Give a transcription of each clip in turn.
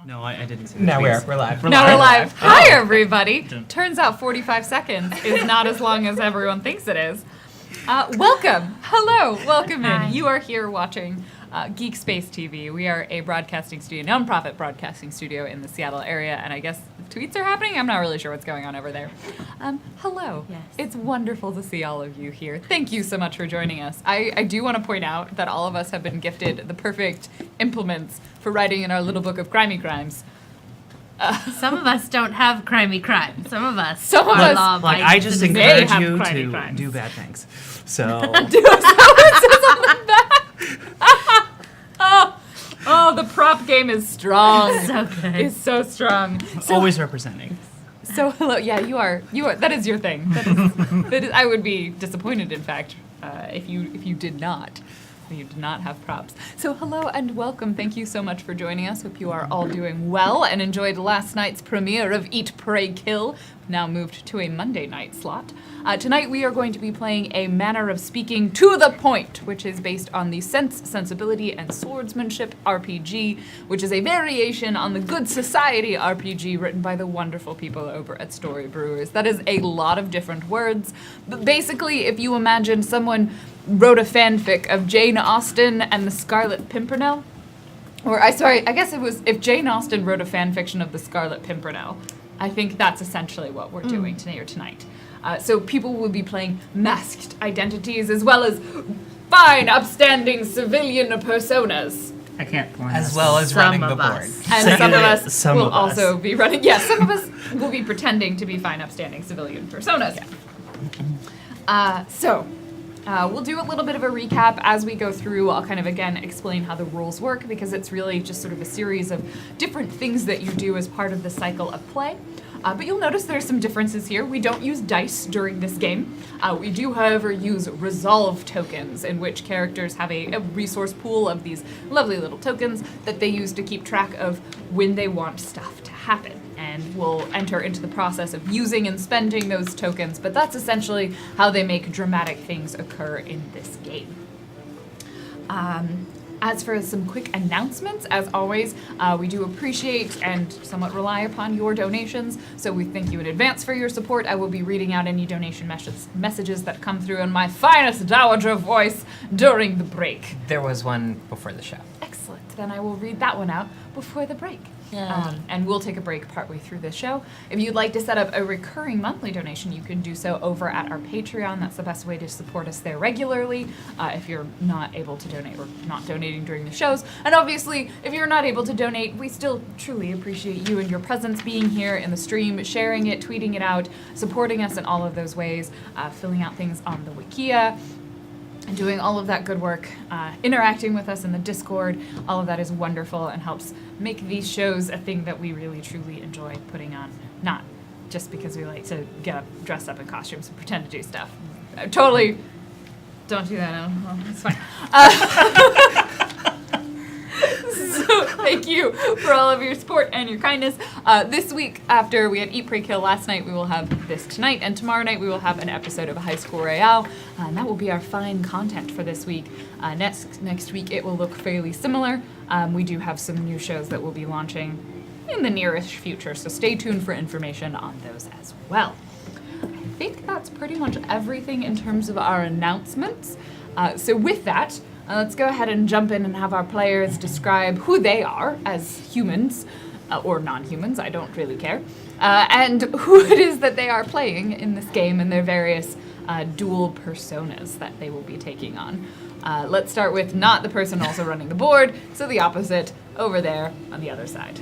No, I didn't see Now we're live. Now we're live. Oh. Hi, everybody. Turns out 45 seconds is not as long as everyone thinks it is. Welcome. Hello. Welcome in. You are here watching GeekSpaceTV. We are a broadcasting studio, nonprofit broadcasting studio in the Seattle area, and I guess tweets are happening. I'm not really sure what's going on over there. Hello. Yes. It's wonderful to see all of you here. Thank you so much for joining us. I do want to point out that all of us have been gifted the perfect implements for writing in our little book of crimey crimes. Some of us don't have crimey crime. Some of us Some of are us- law Like, I just citizens. encourage have you crimey to crimes. do bad things. So, Oh, the prop game is strong. So good. It's so strong. So, always representing. so hello. Yeah, you are. That is your thing. That is. I would be disappointed, in fact, if you did not. You did not have props. So hello and welcome. Thank you so much for joining us. Hope you are all doing well and enjoyed last night's premiere of Eat, Pray, Kill, now moved to a Monday night slot. Tonight we are going to be playing a Manner of Speaking to the Point, which is based on the Sense, Sensibility, and Swordsmanship RPG, which is a variation on the Good Society RPG written by the wonderful people over at Story Brewers. That is a lot of different words. But basically, if you imagine someone wrote a fanfic of Jane Austen and the Scarlet Pimpernel, I guess it was if Jane Austen wrote a fanfiction of the Scarlet Pimpernel. I think that's essentially what we're doing today or tonight. So people will be playing masked identities as well as fine, upstanding civilian personas. I can't point. As well as Some running the of board. us. And Say some of that, us some will of us. also be running. Yes, some of us will be pretending to be fine, upstanding civilian personas. We'll do a little bit of a recap as we go through. I'll kind of, again, explain how the rules work because it's really just sort of a series of different things that you do as part of the cycle of play. But you'll notice there's some differences here. We don't use dice during this game. We do, however, use resolve tokens, in which characters have a resource pool of these lovely little tokens that they use to keep track of when they want stuff to happen. And we'll enter into the process of using and spending those tokens, but that's essentially how they make dramatic things occur in this game. As for some quick announcements, as always, we do appreciate and somewhat rely upon your donations, so we thank you in advance for your support. I will be reading out any donation messages that come through in my finest dowager voice during the break. There was one before the show. Excellent. Then I will read that one out before the break. And we'll take a break partway through the show. If you'd like to set up a recurring monthly donation, you can do so over at our Patreon. That's the best way to support us there regularly if you're not able to donate or not donating during the shows. And obviously, if you're not able to donate, we still truly appreciate you and your presence being here in the stream, sharing it, tweeting it out, supporting us in all of those ways, filling out things on the Wikia, and doing all of that good work, interacting with us in the Discord. All of that is wonderful and helps make these shows a thing that we really, truly enjoy putting on. Not just because we like to get up, dress up in costumes and pretend to do stuff. Totally don't do that. No, it's fine. So thank you for all of your support and your kindness. This week, after we had Eat, Pray, Kill last night, we will have this tonight, and tomorrow night we will have an episode of High School Royale, and that will be our fine content for this week. Next week it will look fairly similar. We do have some new shows that will be launching in the nearest future, so stay tuned for information on those as well. I think that's pretty much everything in terms of our announcements. So with that, let's go ahead and jump in and have our players describe who they are as humans, or non-humans, I don't really care, and who it is that they are playing in this game and their various dual personas that they will be taking on. Let's start with not the person also running the board, so the opposite, over there on the other side.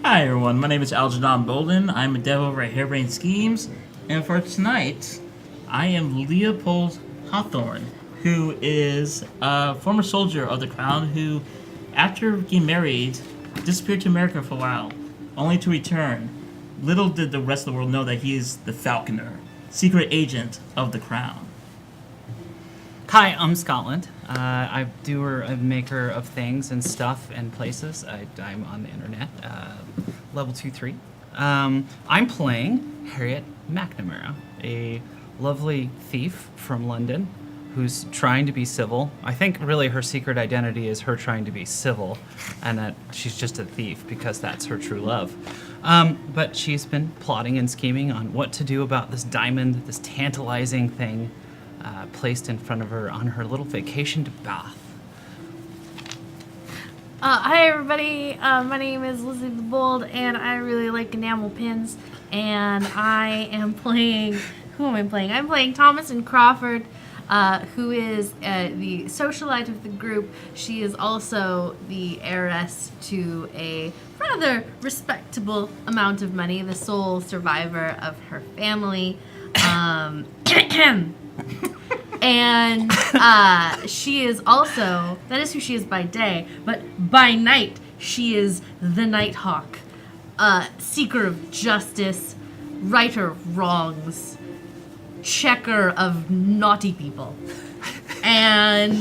Hi everyone, my name is Algernon Bolden. I'm a dev over at Harebrained Schemes, and for tonight, I am Leopold Hawthorne, who is a former soldier of the Crown who, after getting married, disappeared to America for a while, only to return. Little did the rest of the world know that he is the Falconer, secret agent of the Crown. Hi, I'm Scotland. I doer a maker of things and stuff and places. I'm on the internet, level 2-3. I'm playing Harriet McNamara, a lovely thief from London who's trying to be civil. I think really her secret identity is her trying to be civil, and that she's just a thief because that's her true love. But she's been plotting and scheming on what to do about this diamond, this tantalizing thing placed in front of her on her little vacation to Bath. Hi everybody, my name is Lizzie the Bold, and I really like enamel pins, and I am playing, who am I playing? I'm playing Thomas and Crawford, who is the socialite of the group. She is also the heiress to a rather respectable amount of money, the sole survivor of her family. And she is also, that is who she is by day, but by night, she is the Nighthawk, seeker of justice, righter of wrongs, checker of naughty people. And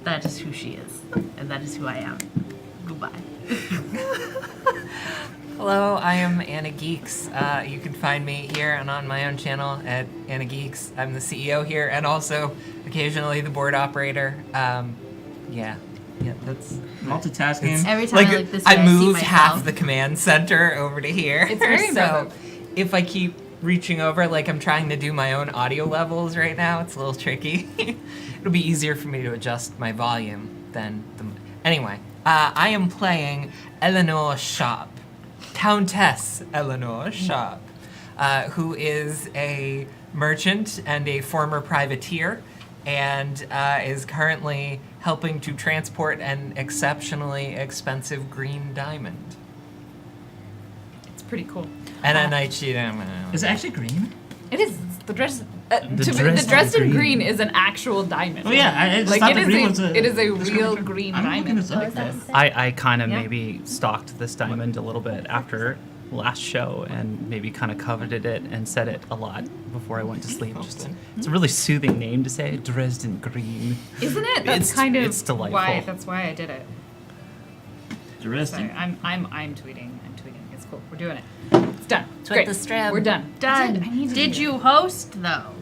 that is who she is, and that is who I am. Goodbye. Hello, I am Anna Geeks. You can find me here and on my own channel at Anna Geeks. I'm the CEO here and also occasionally the board operator. Yeah, that's Multitasking. Every time I look this way, I I see moved myself. half the command center over to here. It's very so impressive. if I keep reaching over, like I'm trying to do my own audio levels right now, it's a little tricky. It'll be easier for me to adjust my volume than the. Anyway, I am playing Eleanor Sharp. Countess Eleanor Sharp, who is a merchant and a former privateer, and is currently helping to transport an exceptionally expensive green diamond. It's pretty cool. And at night she... Is it actually green? It is the dress. The The Dresden green. green is an actual diamond. Oh yeah, I just Like thought it the is green a, was a. it is a real green I'm looking diamond. this up then. I kind of Yeah. maybe stalked this diamond a little bit after last show and maybe kind of coveted it and said it a lot before I went to sleep. Just, it's a really soothing name to say, Dresden Green. Isn't it? That's It's- kind of it's delightful. why. That's why I did it. Interesting. Sorry, I'm tweeting. I'm tweeting. It's cool. We're doing it. It's done. It's Tweet great. the strap. We're done. Done. I need to Did do you host though?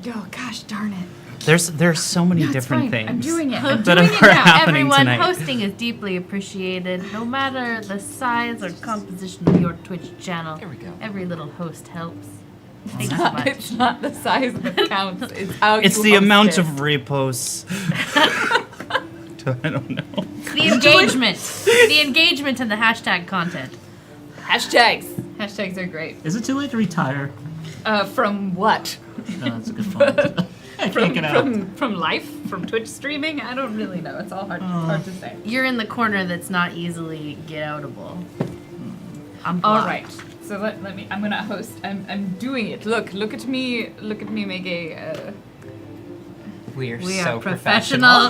Oh gosh, darn it. There's so many It's different fine. things. I'm doing it. I'm that doing are it now. happening Everyone, tonight. hosting is deeply appreciated, no matter the size or composition of your Twitch channel. There we go. Every little host helps. Thanks so It's much. it's not the size that counts. It's how It's you the host amount it. of reposts. I don't know. The engagement. The engagement and the hashtag content. hashtags. Hashtags are great. Is it too late to retire? From what? No, that's a good point. I can't get out. From life? From Twitch streaming? I don't really know. It's all hard to say. You're in the corner that's not easily get outable. I'm All blocked. right. So let me. I'm gonna host. I'm doing it. Look at me. Look at me make a. We are We so are professional.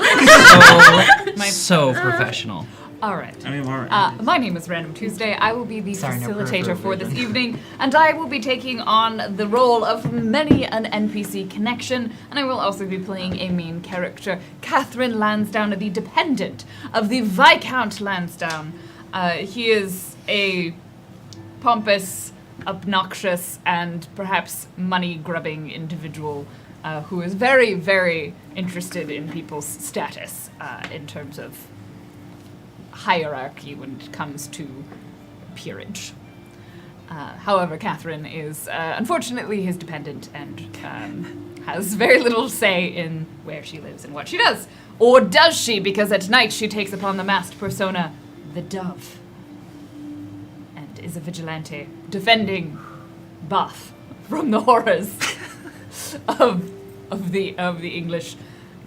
So professional. All right. I mean, all right. My name is Random Tuesday. I will be the Sorry, no facilitator peripheral for this vision. evening, and I will be taking on the role of many an NPC connection, and I will also be playing a main character, Catherine Lansdowne, the dependent of the Viscount Lansdowne. He is a pompous, obnoxious, and perhaps money-grubbing individual who is very, very interested in people's status in terms of hierarchy when it comes to peerage. However, Catherine is unfortunately his dependent and has very little say in where she lives and what she does. Or does she? Because at night she takes upon the masked persona, the Dove, and is a vigilante defending Bath from the horrors of the English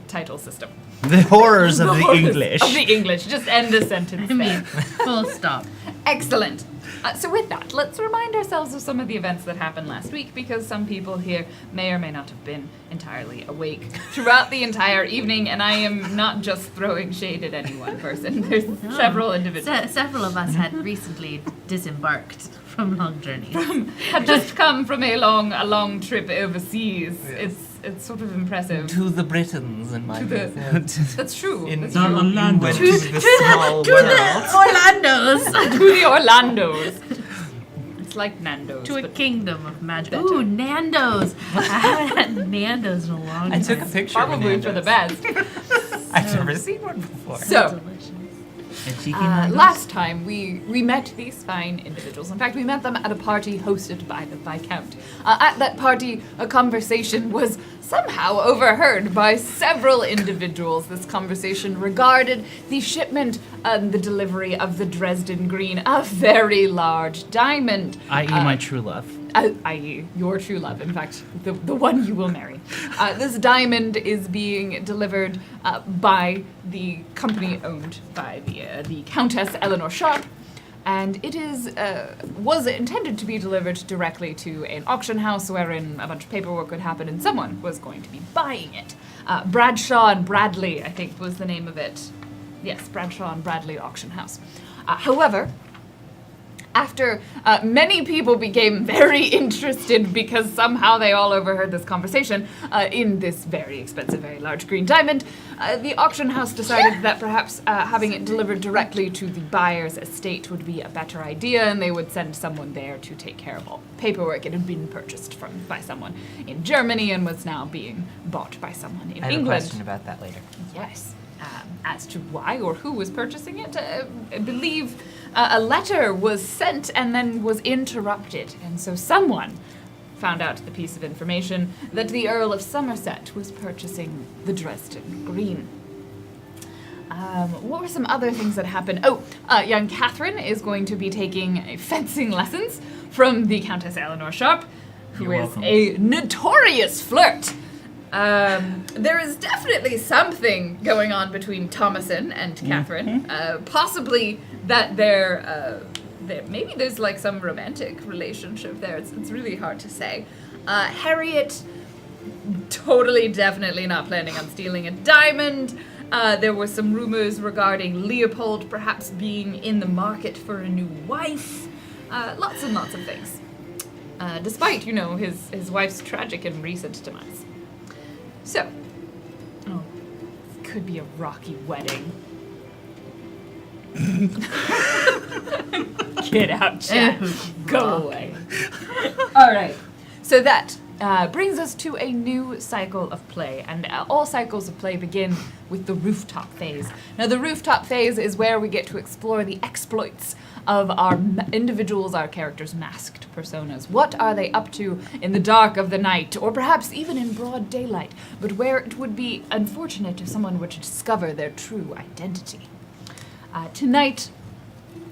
title system. The horrors of the horrors English. Of the English. Just end the sentence I mean, there. full stop. Excellent. So with that, let's remind ourselves of some of the events that happened last week, because some people here may or may not have been entirely awake throughout the entire evening, and I am not just throwing shade at any one person. There's several individuals. Several of us had recently disembarked from long journeys. Had just come from a long trip overseas. It's sort of impressive. To the Britons in my To the- case. That's true. In That's the true. Orlando. Went to the small world. Orlando's. To the Orlandos. It's like Nando's. To a but kingdom of magic. better. Ooh, Nando's. I haven't had Nando's in a long time. I took a picture. of probably for the Nando's. best. I've never seen one before. So, Delicious. And cheeky nuggets. last time we met these fine individuals. In fact, we met them at a party hosted by the Viscount. At that party, a conversation was somehow overheard by several individuals. This conversation regarded the shipment and the delivery of the Dresden Green, a very large diamond. I.e. my true love. I.e., your true love, in fact, the one you will marry. This diamond is being delivered by the company owned by the Countess Eleanor Sharp, and it was intended to be delivered directly to an auction house wherein a bunch of paperwork would happen and someone was going to be buying it. Bradshaw and Bradley, I think, was the name of it. Yes, Bradshaw and Bradley Auction House. However, after many people became very interested because somehow they all overheard this conversation in this very expensive, very large green diamond, the auction house decided that perhaps having it delivered directly to the buyer's estate would be a better idea, and they would send someone there to take care of all paperwork. It had been purchased by someone in Germany and was now being bought by someone in I have a England. question about that later. Yes. As to why or who was purchasing it, I believe a letter was sent and then was interrupted. And so someone found out the piece of information that the Earl of Somerset was purchasing the Dresden Green. What were some other things that happened? Young Catherine is going to be taking fencing lessons from the Countess Eleanor Sharp, who You're is welcome. a notorious flirt. There is definitely something going on between Thomason and Catherine. Possibly that maybe there's like some romantic relationship there. It's really hard to say. Harriet, totally, definitely not planning on stealing a diamond. There were some rumors regarding Leopold perhaps being in the market for a new wife. Lots and lots of things. Despite, his wife's tragic and recent demise. So, could be a rocky wedding. Get out, Chad. Go away. All right. So that brings us to a new cycle of play, and all cycles of play begin with the rooftop phase. Now, the rooftop phase is where we get to explore the exploits of our individuals, our characters' masked personas. What are they up to in the dark of the night, or perhaps even in broad daylight, but where it would be unfortunate if someone were to discover their true identity. Tonight,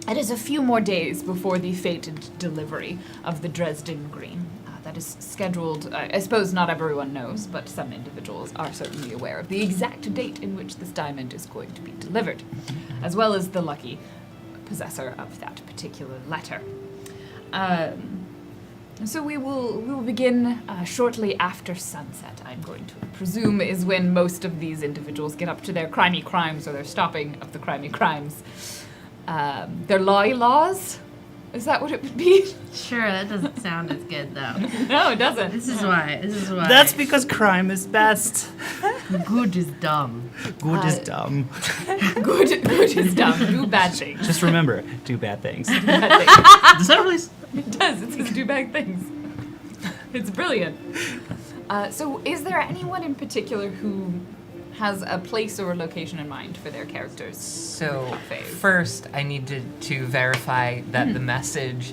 it is a few more days before the fated delivery of the Dresden Green. That is scheduled, I suppose not everyone knows, but some individuals are certainly aware of the exact date in which this diamond is going to be delivered, as well as the lucky possessor of that particular letter. So we will begin shortly after sunset, I'm going to presume, is when most of these individuals get up to their crimey crimes, or their stopping of the crimey crimes. Their laws? Is that what it would be? Sure, that doesn't sound as good though. No, it doesn't. This is why. That's because crime is best. good is dumb. Good is dumb. Good is dumb. Do bad things. Just remember, do bad things. Bad things. Does that really? It does. It says do bad things. It's brilliant. So is there anyone in particular who has a place or a location in mind for their characters? So phase? first, I needed to verify that the message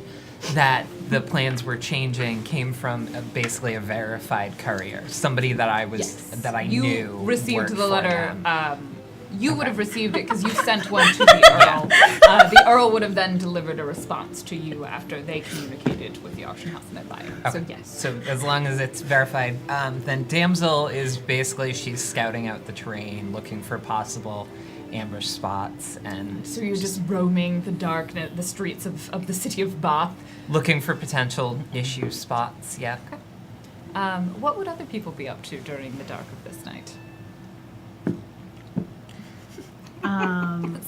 that the plans were changing came from basically a verified courier, somebody that I was that I you knew received worked the for letter. them. You would have received it because you sent one to the Earl. The Earl would have then delivered a response to you after they communicated with the auction house and their buyer. So Okay. yes. So as long as it's verified, then Damsel is basically she's scouting out the terrain, looking for possible ambush spots, and So you're just roaming the streets of the city of Bath. looking for potential issue spots. Yeah. What would other people be up to during the dark of this night?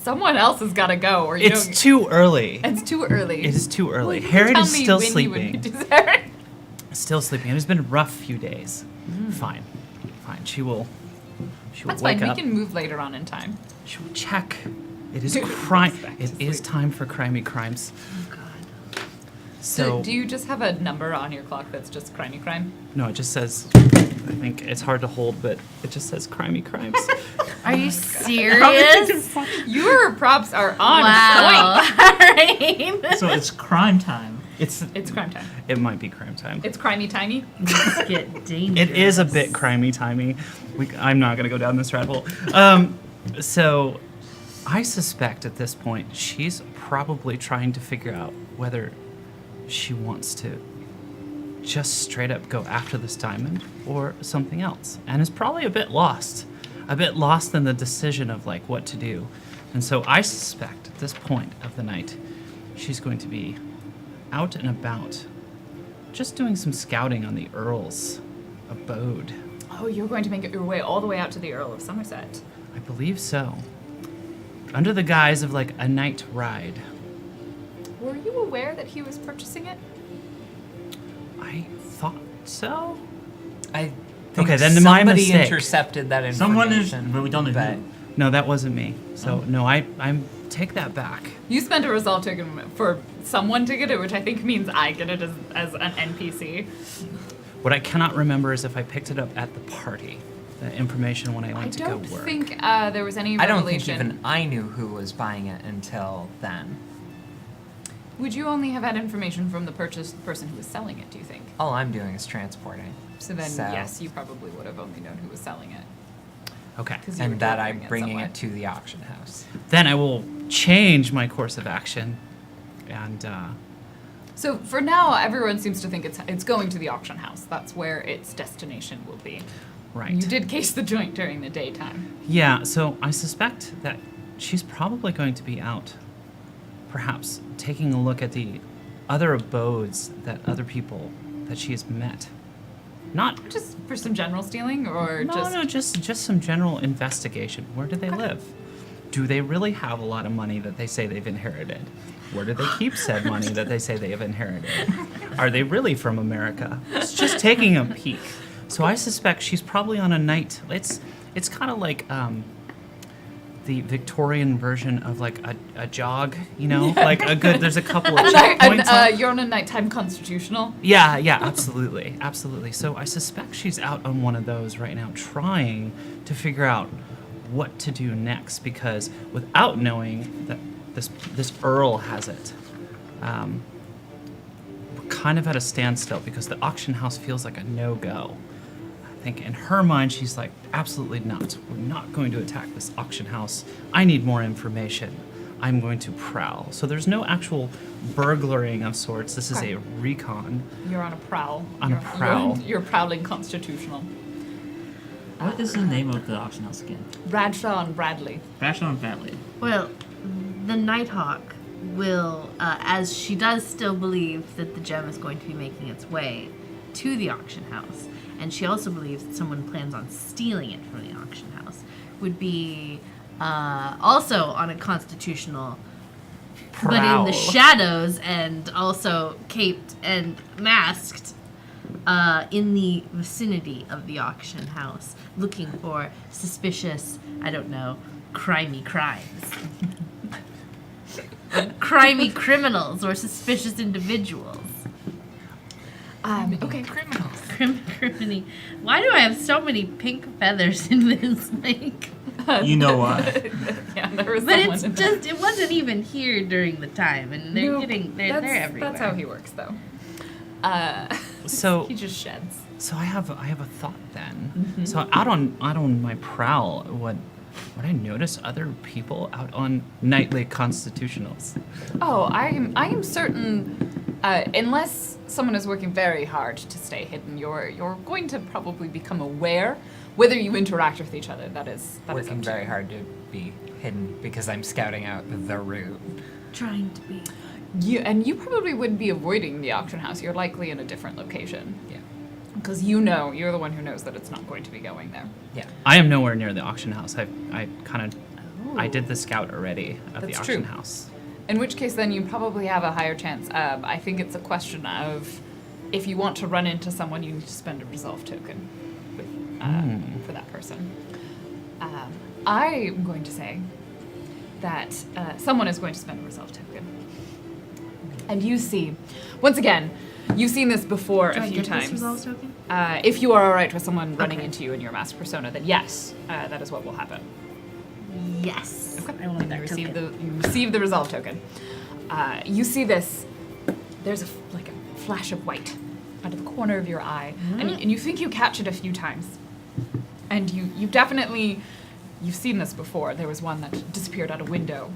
Someone else has got to go, or you It's don't. too early. It's too early. It is too early. Well, you can Harriet tell is me still when you would sleeping. be Harriet. Still sleeping. It has been a rough few days. Fine. She will That's wake fine. up. We can move later on in time. She will check. It is crime. Back to It is sleep. time for crimey crimes. Oh God. So do you just have a number on your clock that's just crimey crime? no, it just says. I think it's hard to hold, but it just says crimey crimes. Are you serious? Your props are on Wow. point. All right. So it's crime time. It's It's crime time. it might be crime time. It's crimey timey. Let's get dangerous. It is a bit crimey timey. I'm not gonna go down this rabbit hole. So I suspect at this point she's probably trying to figure out whether she wants to just straight up go after this diamond or something else, and is probably a bit lost in the decision of like what to do. And so I suspect at this point of the night she's going to be out and about, just doing some scouting on the Earl's abode. Oh, you're going to make it your way all the way out to the Earl of Somerset. I believe so. Under the guise of like a night ride. Were you aware that he was purchasing it? I thought so. I think Okay, then my somebody mistake. intercepted that Someone information. is, but we don't know but who. No, that wasn't me. So no, I'm take that back. You spent a resolve token for someone to get it, which I think means I get it as an NPC. What I cannot remember is if I picked it up at the party. The information when I I went to go don't work. think there was any I don't think revelation. even I knew who was buying it until then. Would you only have had information from the person who was selling it, do you think? All I'm doing is transporting. So then, yes, you probably would have only known who was selling it. Okay. 'Cause you were And that delivering I'm it bringing somewhere. it to the auction house. Then I will change my course of action, and So for now, everyone seems to think it's going to the auction house. That's where its destination will be. right. You did case the joint during the daytime. Yeah. So I suspect that she's probably going to be out, perhaps taking a look at the other abodes that other people that she has met. Not Just for some general stealing, or just some general investigation. Where do they live? Do they really have a lot of money that they say they've inherited? Where do they keep said money that they say they have inherited? Are they really from America? It's just taking a peek. So I suspect she's probably on a night. It's kind of like the Victorian version of like a jog, you know, like a good. There's a couple of checkpoints. you're on a nighttime constitutional. Yeah, absolutely, absolutely. So I suspect she's out on one of those right now, trying to figure out what to do next, because without knowing that this Earl has it, we're kind of at a standstill because the auction house feels like a no-go. I think in her mind, she's like, absolutely not. We're not going to attack this auction house. I need more information. I'm going to prowl. So there's no actual burglaring of sorts. This is Okay. a recon. You're on a prowl. On a prowl. You're prowling constitutional. What is the name of the auction house again? Bradshaw and Bradley. Bastion and Bradley. Well, the Nighthawk will, as she does still believe that the gem is going to be making its way to the auction house, and she also believes that someone plans on stealing it from the auction house, would be also on a constitutional, but in Prowl. the shadows and also caped and masked in the vicinity of the auction house, looking for suspicious, I don't know, crimey crimes. Crimey criminals or suspicious individuals. Okay. Criminals. Criminy. Why do I have so many pink feathers in this mic? You know why? Yeah, there was But someone it's in just, it wasn't even here during the time, and they're Nope. they're That's- everywhere. That's how he works, though. So He just sheds. So I have a thought then. So out on my prowl, would I notice other people out on nightly constitutionals? Oh, I am certain, unless someone is working very hard to stay hidden, you're going to probably become aware whether you interact with each other. That is Working up to very you. hard to be hidden because I'm scouting out the route. Trying to be. You probably wouldn't be avoiding the auction house. You're likely in a different location. Yeah. Because you're the one who knows that it's not going to be going there. Yeah. I am nowhere near the auction house. I did the scout already of the That's auction true. house. In which case, then you probably have a higher chance. I think it's a question of if you want to run into someone, you need to spend a resolve token for that person. I'm going to say that someone is going to spend a resolve token. And you see, once again, you've seen this before Do a I few get times. this resolve token? If you are all right with someone running Okay. into you in your masked persona, then yes, that is what will happen. Yes. I want And that you receive token. you receive the resolve token. You see this. There's like a flash of white out of the corner of your eye, and you think you catch it a few times. And you definitely you've seen this before. There was one that disappeared out a window.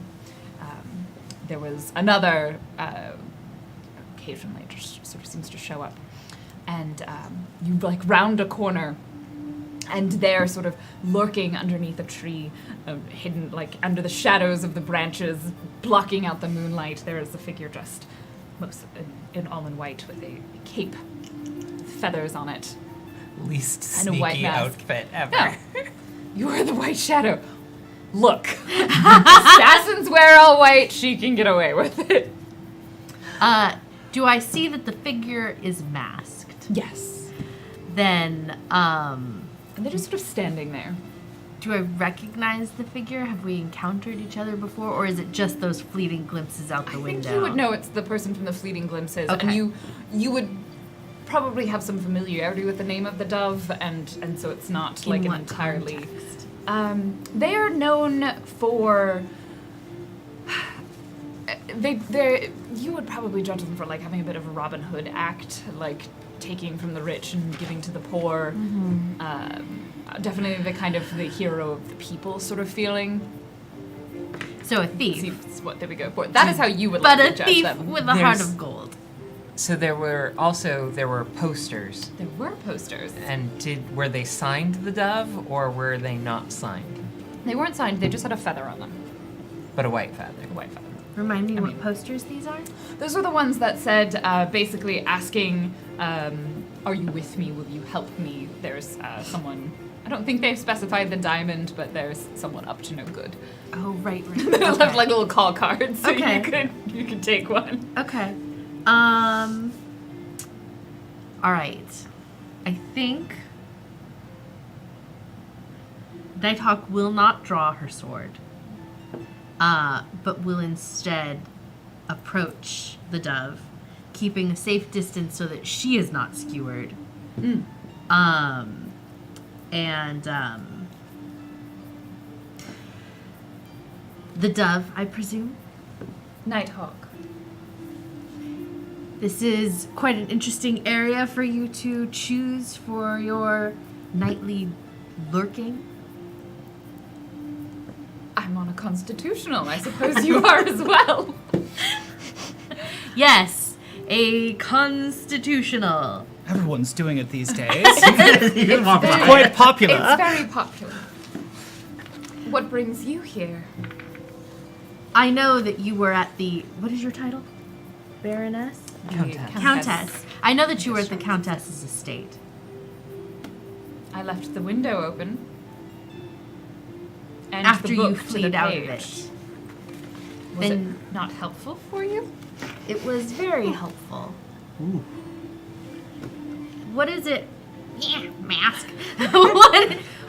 There was another. Occasionally, it just sort of seems to show up, and you like round a corner. And there, sort of lurking underneath a tree, hidden like under the shadows of the branches, blocking out the moonlight, there is a figure dressed all in white with a cape, with feathers on it. Least And a white sneaky mask. outfit ever. No, you are the White Shadow. Look, assassins wear all white. She can get away with it. Do I see that the figure is masked? Yes, Then, and they're just sort of standing there. do I recognize the figure? Have we encountered each other before, or is it just those fleeting glimpses out the I window? think you would know it's the person from the fleeting glimpses, Okay. and you would probably have some familiarity with the name of the dove, and so it's not In like an what entirely. context? They are known for. They you would probably judge them for like having a bit of a Robin Hood act, like taking from the rich and giving to the poor. Definitely the kind of the hero of the people sort of feeling. So a See, thief, it's what they would go for. That is how you would but like a to judge thief them. with a heart There's- of gold. So there were posters. There were posters. And were they signed the dove or were they not signed? They weren't signed. They just had a feather on them, But a white feather. a white feather. Remind me I what mean- posters these are? Those were the ones that said, basically asking, "Are you with me? Will you help me?" There's someone. I don't think they've specified the diamond, but there's someone up to no good. Oh, right. They Okay. left like little call cards, so Okay. you could take one. Okay. All right. I think Nighthawk will not draw her sword, but will instead approach the dove, keeping a safe distance so that she is not skewered. The dove, I presume. Nighthawk. This is quite an interesting area for you to choose for your nightly lurking. I'm on a constitutional. I suppose you are as well. Yes, a constitutional. Everyone's doing it these days. You can walk by. Quite popular. It's very popular. What brings you here? I know that you were at the. What is your title? Baroness? Countess. Countess. I know that you were at the Countess's estate. I left the window open. And After the you book to the fled out of page. it. Was Then- it not helpful for you? It was very helpful. What is it? Yeah, mask.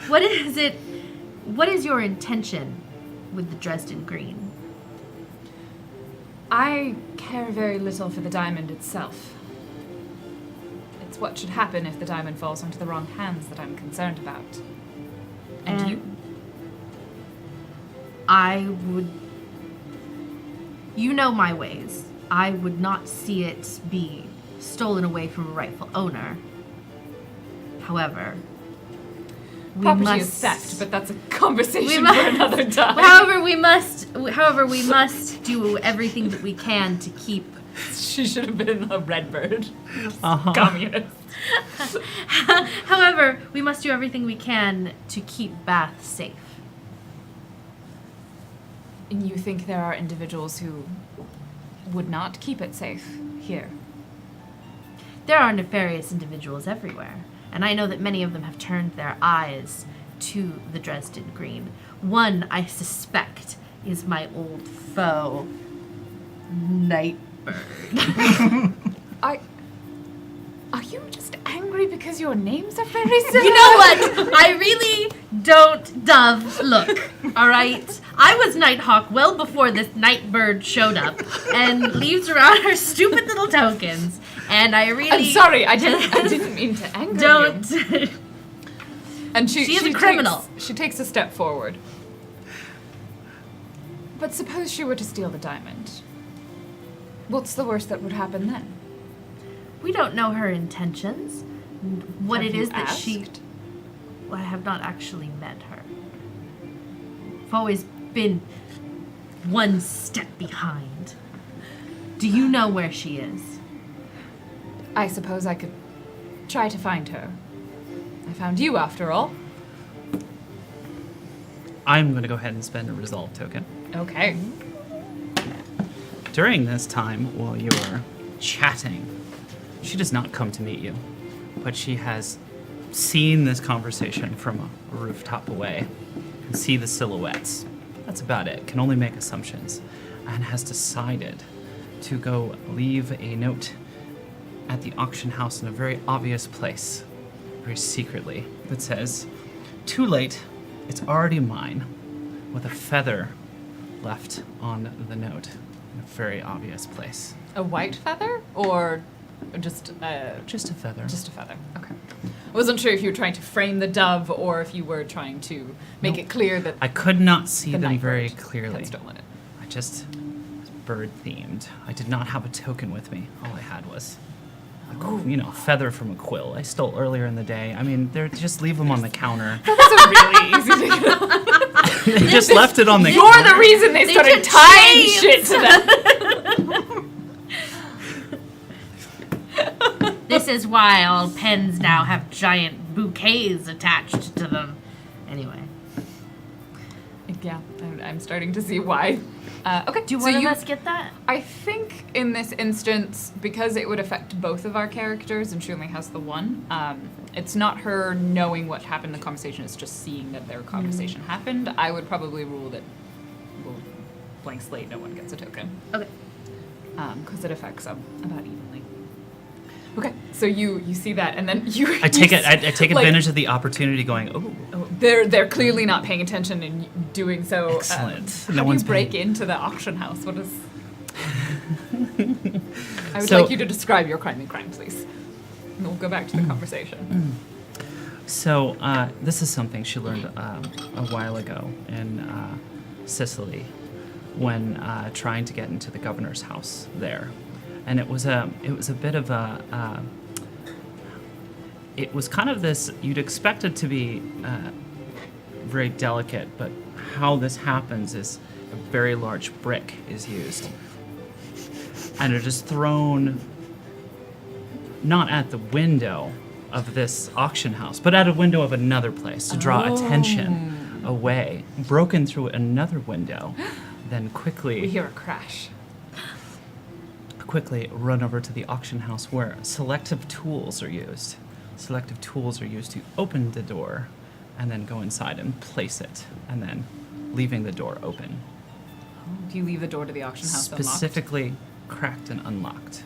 what is it? What is your intention with the Dresden Green? I care very little for the diamond itself. It's what should happen if the diamond falls into the wrong hands that I'm concerned about. And you? I would. You know my ways. I would not see it be stolen away from a rightful owner. However, we Property must. is theft, but that's a conversation must- for another time. However, we must do everything that we can to keep. She should have been a redbird. Uh-huh. Communist. However, we must do everything we can to keep Bath safe. And you think there are individuals who would not keep it safe here? There are nefarious individuals everywhere, and I know that many of them have turned their eyes to the Dresden Green. One, I suspect, is my old foe, Nightbird. Are you just angry angry because your names are very similar? You know what? I really don't dove look, all right? I was Nighthawk well before this Nightbird showed up and leaves around her stupid little tokens. And I really... I'm sorry, I didn't mean to anger you. don't... And she is a criminal. She takes a step forward. But suppose she were to steal the diamond. What's the worst that would happen then? We don't know her intentions. What Have it you is that she... asked? Well, I have not actually met her. I've always been one step behind. Do you know where she is? I suppose I could try to find her. I found you after all. I'm going to go ahead and spend a resolve token. Okay. During this time, while you are chatting, she does not come to meet you, but she has seen this conversation from a rooftop away and see the silhouettes. That's about it. Can only make assumptions, and has decided to go leave a note at the auction house in a very obvious place, very secretly, that says, "Too late, it's already mine," with a feather left on the note in a very obvious place. A white feather? Or just Just a feather. just a feather? Okay. I wasn't sure if you were trying to frame the dove or if you were trying to make it clear that I could not see the them night very bird clearly. had stolen it. I just was bird themed. I did not have a token with me. All I had was, a feather from a quill I stole earlier in the day. I mean, they're just leave them on the counter. That's a really easy to get on. They just left it on the You're counter. the reason they started took tying chains. shit to them. This is why all pens now have giant bouquets attached to them. Anyway. Yeah, I'm starting to see why. Okay, Do so one of you us get that? I think in this instance, because it would affect both of our characters and she only has the one, it's not her knowing what happened in the conversation, it's just seeing that their conversation happened. I would probably rule that, well, blank slate, no one gets a token. Okay. Because it affects them about evenly. Okay, so you see that, and then you... I take you it. I take like, advantage of the opportunity, going, "Oh, Oh, they're clearly not paying attention in doing so. Excellent. How No do one's you break paying- into the auction house? What is? I would So- like you to describe your crime, please. And we'll go back to the conversation. So this is something she learned a while ago in Sicily, when trying to get into the governor's house there, and it was a bit of a it was kind of this, you'd expect it to be very delicate, but how this happens is a very large brick is used, and it is thrown not at the window of this auction house, but at a window of another place to draw attention away, broken through another window, then We quickly hear a crash. run over to the auction house where selective tools are used. Selective tools are used to open the door and then go inside and place it, and then leaving the door open. Do you leave the door to the auction house Specifically cracked and unlocked.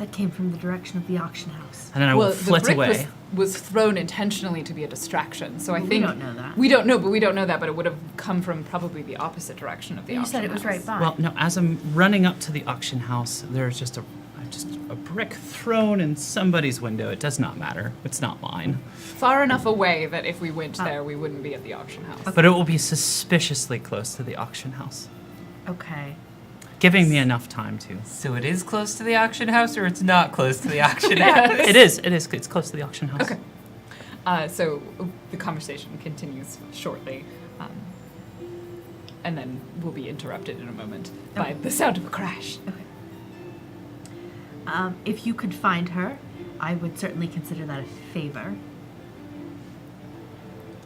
That came from the direction of the auction house. And then I unlocked? Well, will the flit brick away. was thrown intentionally to be a distraction, so I Well, we think don't know that. We don't know, but we don't know that. But it would have come from probably the opposite direction of the You auction said it was house. right by. Well, no, as I'm running up to the auction house, there's just a brick thrown in somebody's window. It does not matter. It's not mine. Far enough away that if we went there, we wouldn't be at the auction house. But it will be suspiciously close to the auction house, Okay. giving me enough time to. So it is close to the auction house, or it's not close to the auction house? It is. It's close to the auction house. Okay. So the conversation continues shortly, and then we'll be interrupted in a moment by the sound of a crash. Okay. If you could find her, I would certainly consider that a favor.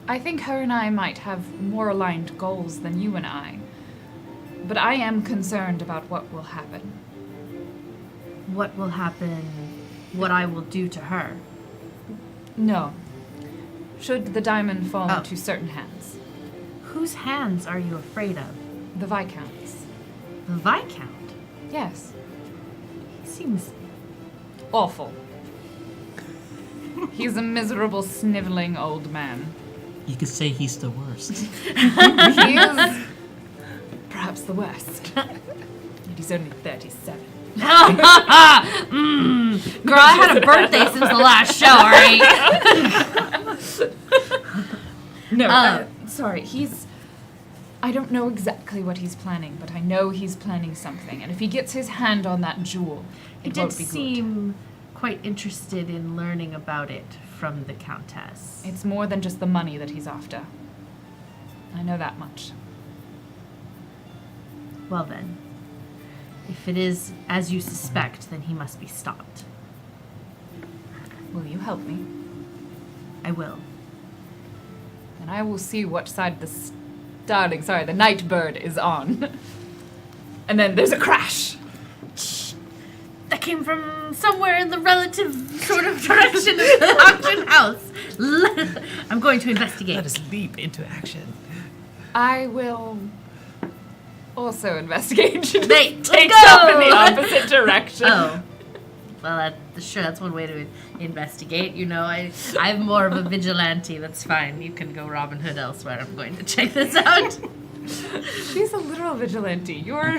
I think her and I might have more aligned goals than you and I, but I am concerned about what will happen. What will happen? What I will do to her? No. Should the diamond fall Oh. into certain hands, Whose hands are you afraid of? the Viscount's. The Viscount? Yes. Seems Awful. He's a miserable, sniveling old man. You could say he's the worst. He is perhaps the worst. And he's only 37. Girl, I had a birthday since the last show, right? No, sorry, I don't know exactly what he's planning, but I know he's planning something. And if he gets his hand on that jewel, He it did won't be good. seem quite interested in learning about it from the Countess. It's more than just the money that he's after. I know that much. Well then, if it is as you suspect, then he must be stopped. Will you help me? I will. And I will see what side the night bird is on. And then there's a crash. That came from somewhere in the relative sort of direction of the auction house. I'm going to investigate. Let us leap into action. I will also investigate. She just Wait, takes let's off in go! the opposite direction. Oh. Well, sure, that's one way to investigate. You know, I'm more of a vigilante. That's fine. You can go Robin Hood elsewhere. I'm going to check this out. She's a literal vigilante. You're.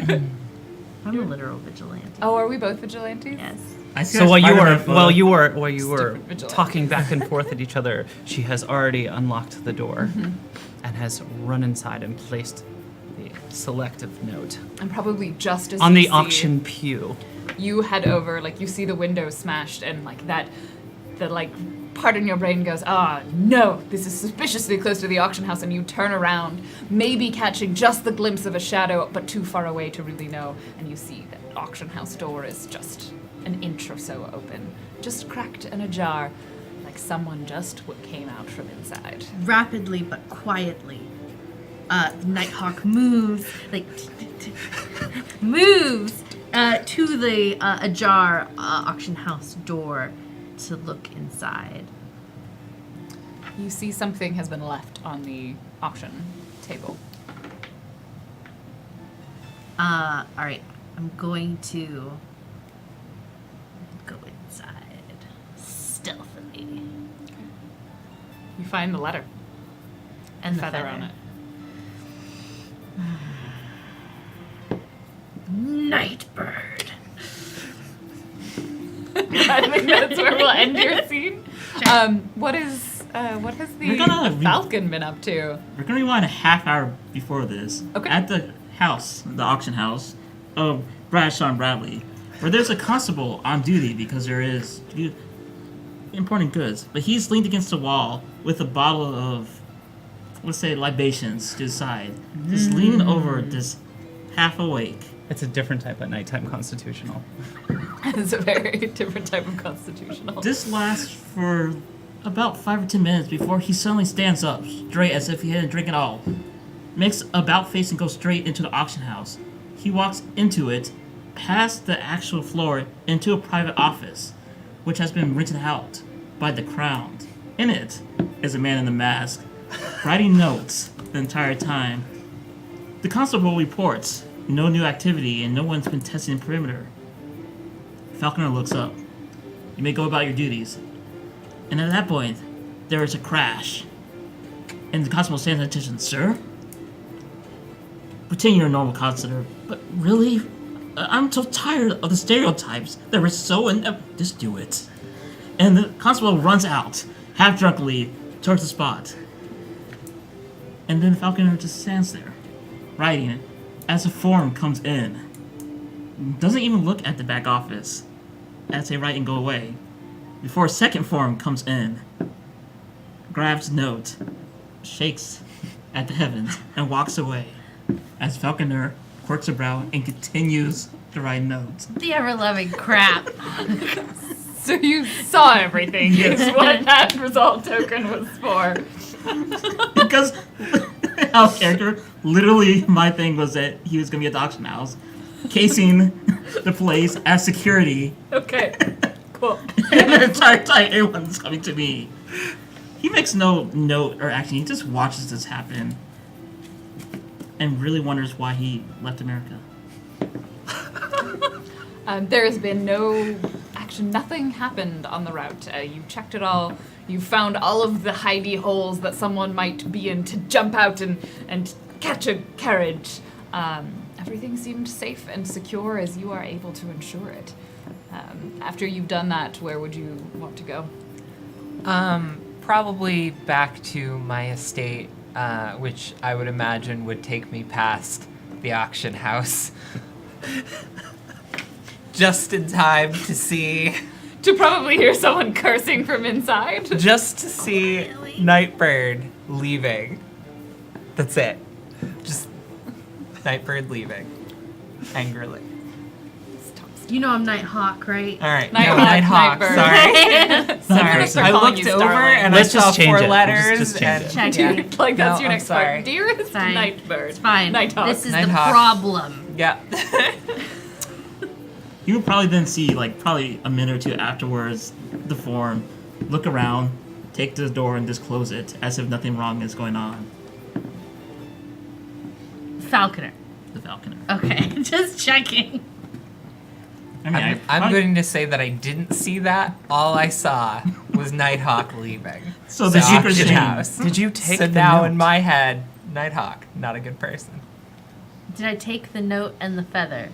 I'm a literal vigilante. Oh, are we both vigilantes? Yes. I see So that while Spider-Man you photo. were Stupid vigilante. talking back and forth at each other, she has already unlocked the door and has run inside and placed the selective note And probably just as on you the see- auction pew. you head over, like you see the window smashed, and like that, the like part in your brain goes, no, this is suspiciously close to the auction house, and you turn around, maybe catching just the glimpse of a shadow, but too far away to really know, and you see that auction house door is just an inch or so open, just cracked and ajar, like someone just came out from inside. Rapidly but quietly, Nighthawk moves, moves to the ajar auction house door to look inside. You see something has been left on the auction table. All right, I'm going to go inside stealthily. You find the letter And the feather on it. Nightbird. I think that's where we'll end your scene. What has We're gonna the Falcon been up to? We're gonna rewind a half hour before this. Okay. At the house, the auction house of Bradshaw Bradley, where there's a constable on duty because there is important goods. But he's leaned against the wall with a bottle of, let's say, libations to his side, just leaning over, just half awake. It's a different type of nighttime constitutional. It's a very different type of constitutional. This lasts for about 5 or 10 minutes before he suddenly stands up, straight as if he hadn't drank at all. Makes about face and goes straight into the auction house. He walks into it, past the actual floor, into a private office, which has been rented out by the Crown. In it is a man in a mask, writing notes the entire time. The constable reports no new activity and no one's been testing the perimeter. Falconer looks up. You may go about your duties. And at that point, there is a crash. And the constable stands at attention. Sir? Pretend you're a normal constable, but really? I'm so tired of the stereotypes that were so just do it. And the constable runs out, half drunkenly, towards the spot. And then Falconer just stands there, writing it, as a form comes in. Doesn't even look at the back office as they write and go away. Before a second form comes in, grabs note, shakes at the heavens, and walks away. As Falconer quirks a brow and continues to write notes. The ever-loving crap. So you saw everything is what that resolve token was for. Because our character, literally my thing was that he was going to be at the auction house, casing the place as security. Okay, cool. And the entire time everyone's coming to me. He makes no note or action, he just watches this happen. And really wonders why he left America. There has been no fact, nothing happened on the route. You checked it all. You found all of the hidey holes that someone might be in to jump out and catch a carriage. Everything seemed safe and secure as you are able to ensure it. After you've done that, where would you want to go? Probably back to my estate, which I would imagine would take me past the auction house. Just in time to see... To probably hear someone cursing from inside. Just to see Nightbird leaving. That's it. Just Nightbird leaving. Angrily. You know I'm Nighthawk, right? All right. Nighthawk, no, Nighthawk. Nightbird. Sorry. start I calling looked you over Starling. and Let's I saw just change 4 it. We'll letters. just change and, it. yeah. Dude, like that's No, your I'm next sorry. part. Dearest Fine. Nightbird. It's fine. Nighthawk. This is Nighthawk. the problem. Yeah. You would probably then see, like, probably a minute or two afterwards, the form, look around, take the door and just close it, as if nothing wrong is going on. Falconer. The falconer. Okay, just checking. I mean, I'm going to say that I didn't see that. All I saw was Nighthawk leaving. So the secret's auction changed. house. Did you take So the now note? in my head, Nighthawk, not a good person. Did I take the note and the feather?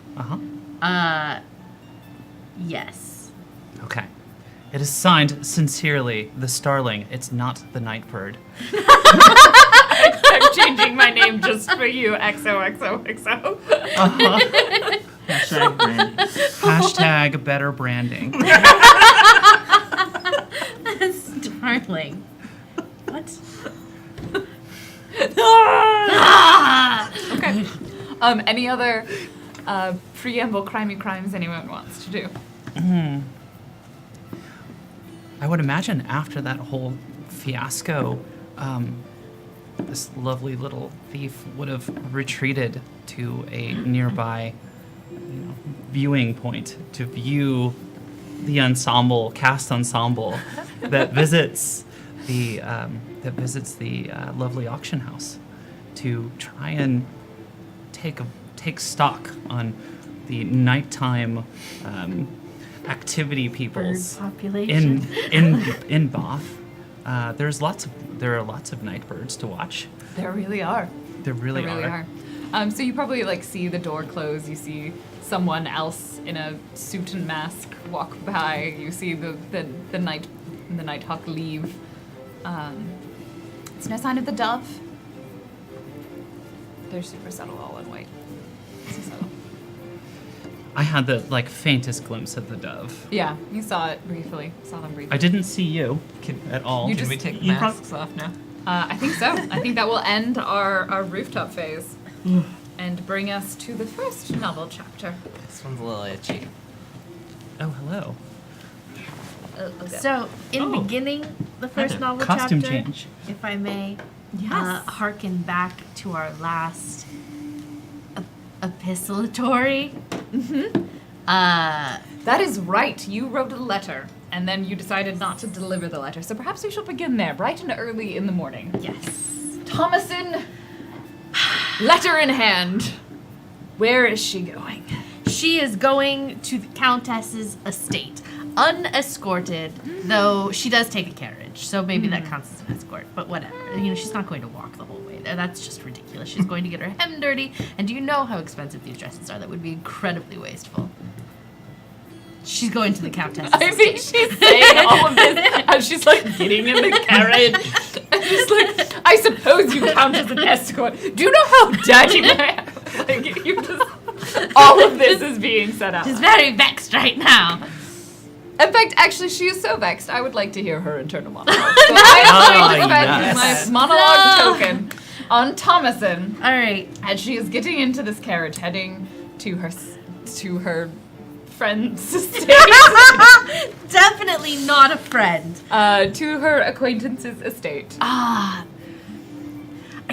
Yes. Okay. It is signed sincerely, the Starling. It's not the Nightbird. I'm changing my name just for you. XOXOXO. Hashtag Brandy. Hashtag better branding. Starling. What? Okay. Any other preamble crimey crimes anyone wants to do? I would imagine after that whole fiasco, this lovely little thief would have retreated to a nearby, viewing point to view the cast ensemble that visits the lovely auction house, to try and take stock on the nighttime activity Bird peoples population. in Bath. There are lots of night birds to watch. There really are. There really, There really are. So you probably see the door close. You see someone else in a suit and mask walk by. You see the Nighthawk leave. It's no sign of the dove. They're super subtle, all in white. So subtle. I had the faintest glimpse of the dove. Yeah, you saw it briefly. Saw them briefly. I didn't see you at all. You Can just- we take the you prob- masks off now? I think so. I think that will end our rooftop phase and bring us to the first novel chapter. This one's a little itchy. Oh, hello. So, in Oh. beginning the first Heather, novel costume chapter, change. if I may, Yes. harken back to our last epistolatory. That is right. You wrote a letter, and then you decided not to deliver the letter. So perhaps we shall begin there, bright and early in the morning. Yes. Thomason, letter in hand. Where is she going? She is going to the Countess's estate, unescorted, though she does take a carriage, so maybe that counts as an escort, but whatever. She's not going to walk the whole way there. That's just ridiculous. She's going to get her hem dirty, and do you know how expensive these dresses are? That would be incredibly wasteful. She's going to the Countess's I think estate. she's saying all of this as she's getting in the carriage. And she's I suppose you count as an escort. Do you know how dirty I am? You just, all of this is being set out. She's very vexed right now. In fact, actually, she is so vexed. I would like to hear her internal monologue. So I am going to spend yes. my monologue token on Thomason All right. as she is getting into this carriage, heading to her friend's estate, Definitely not a friend. to her acquaintance's estate. I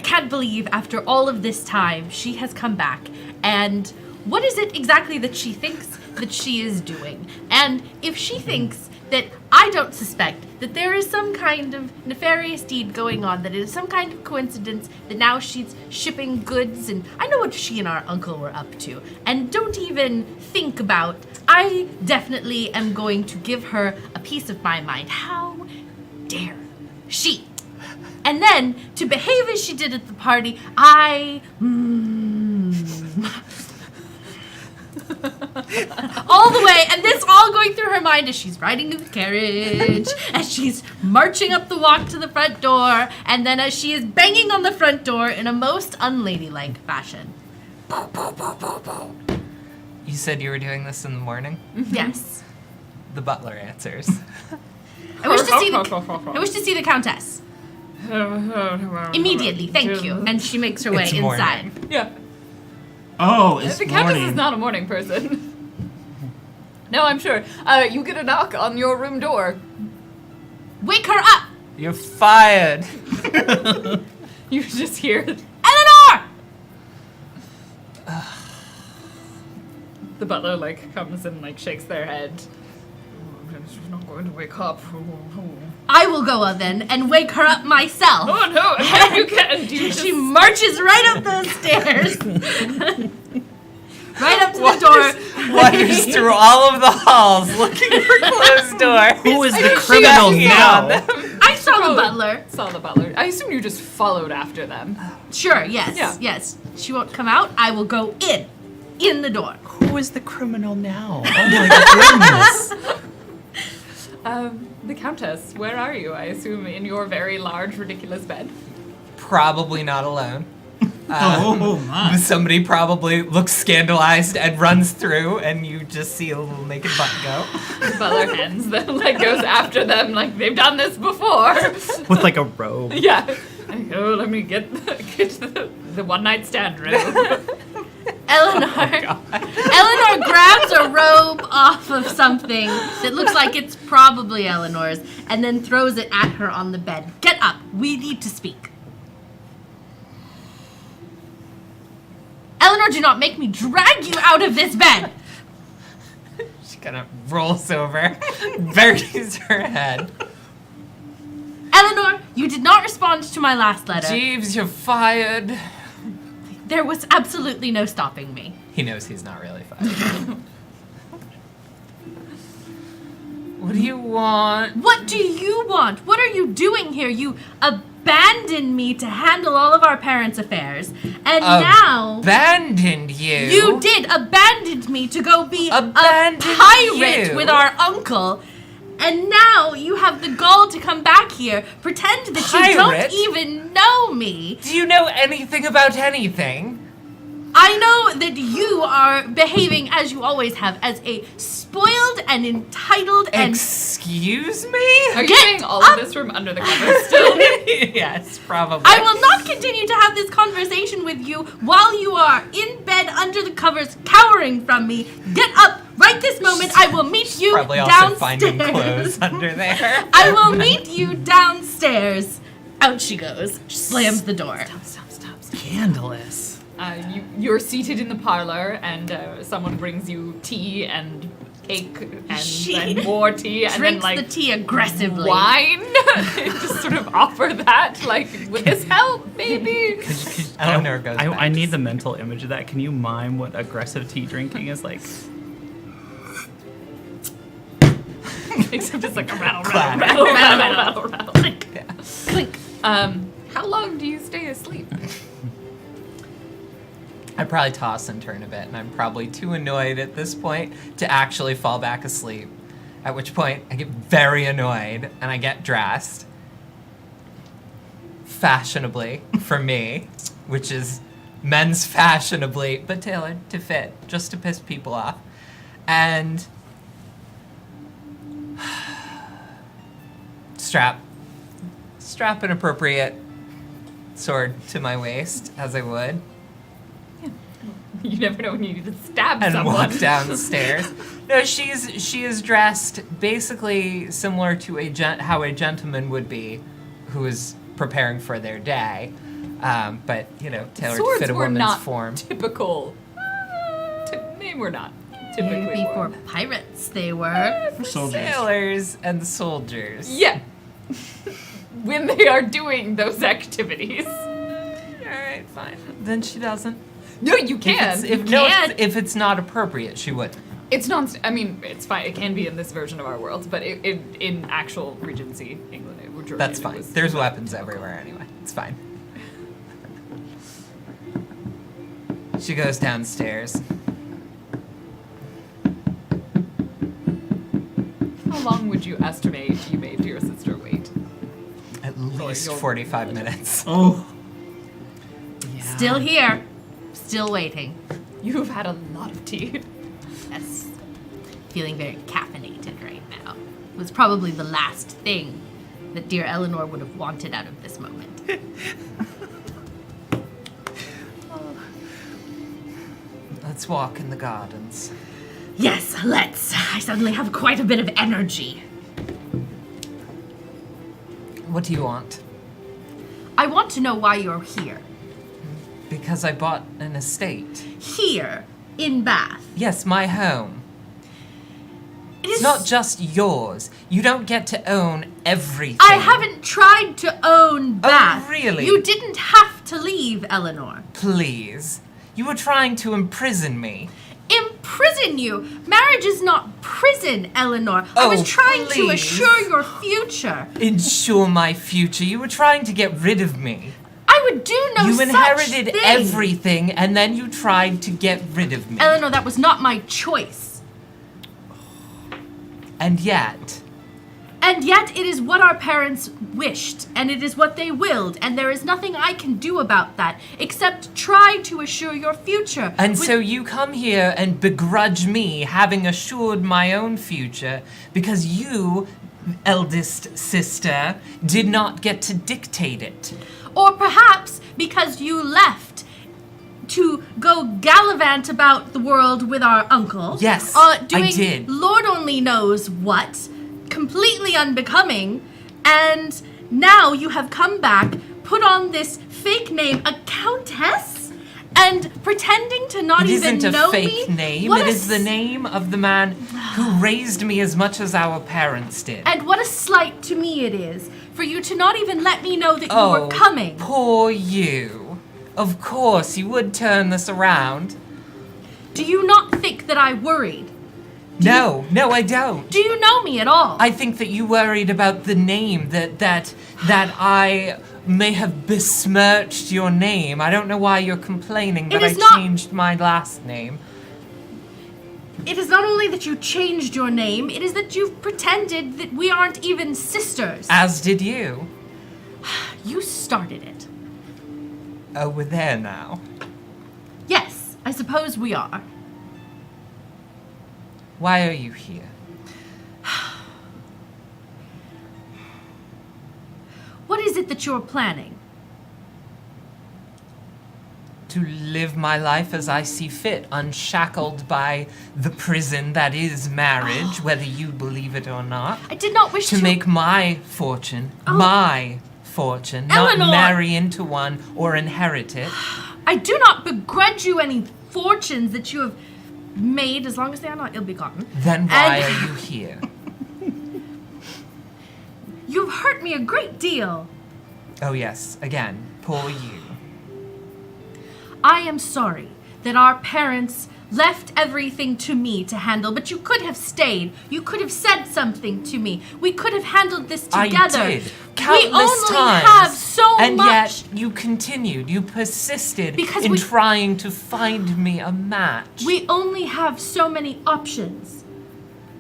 can't believe after all of this time she has come back. And what is it exactly that she thinks that she is doing? And if she thinks that I don't suspect that there is some kind of nefarious deed going on, that it is some kind of coincidence that now she's shipping goods, and I know what she and our uncle were up to. And don't even think about, I definitely am going to give her a piece of my mind. How dare she? And then, to behave as she did at the party, all the way, and this all going through her mind as she's riding in the carriage, as she's marching up the walk to the front door, and then as she is banging on the front door in a most unladylike fashion. You said you were doing this in the morning? Yes. The butler answers. I wish to see the Countess. Immediately, thank you. And she makes her way It's inside. morning. Yeah. Oh, it's The Countess morning. is not a morning person. No, I'm sure. You get a knock on your room door. Wake her up! You're fired. You just hear Eleanor! the butler like comes and like shakes their head. She's not going to wake up. I will go then and wake her up myself. Oh no! You can't. You She marches right up those stairs. Right up to the door. Wanders through all of the halls looking for closed doors. Who is the criminal now? I saw the butler. Saw the butler. I assume you just followed after them. Sure, yes, Yeah. yes. She won't come out. I will go in the door. Who is the criminal now? Oh my goodness. The Countess, where are you? I assume in your very large, ridiculous bed. Probably not alone. Oh my. Somebody probably looks scandalized and runs through, and you just see a little naked butt go. The butler hands them, like goes after them, like they've done this before. With like a robe. Yeah. Oh, let me get the one night stand robe. Eleanor. Eleanor grabs a robe off of something that looks like it's probably Eleanor's and then throws it at her on the bed. Get up. We need to speak. Eleanor, do not make me drag you out of this bed. She kind of rolls over, buries her head. Eleanor, you did not respond to my last letter. Jeeves, you're fired. There was absolutely no stopping me. He knows he's not really fired. What do you want? What do you want? What are you doing here? You abandoned me to handle all of our parents' affairs. And now... Abandoned you? You did! Abandoned me to go be Abandoned a pirate you? with our uncle. And now you have the gall to come back here, pretend that Pirate? you don't even know me. Do you know anything about anything? I know that you are behaving as you always have, as a spoiled and entitled and... Excuse me? Are you Get saying all up! of this from under the covers still? Yes, probably. I will not continue to have this conversation with you while you are in bed under the covers, cowering from me. Get up right this moment. I will meet you Probably also downstairs. finding clothes under there. I will meet you downstairs. Out she goes. She slams the door. Stop. Scandalous. You're seated in the parlor, and someone brings you tea and cake and She then more tea and then Drinks like the tea aggressively. wine. Just sort of offer that, like with his help, maybe. Eleanor goes back. I need the mental image of that. Can you mime what aggressive tea drinking is like? Except it's like a rattle. Clink. Yeah. Clink. How long do you stay asleep? I probably toss and turn a bit, and I'm probably too annoyed at this point to actually fall back asleep. At which point, I get very annoyed, and I get dressed. Fashionably, for me, which is men's fashionably, but tailored to fit, just to piss people off. And strap an appropriate sword to my waist, as I would. You never know when you need to stab And someone. walk downstairs. No, she is dressed basically similar to how a gentleman would be, who is preparing for their day, but tailored to Swords fit a were woman's not form. typical. They were not typically Maybe for worn. pirates they were. For soldiers. Sailors and soldiers. Yeah. When they are doing those activities. Alright, fine. Then she doesn't. No, you can. If it's not appropriate, she wouldn't. It's not. I mean, it's fine. It can be in this version of our world, but in actual Regency England, it would. That's fine. There's weapons everywhere anyway. It's fine. She goes downstairs. How long would you estimate you made your sister wait? At least you'll- 45 minutes. Oh, Still here. Still waiting. You've had a lot of tea. Yes. Feeling very caffeinated right now. It was probably the last thing that dear Eleanor would have wanted out of this moment. Let's walk in the gardens. Yes, let's. I suddenly have quite a bit of energy. What do you want? I want to know why you're here. Because I bought an estate. Here, in Bath. Yes, my home. It It's is not just yours. You don't get to own everything. I haven't tried to own Bath. really? You didn't have to leave, Eleanor. Please. You were trying to imprison me. Imprison you? Marriage is not prison, Eleanor. I was Oh, trying to please. assure your future. Ensure my future. You were trying to get rid of me. I would do no You such inherited thing. everything, and then you tried to get rid of me. Eleanor, that was not my choice. And yet, And yet it is what our parents wished, and it is what they willed, and there is nothing I can do about that, except try to assure your future. and with- so you come here and begrudge me having assured my own future because you, eldest sister, did not get to dictate it. Or perhaps because you left to go gallivant about the world with our uncle. Yes, doing I did. Lord only knows what, completely unbecoming, and now you have come back, put on this fake name, a countess, and pretending to not It even isn't a know fake me. name. What It a is the name of the man who raised me as much as our parents did. And what a slight to me it is for you to not even let me know that you Oh, were coming. poor you. Of course, you would turn this around. Do you not think that I worried? No, I don't. Do you know me at all? I think that you worried about the name, that I may have besmirched your name. I don't know why you're complaining that I is not- changed my last name. It is not only that you changed your name, it is that you've pretended that we aren't even sisters. As did you. You started it. Oh, we're there now. Yes, I suppose we are. Why are you here? What is it that you're planning? To live my life as I see fit, unshackled by the prison that is marriage, whether you believe it or not. I did not wish To make my fortune, not Eleanor! marry into one or inherit it. I do not begrudge you any fortunes that you have made, as long as they are not ill-begotten. Then why And- are you here? You've hurt me a great deal. Oh yes, again, poor you. I am sorry that our parents left everything to me to handle, but you could have stayed. You could have said something to me. We could have handled this together. I did. Countless we only times. have so and much. yet you continued. You persisted Because in we- trying to find me a match. We only have so many options.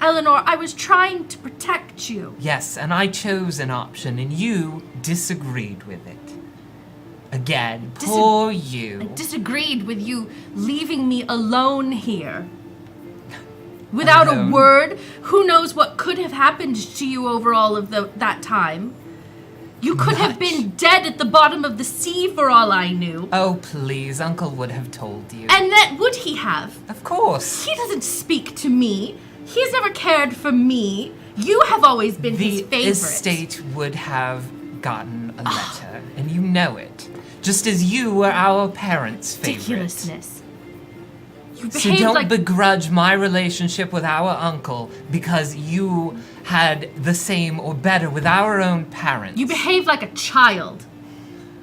Eleanor, I was trying to protect you. Yes, and I chose an option, and you disagreed with it. Again, poor I you. disagreed with you leaving me alone here. Without Alone? a word, who knows what could have happened to you over all of that time. You could have Much. been dead at the bottom of the sea for all I knew. Oh, please, Uncle would have told you. And that would he have? Of course. He doesn't speak to me. He's never cared for me. You have always been his The favorite. estate would have gotten a letter, and you know it. Just as you were our parents' favorite. Ridiculousness. So behaved don't like begrudge my relationship with our uncle because you had the same or better with our own parents. you behaved like a child.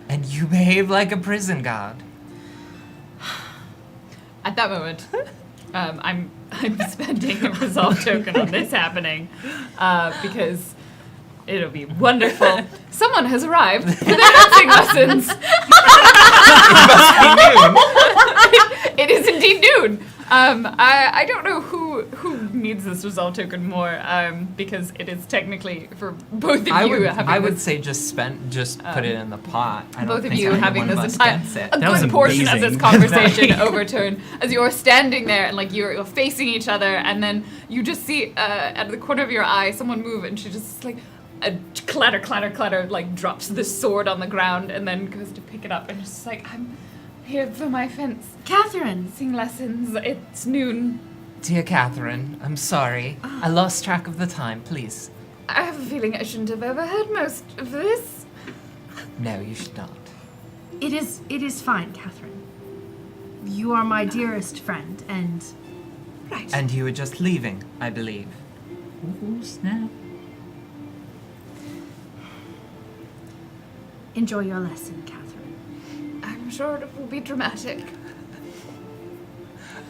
And you behave like a prison guard. At that moment, I'm spending a resolve token on this happening because it'll be wonderful. Someone has arrived for their dancing lessons. It is indeed noon. I don't know who needs this resolve token more because it is technically for both of you. I would this, say just put it in the pot. I don't both of think you having anyone this must entire guess it. a That was good portion of this amazing. conversation overturn as you are standing there and like you're facing each other, and then you just see out of the corner of your eye someone move, and she just like a clatter, clatter, clatter, like drops the sword on the ground and then goes to pick it up and just like, I'm here for my Catherine, fencing lessons. It's noon. Dear Catherine, I'm sorry. I lost track of the time, please. I have a feeling I shouldn't have overheard most of this. No, you should not. it is fine, Catherine. You are my dearest friend, and Right. And you were just leaving, I believe. Ooh, snap. enjoy your lesson, Catherine. I'm sure it will be dramatic.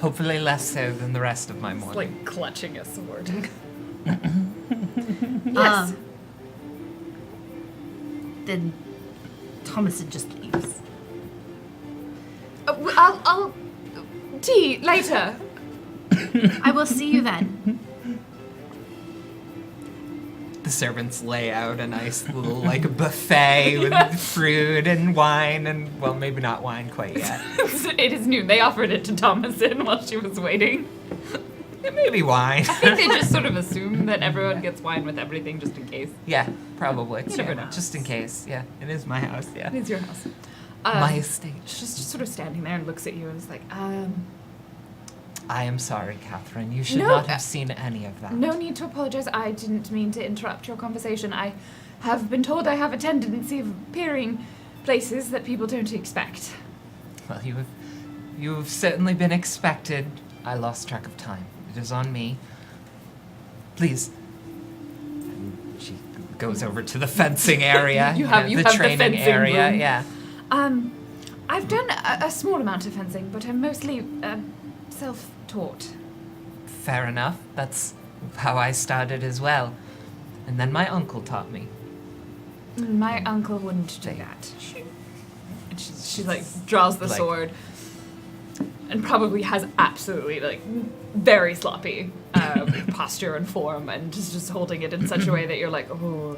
Hopefully less so than the rest of my It's morning. like clutching a sword. Yes. Then Thomason just leaves. I'll tea later. I will see you then. The servants lay out a nice little like buffet with fruit and wine and, well, maybe not wine quite yet. It is noon. They offered it to Thomason while she was waiting. Maybe wine. I think they just sort of assume that everyone gets wine with everything just in case. Yeah, probably. You never Yeah, know. just in case. Yeah, it is my house. Yeah, It is your house. my estate. She's just sort of standing there and looks at you and is like, I am sorry, Catherine. You should No, not have seen any of that. no need to apologize. I didn't mean to interrupt your conversation. I have been told I have a tendency of appearing places that people don't expect. Well, you have certainly been expected. I lost track of time. It is on me. Please. And she goes over to the fencing area. You have the the training fencing area. room. Yeah. I've done a small amount of fencing, but I'm mostly self-taught. Fair enough. That's how I started as well. And then my uncle taught me. My uncle wouldn't do that. And she like draws the Like- sword and probably has absolutely like very sloppy posture and form, and is just holding it in such a way that you're like, oh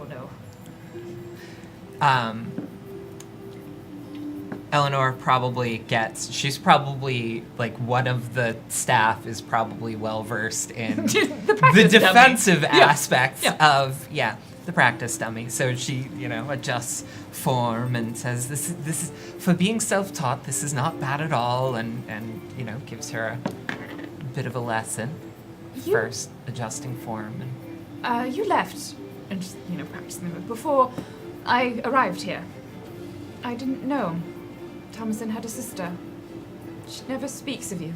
no. Eleanor probably she's probably like one of the staff is probably well versed in The the practice dummy. defensive aspects Yeah. of the practice dummy. So she adjusts form and says this is for being self-taught, this is not bad at all, and gives her a bit of a lesson. You- First adjusting form and You left and just, practicing before I arrived here. I didn't know Thomason had a sister. She never speaks of you.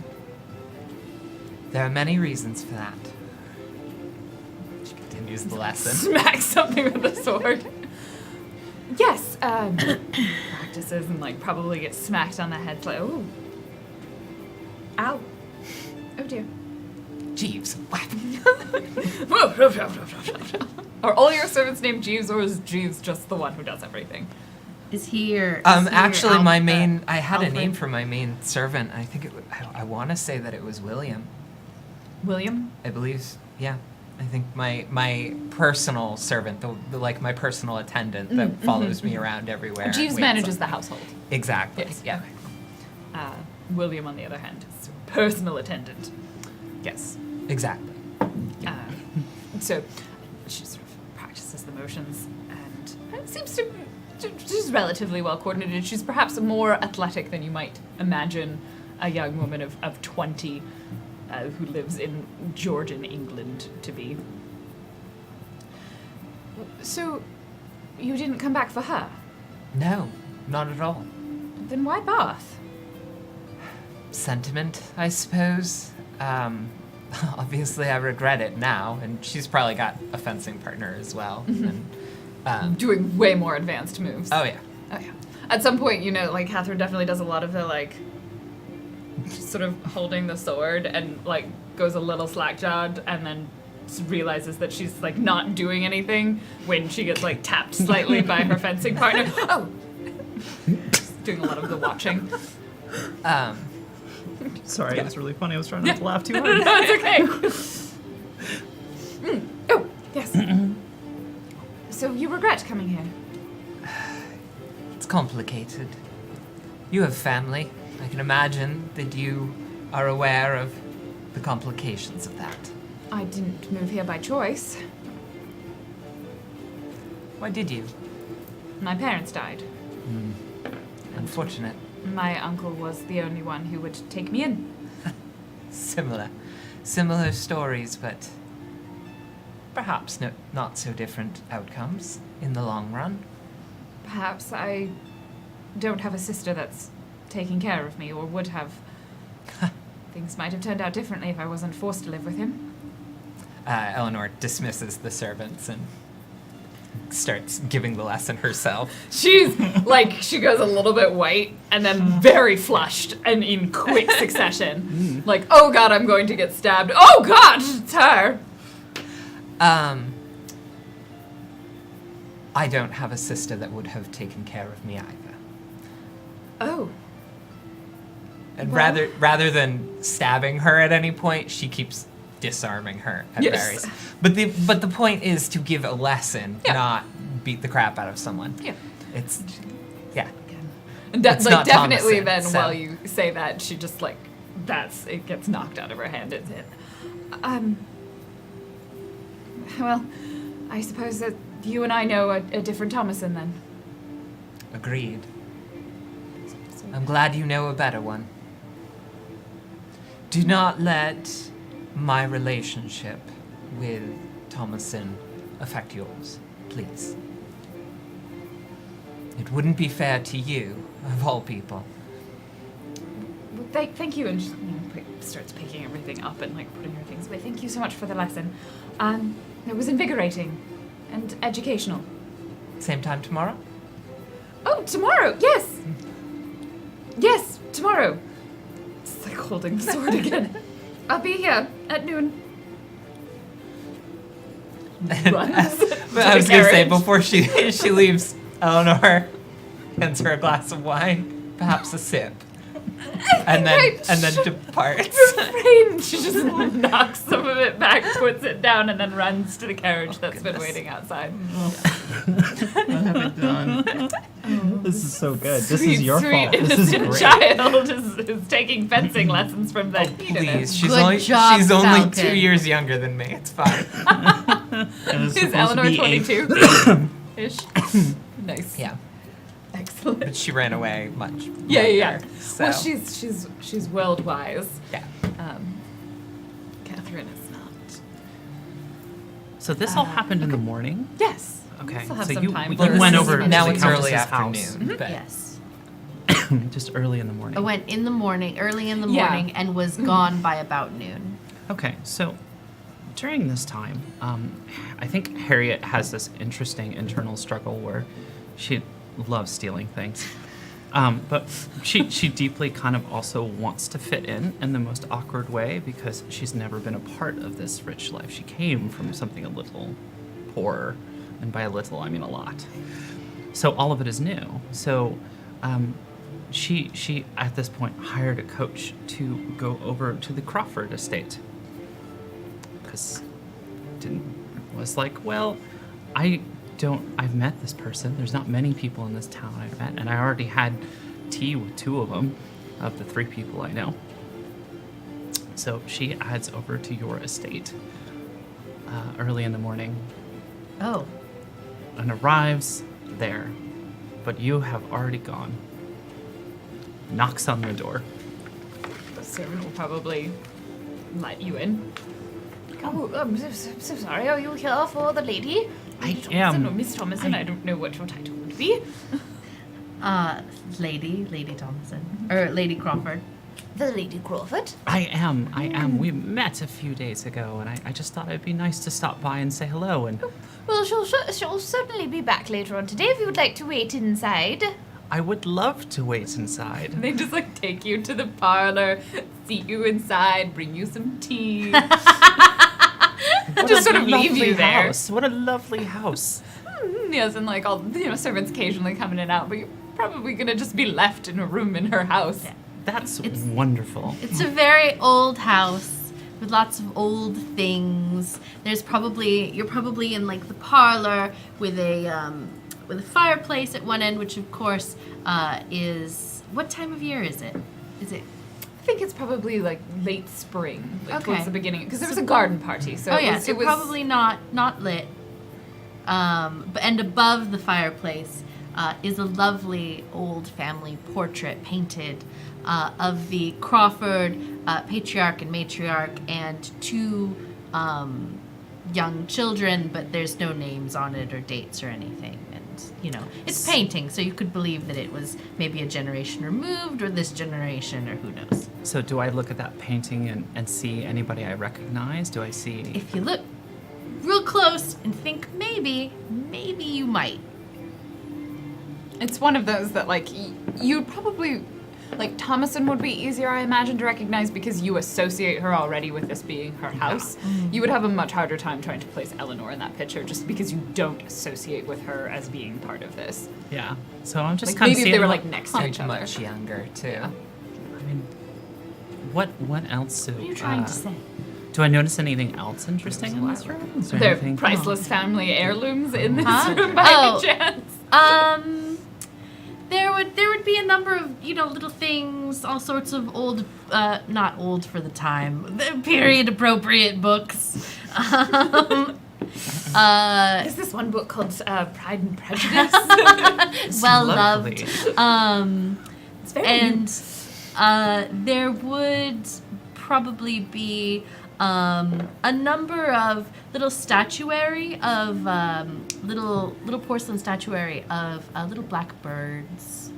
there are many reasons for that. She continues the lesson. Smacks something with the sword. Yes, practices and like probably gets smacked on the head. Like, oh, ow, oh dear. Jeeves. Whack. Are all your servants named Jeeves, or is Jeeves just the one who does everything? Is he your? Actually, my main. I had a name for my main servant. I think I want to say that it was William. William? I believe. Yeah. I think my personal servant, the like my personal attendant that follows me around everywhere. Jeeves and waits manages on the me. household. Exactly. Yes. Yeah. William, on the other hand, is a personal attendant. Yes. Exactly. So she sort of practices the motions and it seems to she's relatively well coordinated. She's perhaps more athletic than you might imagine a young woman of 20 who lives in Georgian England to be. So you didn't come back for her? No, not at all. Then why Bath? sentiment, I suppose. Obviously, I regret it now, and she's probably got a fencing partner as well. And, Doing way more advanced moves. oh yeah. Oh yeah. At some point, you know, like Catherine definitely does a lot of the like, sort of holding the sword and like goes a little slack-jawed, and then realizes that she's like not doing anything when she gets like tapped slightly by her fencing partner. Oh, just doing a lot of the watching. Sorry, it was really funny. I was trying not to laugh too No, hard. it's okay. Oh, yes. So you regret coming here? It's complicated. You have family. I can imagine that you are aware of the complications of that. I didn't move here by choice. Why did you? My parents died. Unfortunate. My uncle was the only one who would take me in. Similar stories, but perhaps not so different outcomes in the long run. Perhaps I don't have a sister that's taking care of me, or would have. Things might have turned out differently if I wasn't forced to live with him. Eleanor dismisses the servants and starts giving the lesson herself. She's like, she goes a little bit white and then very flushed and in quick succession. Like, oh god, I'm going to get stabbed. Oh god, it's her. I don't have a sister that would have taken care of me either. Oh. And Well- rather than stabbing her at any point, she keeps disarming her at Yes. various. But the point is to give a lesson, Yeah. not beat the crap out of someone. Yeah. It's yeah. And It's like not definitely Thomason, then so- while you say that, she just like, it gets knocked out of her hand. Well, I suppose that you and I know a different Thomason then. Agreed. I'm glad you know a better one. Do not let my relationship with Thomason affect yours, please. It wouldn't be fair to you, of all people. Well, thank you, and she starts picking everything up and like putting her things away. Thank you so much for the lesson. It was invigorating and educational. Same time tomorrow? Oh, tomorrow, yes! Yes, tomorrow. It's like holding the sword again. I'll be here at noon. Runs But to I was the gonna say carriage. before she leaves, Eleanor hands her a glass of wine, perhaps a sip, and then departs. Refrain. She just knocks some of it back, puts it down, and then runs to the carriage that's been waiting outside. What have I done? This is so good. This Sweet, is your sweet, fault. This is innocent great. child is taking fencing lessons from the Please, she's Good only job, she's only Falcon. 2 years younger than me. It's fine. And it's Is supposed to Eleanor be 22-ish? Nice. Yeah, Excellent. but she ran away much. Yeah. younger, So. Well, she's world wise. Yeah. Catherine is not. So this all happened in the morning? Yes. Okay, Still have so some you- time you for went this. over to now the it's early Countess's house. afternoon. But Yes. Just early in the morning. I went in the morning, early in the Yeah. morning, and was gone by about noon. Okay, so during this time, I think Harriet has this interesting internal struggle where she loves stealing things. But she deeply kind of also wants to fit in the most awkward way because she's never been a part of this rich life. She came from something a little poorer, and by a little, I mean a lot. So all of it is new. So she at this point hired a coach to go over to the Crawford estate because was like, well, I've met this person. There's not many people in this town I've met, and I already had tea with 2 of them, of the 3 people I know. So she adds over to your estate early in the morning Oh. and arrives there, but you have already gone. Knocks on the door. The servant will probably let you in. Oh, I'm so sorry. Are you here for the lady? I Thomason am. or Miss Thomason? I don't know what your title would be. Lady Thomason. Or Lady Crawford. the Lady Crawford. I am. We met a few days ago, and I just thought it'd be nice to stop by and say hello. And Well, she'll certainly be back later on today if you would like to wait inside. I would love to wait inside. They just like take you to the parlor, seat you inside, bring you some tea. Just sort of leave you there. House. What a lovely house. Yes, and like all servants occasionally coming in and out, but you're probably gonna just be left in a room in her house. That's It's- wonderful. It's a very old house with lots of old things. You're probably in like the parlor with a fireplace at one end, which of course is, what time of year is it? Is it? I think it's probably like late spring, like Okay. towards the beginning, because there was a garden party. So Oh it yeah, was, so it was probably not lit. And above the fireplace is a lovely old family portrait painted of the Crawford patriarch and matriarch and two young children, but there's no names on it or dates or anything. And it's painting, so you could believe that it was maybe a generation removed or this generation or who knows. So do I look at that painting and see anybody I recognize? Do I see... If you look real close and think maybe you might. It's one of those that like you'd probably like Thomason would be easier, I imagine, to recognize because you associate her already with this being her house. You would have a much harder time trying to place Eleanor in that picture just because you don't associate with her as being part of this. Yeah. So I'm just Like kind of maybe seeing... if they were like next to each other. Much younger too. I mean, what else do... What are you trying to say? Do I notice anything else interesting in this room? Is there They're anything... priceless family heirlooms in this Huh? room by Oh. any chance. There would be a number of little things, all sorts of old, not old for the time, period appropriate books. Is this one book called Pride and Prejudice? Well lovely. loved. It's very And there would probably be a number of little statuary of little porcelain statuary of little black birds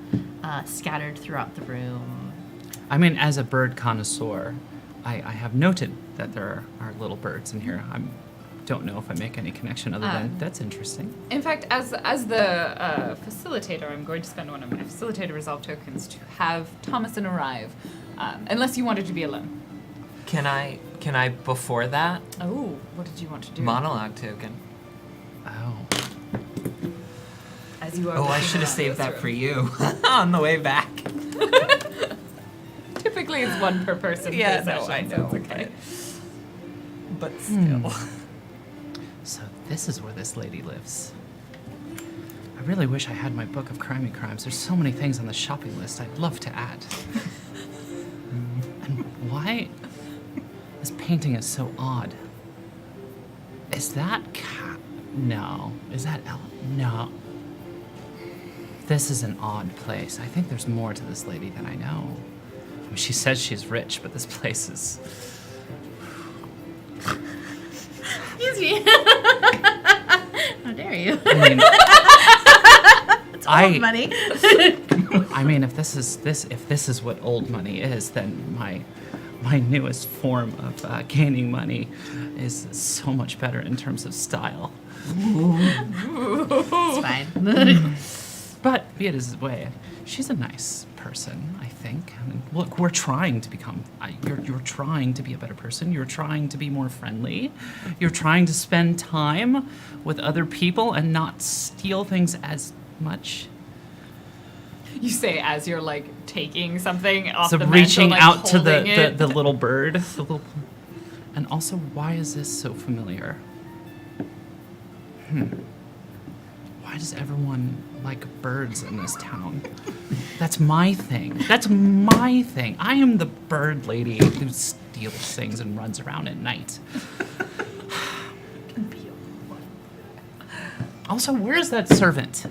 scattered throughout the room. I mean, as a bird connoisseur, I have noted that there are little birds in here. I don't know if I make any connection other than that's interesting. In fact, as the facilitator, I'm going to spend one of my facilitator resolve tokens to have Thomason arrive, unless you wanted to be alone. Can I before that Oh, what did you want to do? monologue token? Oh. As you are. Oh, I looking should have around saved this that room. for you on the way back. Typically, it's one per person. Yeah, per no, session, I so know. it's okay. But still. So this is where this lady lives. I really wish I had my book of crimey crimes. There's so many things on the shopping list I'd love to add. And why? This painting is so odd. Is that cat? No. Is that Ellen? No. This is an odd place. I think there's more to this lady than I know. I mean, she says she's rich, but this place is... Excuse me. How dare you? I mean, It's old money. I mean, if this is what old money is, then my newest form of gaining money is so much better in terms of style. It's fine. But be it as his way, she's a nice person, I think. I mean, look, we're trying to become. You're trying to be a better person. You're trying to be more friendly. You're trying to spend time with other people and not steal things as much. You say as you're like taking something off So the mantle, reaching like, out to holding it. the little bird. The little, and also, why is this so familiar? Why does everyone like birds in this town? That's my thing. That's my thing. I am the bird lady who steals things and runs around at night. Also, where's that servant?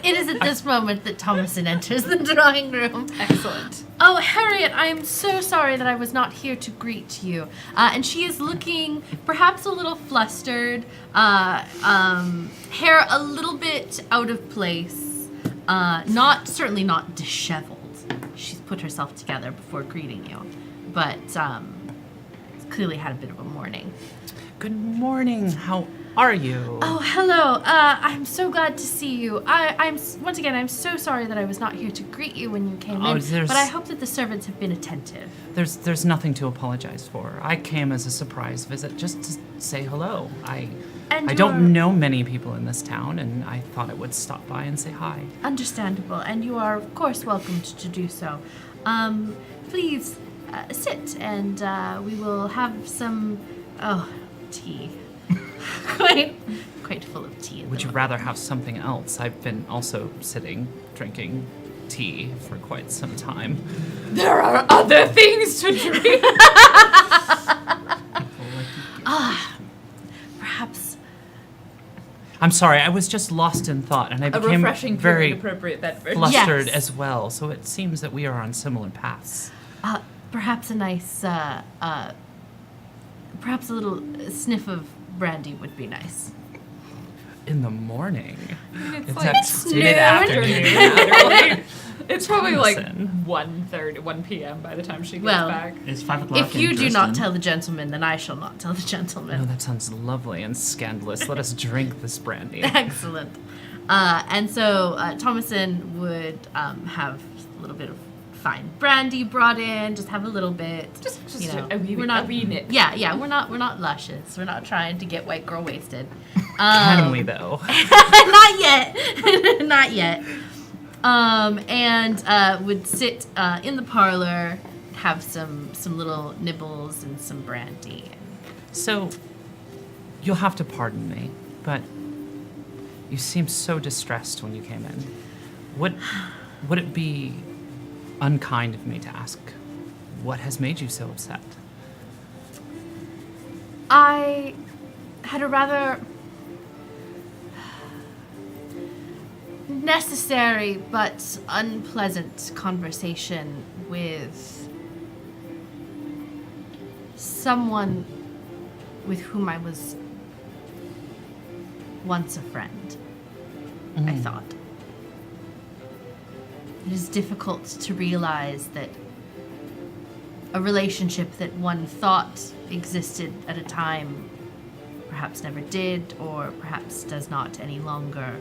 It is at this moment that Thomason enters the drawing room. Excellent. Oh, Harriet, I am so sorry that I was not here to greet you. And she is looking perhaps a little flustered, hair a little bit out of place, certainly not disheveled. she's put herself together before greeting you, but clearly had a bit of a morning. Good morning. How are you? Oh, hello. I'm so glad to see you. I'm so sorry that I was not here to greet you when you came in, but I hope that the servants have been attentive. There's nothing to apologize for. I came as a surprise visit just to say hello. I don't know many people in this town, and I thought I would stop by and say hi. Understandable, and you are, of course, welcome to do so. Please sit, and we will have some, tea. quite full of tea. Would you rather have something else? I've been also sitting, drinking tea for quite some time. There are other things to drink. Perhaps. I'm sorry, I was just lost in thought, and I A became refreshing very appropriate beverage. flustered Yes. as well. So it seems that we are on similar paths. Perhaps a nice, perhaps a little sniff of brandy would be nice. In the morning. It's It's like at- afternoon. It's probably like Listen. 1 p.m. by the time she gets Well, back. It's 5 o'clock. If you in do Dresden. not tell the gentleman, then I shall not tell the Oh, gentleman. that sounds lovely and scandalous. Let us drink this brandy. Excellent. And so Thomason would have a little bit of fine brandy brought in, just have a little bit. Just you know, a wee, we're not, a wee nip. Yeah, we're not luscious. We're not trying to get white girl wasted. Can we, though? Not yet. Not yet. And would sit in the parlor, have some little nibbles and some brandy. So, you'll have to pardon me, but you seemed so distressed when you came in. Would it be unkind of me to ask what has made you so upset? I had a rather necessary but unpleasant conversation with someone with whom I was once a friend, I thought. It is difficult to realize that a relationship that one thought existed at a time perhaps never did, or perhaps does not any longer.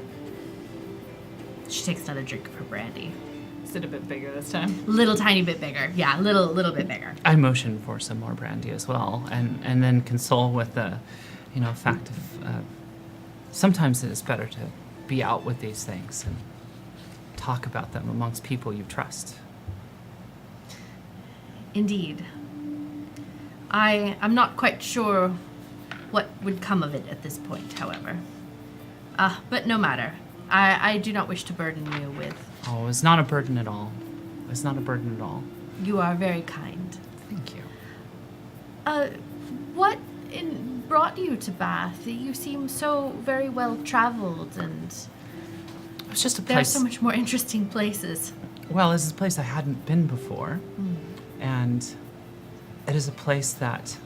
She takes another drink of her brandy. Is it a bit bigger this time? Little tiny bit bigger. Yeah, little bit bigger. I motion for some more brandy as well, and then console with the, fact of sometimes it is better to be out with these things and talk about them amongst people you trust. Indeed. I'm not quite sure what would come of it at this point, however. But no matter. I do not wish to burden you with. Oh, it's not a burden at all. It's not a burden at all. You are very kind. Thank you. What brought you to Bath? You seem so very well traveled, and It was just a there are place. so much more interesting places. Well, this is a place I hadn't been before, and it is a place that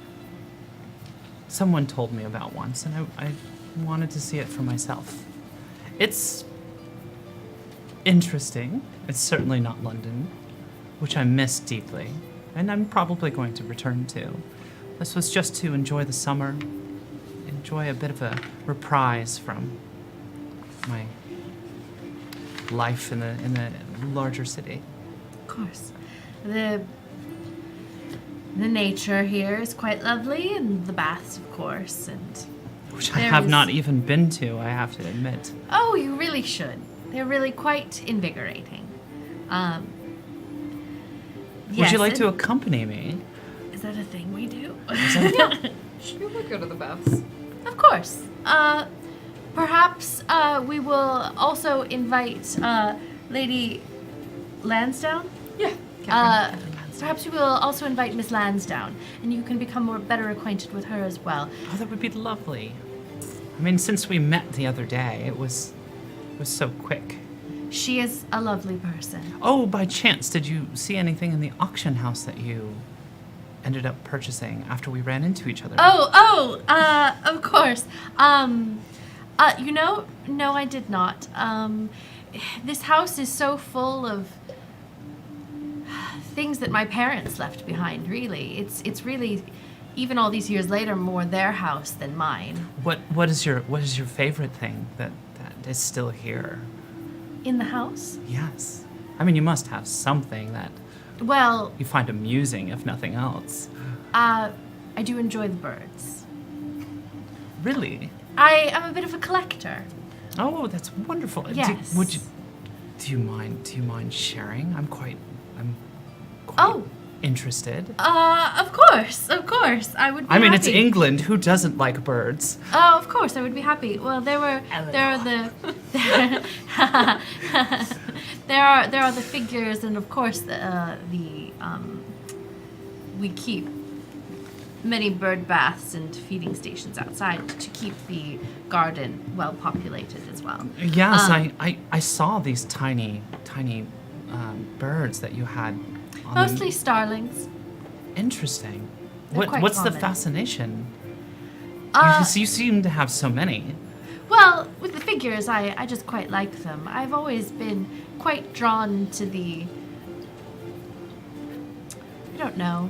someone told me about once, and I wanted to see it for myself. It's interesting. It's certainly not London, which I miss deeply, and I'm probably going to return to. This was just to enjoy the summer, enjoy a bit of a reprise from my life in the larger city. Of course. The nature here is quite lovely, and the baths, of course, and Which I There have is- not even been to, I have to admit. oh, you really should. They're really quite invigorating. Would yes, you like to and- accompany me? Is that a thing we do? We would go to the baths. Of course. Perhaps we will also invite Lady Lansdowne. Yeah. Perhaps we will also invite Miss Lansdowne, and you can become better acquainted with her as well. Oh, that would be lovely. I mean, since we met the other day, it was so quick. She is a lovely person. Oh, by chance, did you see anything in the auction house that you ended up purchasing after we ran into each other? Of course. No, I did not. This house is so full of things that my parents left behind. Really, it's really, even all these years later, more their house than mine. What is your favorite thing that is still here? In the house? Yes. I mean, you must have something that Well, you find amusing, if nothing else. I do enjoy the birds. Really? I am a bit of a collector. Oh, that's wonderful. Yes. Do you mind sharing? I'm quite Oh. interested. Of course. I would be I mean, happy. it's England. Who doesn't like birds? Oh, of course, I would be happy. Well, there are the figures, and of course we keep many bird baths and feeding stations outside to keep the garden well populated as well. Yes, I saw these tiny birds that you had. On Mostly starlings. Interesting. They're quite What's the common. fascination? Uh, You seem to have so many. Well, with the figures, I just quite like them. I've always been quite drawn to the... I don't know.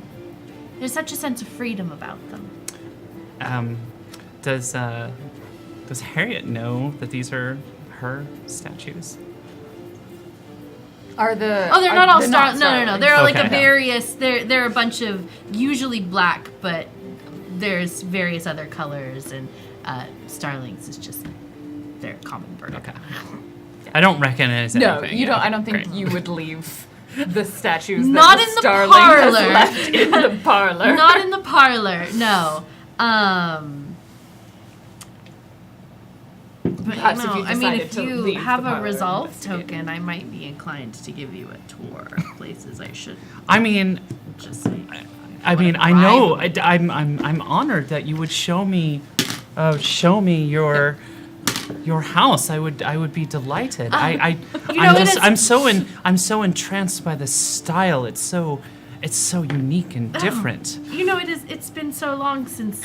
There's such a sense of freedom about them. Does Harriet know that these are her statues? Are the Oh, they're not all not star. No. They're like Okay. a various. They're a bunch of usually black, but there's various other colors, and starlings is just their common bird. Okay. I don't recognize No, anything. you don't. Okay, I don't think great. you would leave the statues. Not that in the starling has parlor. left in the parlor. Not in the parlor. No. But Perhaps if no, you I mean, decided if to you leave have the a parlor and resolve investigate. token, I might be inclined to give you a tour of places I should I mean, just say. I mean, Wanna I know. bribe I'm honored that you would show me your house. I would be delighted. You know, it is- I'm so entranced by the style. It's so unique and different. You know, it's been so long since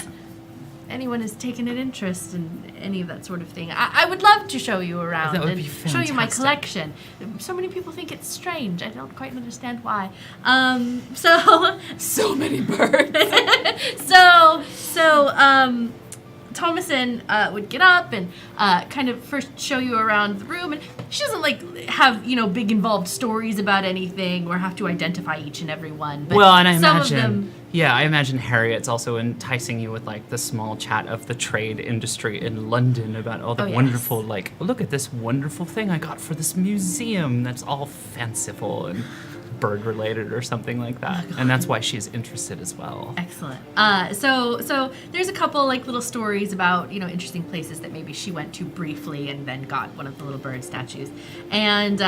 anyone has taken an interest in any of that sort of thing. I would love to show you around That would and be show you my fantastic. collection. So many people think it's strange. I don't quite understand why. So So many birds. Thomason would get up and kind of first show you around the room, and she doesn't have big involved stories about anything or have to identify each and every one. But Well, and I some imagine, of them, I imagine Harriet's also enticing you with the small chat of the trade industry in London about all the Oh, yes. wonderful, look at this wonderful thing I got for this museum that's all fanciful and bird related or something like that. And that's why she's interested as well. excellent. So there's a couple little stories about interesting places that maybe she went to briefly and then got one of the little bird statues, and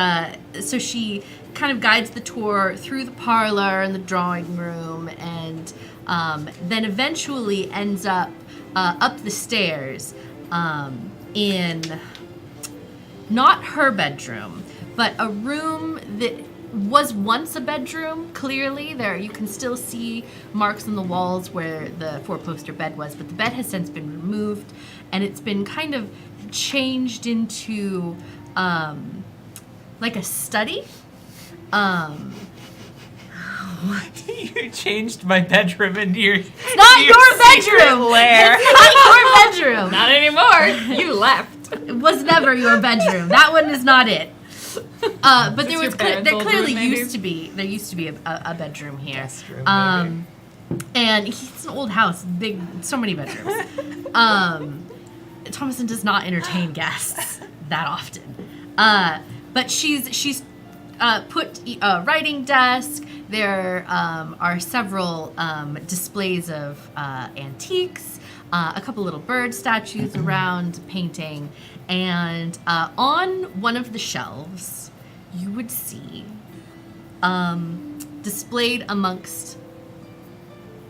so she kind of guides the tour through the parlor and the drawing room, and then eventually ends up the stairs in not her bedroom, but a room that was once a bedroom. Clearly there you can still see marks on the walls where the four-poster bed was, but the bed has since been removed, and it's been kind of changed into like a study. You changed my bedroom into your. It's not your bedroom. Lair. It's not your bedroom. Not anymore. You left. It was never your bedroom. That one is not it. But there your was parents' there old clearly room, maybe? used to be a bedroom here. Guest room, And it's an old house, big, so many bedrooms. Thomason does not entertain guests that often. But she's put a writing desk. There are several displays of antiques, a couple little bird statues around, painting, and on one of the shelves, you would see displayed amongst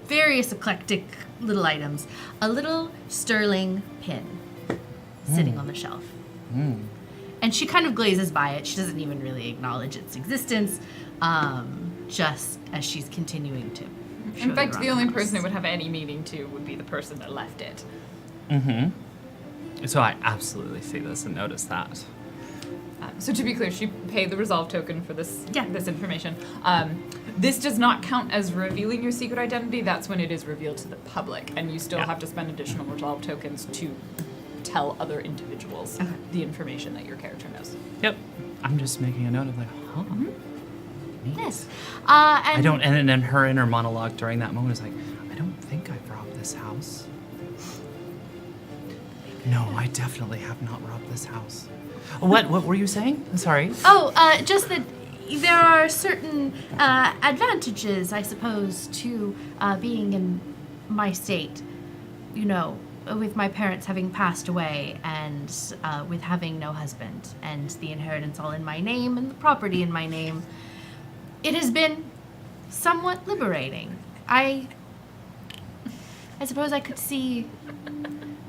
various eclectic little items, a little sterling pin sitting on the shelf. And she kind of glazes by it. She doesn't even really acknowledge its existence, just as she's continuing to show In you fact, around the only house. person it would have any meaning to would be the person that left it. So I absolutely see this and notice that. So to be clear, she paid the resolve token for this Yeah. this information. This does not count as revealing your secret identity. That's when it is revealed to the public, and you still Yeah. have to spend additional resolve tokens to tell other individuals the information that your character knows. Yep. I'm just making a note of like, huh. Neat. Yes. I don't, and then her inner monologue during that moment is like, I don't think I've robbed this house. No, I definitely have not robbed this house. What were you saying? I'm sorry. Oh, just that there are certain advantages, I suppose, to being in my state. You know, with my parents having passed away and with having no husband and the inheritance all in my name and the property in my name. It has been somewhat liberating. I suppose I could see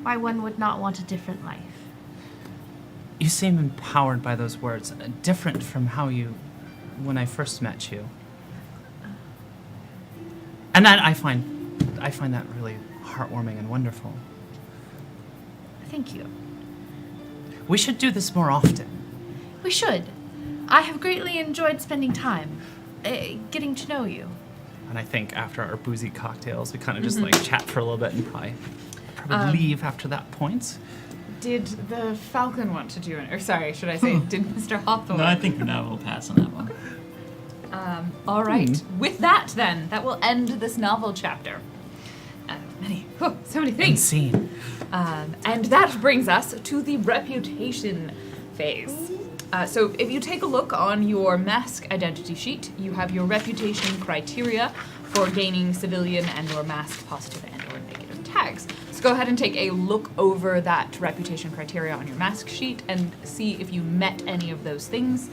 why one would not want a different life. You seem empowered by those words, different from how you, when I first met you. And that I find that really heartwarming and wonderful. Thank you. We should do this more often. We should. I have greatly enjoyed spending time, getting to know you. And I think after our boozy cocktails, we kind of just like chat for a little bit and probably leave after that point. Did the Falcon want to do it? Or sorry, should I say, did Mr. Hawthorne? No, I think for now we'll pass on that one. All right. With that, then, that will end this novel chapter. So many And things. scene. And that brings us to the reputation phase. So if you take a look on your mask identity sheet, you have your reputation criteria for gaining civilian and or mask positive and or negative tags. So go ahead and take a look over that reputation criteria on your mask sheet and see if you met any of those things.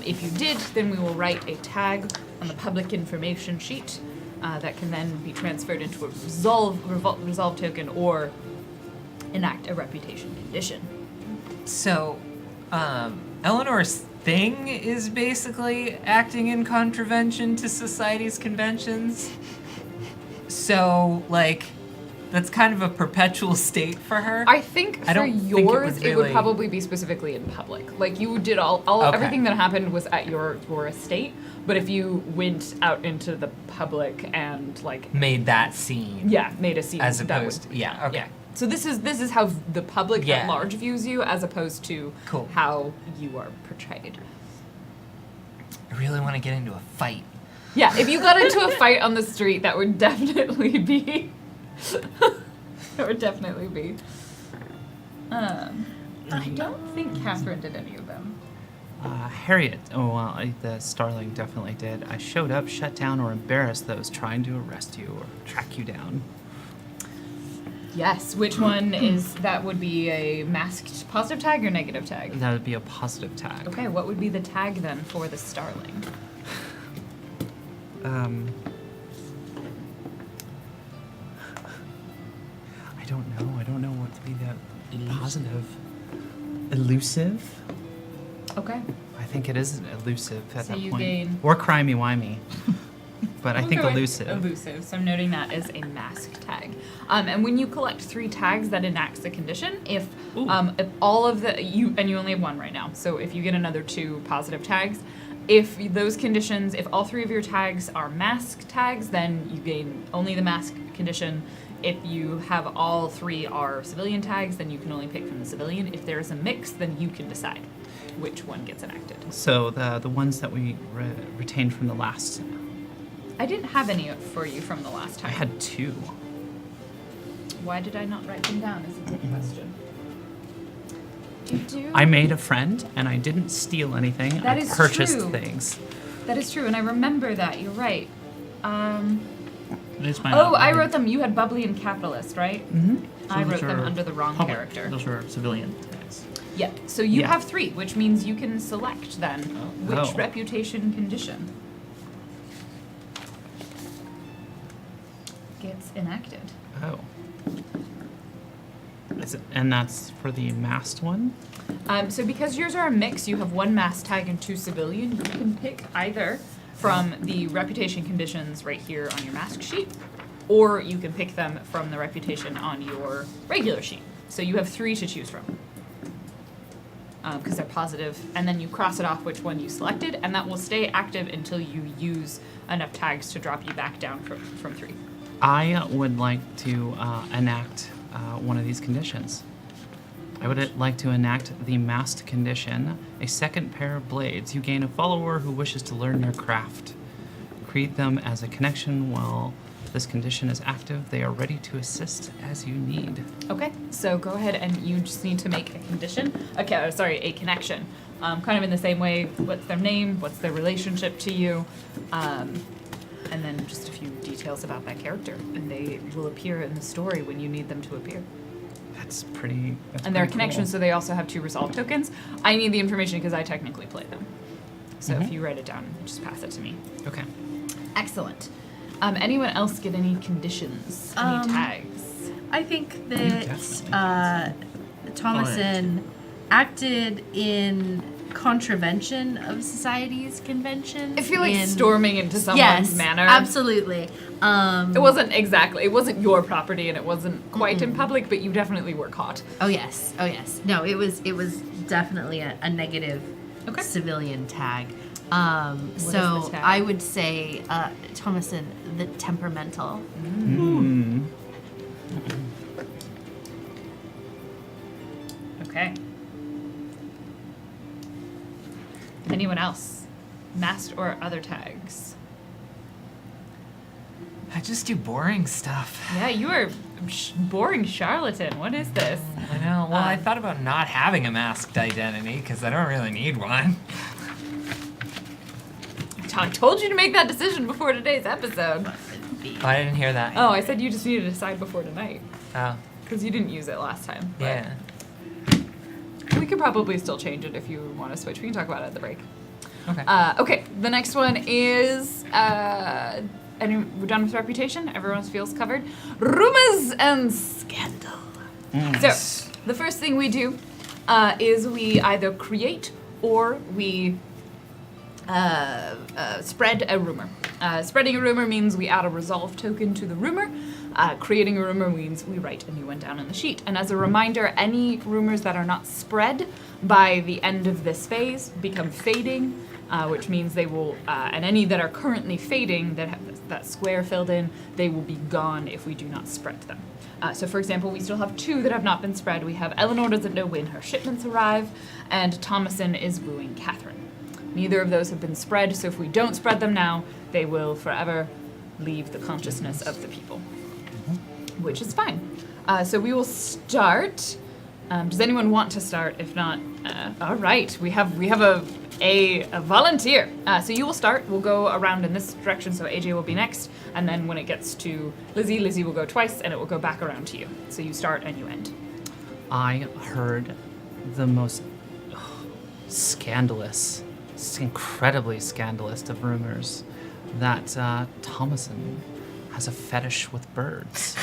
If you did, then we will write a tag on the public information sheet that can then be transferred into a resolve token or enact a reputation condition. So, Eleanor's thing is basically acting in contravention to society's conventions. So, like, that's kind of a perpetual state for her. I think I for don't think yours, it would really- probably be specifically in public. Like you did all Okay. everything that happened was at your estate. But if you went out into the public and like made that scene. made a scene As that opposed would, to, yeah, okay. yeah. So this is how the public Yeah. at large views you, as opposed to Cool. how you are portrayed. I really want to get into a fight. Yeah, if you got into a fight on the street, that would definitely be. That would definitely be. I don't think Catherine did any of them. Harriet, the Starling definitely did. I showed up, shut down, or embarrassed those trying to arrest you or track you down. Yes, which one is that? Would be a masked positive tag or negative tag? That would be a positive tag. Okay, what would be the tag then for the Starling? I don't know what to be the positive. Elusive? Okay. I think it is elusive at So that you point. gain- Or crimey-wimey. But I think We'll go with elusive. Elusive. So I'm noting that as a mask tag. And when you collect 3 tags, that enacts a condition. If all of the you only have 1 right now, so if you get another 2 positive tags, if those conditions, if all 3 of your tags are mask tags, then you gain only the mask condition. If you have all 3 are civilian tags, then you can only pick from the civilian. If there is a mix, then you can decide which one gets enacted. So the ones that we retained from the last, I didn't have any for you from the last I time. had 2. Why did I not write them down is a good question. You do? I made a friend and I didn't steal anything. That I is purchased true. things. That is true, and I remember that. You're right. Let's find Oh, out. I wrote them. You had bubbly and capitalist, right? Mm-hmm. I those wrote them are under the wrong public. character. Those were civilian tags. Yeah. So you Yeah. have 3, which means you can select then which Oh. reputation condition gets enacted. Oh. And that's for the masked one? So because yours are a mix, you have 1 mass tag and 2 civilian. You can pick either from the reputation conditions right here on your mask sheet, or you can pick them from the reputation on your regular sheet. So you have 3 to choose from. because they're positive, and then you cross it off which one you selected, and that will stay active until you use enough tags to drop you back down from 3. I would like to enact one of these conditions. I would like to enact the masked condition, a second pair of blades. You gain a follower who wishes to learn their craft. Create them as a connection while this condition is active. They are ready to assist as you need. Okay, so go ahead and you just need to make a condition. Okay, sorry, a connection. Kind of in the same way, what's their name, what's their relationship to you, and then just a few details about that character. And they will appear in the story when you need them to appear. That's pretty. And they're connections, so they also have 2 resolve tokens. I need the information because I technically play them. So if you write it down, just pass it to me. Okay. Excellent. Anyone else get any conditions, any tags? I think definitely. that Thomason acted in contravention of society's convention. I feel like in- storming into someone's yes, manor. absolutely. It wasn't exactly. It wasn't your property, and it wasn't quite in public, but you definitely were caught. Oh yes. No, it was definitely a negative Okay. civilian tag. is So the tag? I would say Thomason, the temperamental. Okay. Anyone else? Masked or other tags? I just do boring stuff. Yeah, you are boring charlatan. What is this? I know. Well, I thought about not having a masked identity because I don't really need one. I told you to make that decision before today's episode. Oh, I didn't hear that. Oh, I said you just needed to decide before tonight. Oh, Because you didn't use it last time. but yeah. We could probably still change it if you want to switch. We can talk about it at the break. Okay. Okay, the next one is. We're done with reputation. Everyone feels covered. Rumors and scandal. So, the first thing we do is we either create or we spread a rumor. Spreading a rumor means we add a resolve token to the rumor. Creating a rumor means we write a new one down on the sheet. And as a reminder, any rumors that are not spread by the end of this phase become fading, which means they will, and any that are currently fading, that have that square filled in, they will be gone if we do not spread them. So for example, we still have 2 that have not been spread. We have Eleanor doesn't know when her shipments arrive, and Thomason is wooing Catherine. Neither of those have been spread, so if we don't spread them now, they will forever leave the consciousness of the people, which is fine. So we will start. Does anyone want to start? If not, all right. We have a volunteer. So you will start. We'll go around in this direction. So AJ will be next, and then when it gets to Lizzie will go twice, and it will go back around to you. So you start and you end. I heard the most scandalous, incredibly scandalous of rumors that Thomason has a fetish with birds.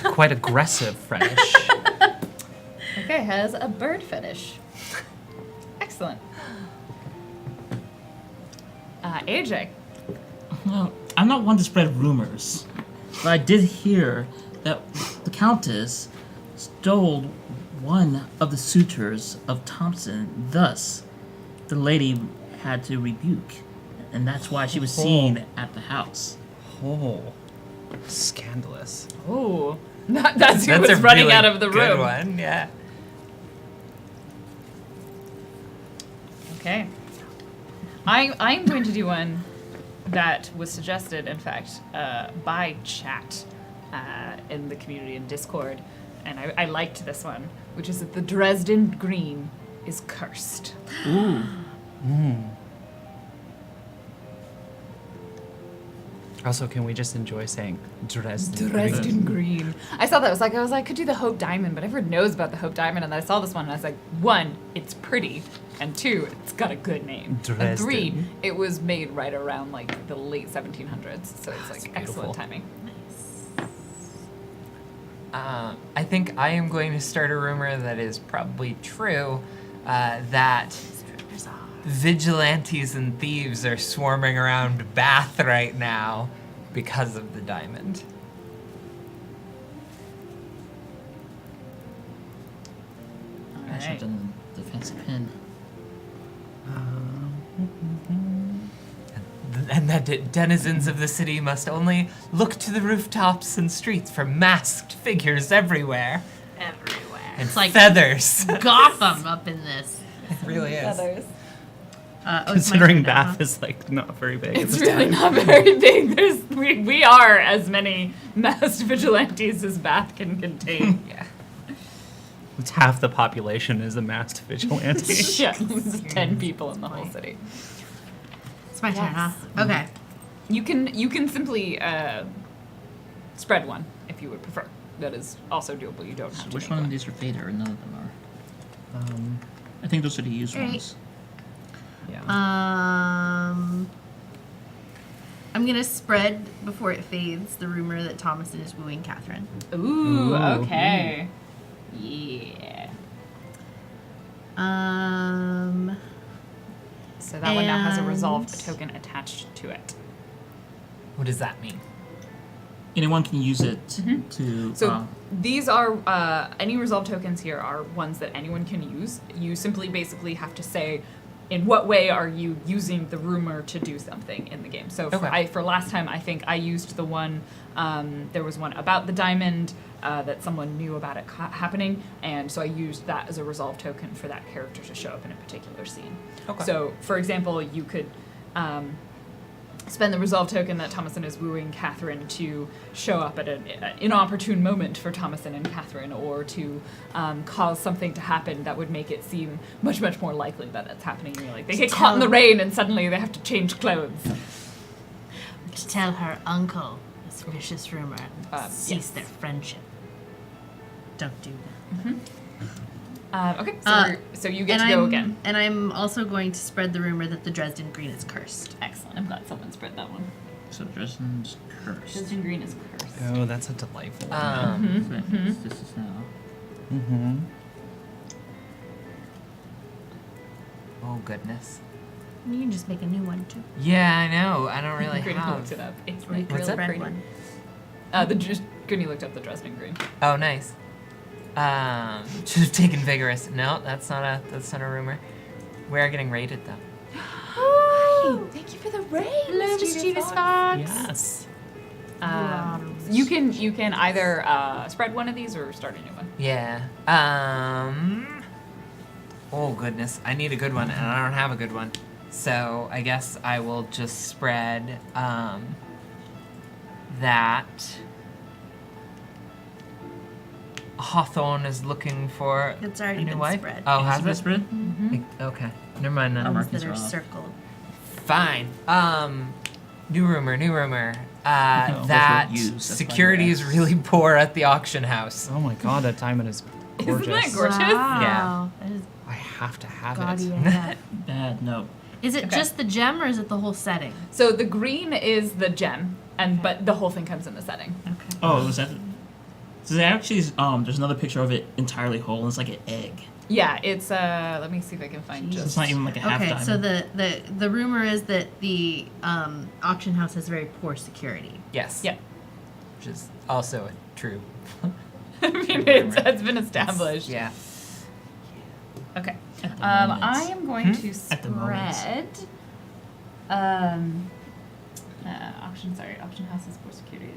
Quite aggressive fetish. Okay, has a bird fetish. Excellent. AJ. Well, I'm not one to spread rumors, but I did hear that the Countess stole one of the suitors of Thompson. Thus, the lady had to rebuke, and that's why she was seen at the house. Oh, scandalous. Oh, that's who That's was a running really out of the good room. one, yeah. Okay. I'm going to do one that was suggested, in fact, by chat in the community in Discord, and I liked this one, which is that the Dresden Green is cursed. Ooh. Also, can we just enjoy saying Dresden? Dresden Green. I saw that. I was like, I could do the Hope Diamond, but everyone knows about the Hope Diamond, and then I saw this one, and I was like, 1, it's pretty, and 2, it's got a good name. And 3, Dresden. it was made right around like the late 1700s, so it's like beautiful. excellent timing. I think I am going to start a rumor that is probably true, that vigilantes and thieves are swarming around Bath right now because of the diamond. I should have done the fancy pin. And that denizens of the city must only look to the rooftops and streets for masked figures everywhere. Everywhere. And It's like feathers. Gotham up in this. It really is. Feathers. It's my Considering turn now, Bath huh? is like not very big. It's at this really time. not very big. We are as many masked vigilantes as Bath can contain. Yeah. It's half the population is a masked vigilante. Yeah, there's 10 people in the whole city. It's my turn, huh? Yes. Okay. You can simply spread one if you would prefer. That is also doable. You don't have So to. which make one of these are faded or none of them are? I think those are the used Alright. ones. Yeah. I'm gonna spread before it fades the rumor that Thomason is wooing Catherine. Ooh. Ooh. Okay. Yeah. So that one now has a resolved And- token attached to it. What does that mean? Anyone can use it Mm-hmm. to. So these are any resolve tokens here are ones that anyone can use. You simply basically have to say, in what way are you using the rumor to do something in the game? So Okay. for last time, I think I used the one. There was one about the diamond that someone knew about it happening, and so I used that as a resolve token for that character to show up in a particular scene. Okay. So, for example, you could. Spend the resolve token that Thomason is wooing Catherine to show up at an inopportune moment for Thomason and Catherine, or to cause something to happen that would make it seem much, much more likely that it's happening. You're like, they get caught in the rain and suddenly they have to change clothes. To tell her uncle this vicious rumor and cease yes. their friendship. Don't do that. Okay, so you get to go again. And I'm also going to spread the rumor that the Dresden Green is cursed. Excellent. I'm glad someone spread that one. So Dresden's cursed. Dresden Green is cursed. Oh, that's a delightful one. This is now. Oh goodness. You can just make a new one too. Yeah, I know. I don't really Grinny looked it have. up. It's Make really a that? spread pretty. one. Grinny looked up the Dresden Green. Oh, nice. Should have taken vigorous. No, that's not a rumor. We are getting raided though. Thank you for the raid, Hello, mischievous fox. Yes. You can either spread one of these or start a new one. Yeah. Oh goodness, I need a good one, and I don't have a good one. So I guess I will just spread that Hawthorne is looking for It's already a new been wife. spread. Oh, Has has it it? spread? Okay, never mind then. Ones markings that are are off. circled. Fine. New rumor. Those That were used, that's why security they're is really poor at the auction house. Oh my god, that diamond is gorgeous. Isn't that gorgeous? Wow. That is I have to have gaudy it. as heck. Bad. No. Is it Okay. just the gem or is it the whole setting? So the green is the gem, but the whole thing comes in the setting. Okay. Oh, was that? So they actually, there's another picture of it entirely whole, and it's like an egg. Yeah, it's let me see if I can find So just. it's not even like a half Okay, diamond. so the rumor is that the auction house has very poor security. Yes. Yeah. Which is also true. I mean, it's been established. Yeah. Okay. At the moment. I am going to At the moment. spread. Auction house is poor security.